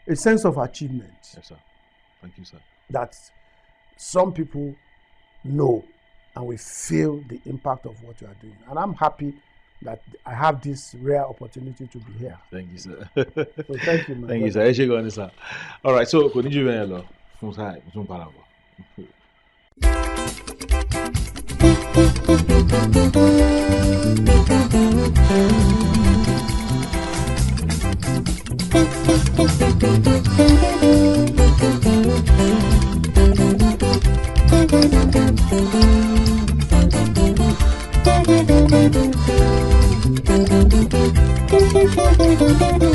a sense of achievement. Yes, sir. Thank you, sir. That some people know, and we feel the impact of what you are doing. And I'm happy that I have this rare opportunity to be here. Thank you, sir. So thank you, man. Thank you, sir. Ẹ ṣé gan ni, sir. All right, so kò ní jù bẹ́ẹ̀ lọ fún sáà ìtún padà bọ̀. Thank you.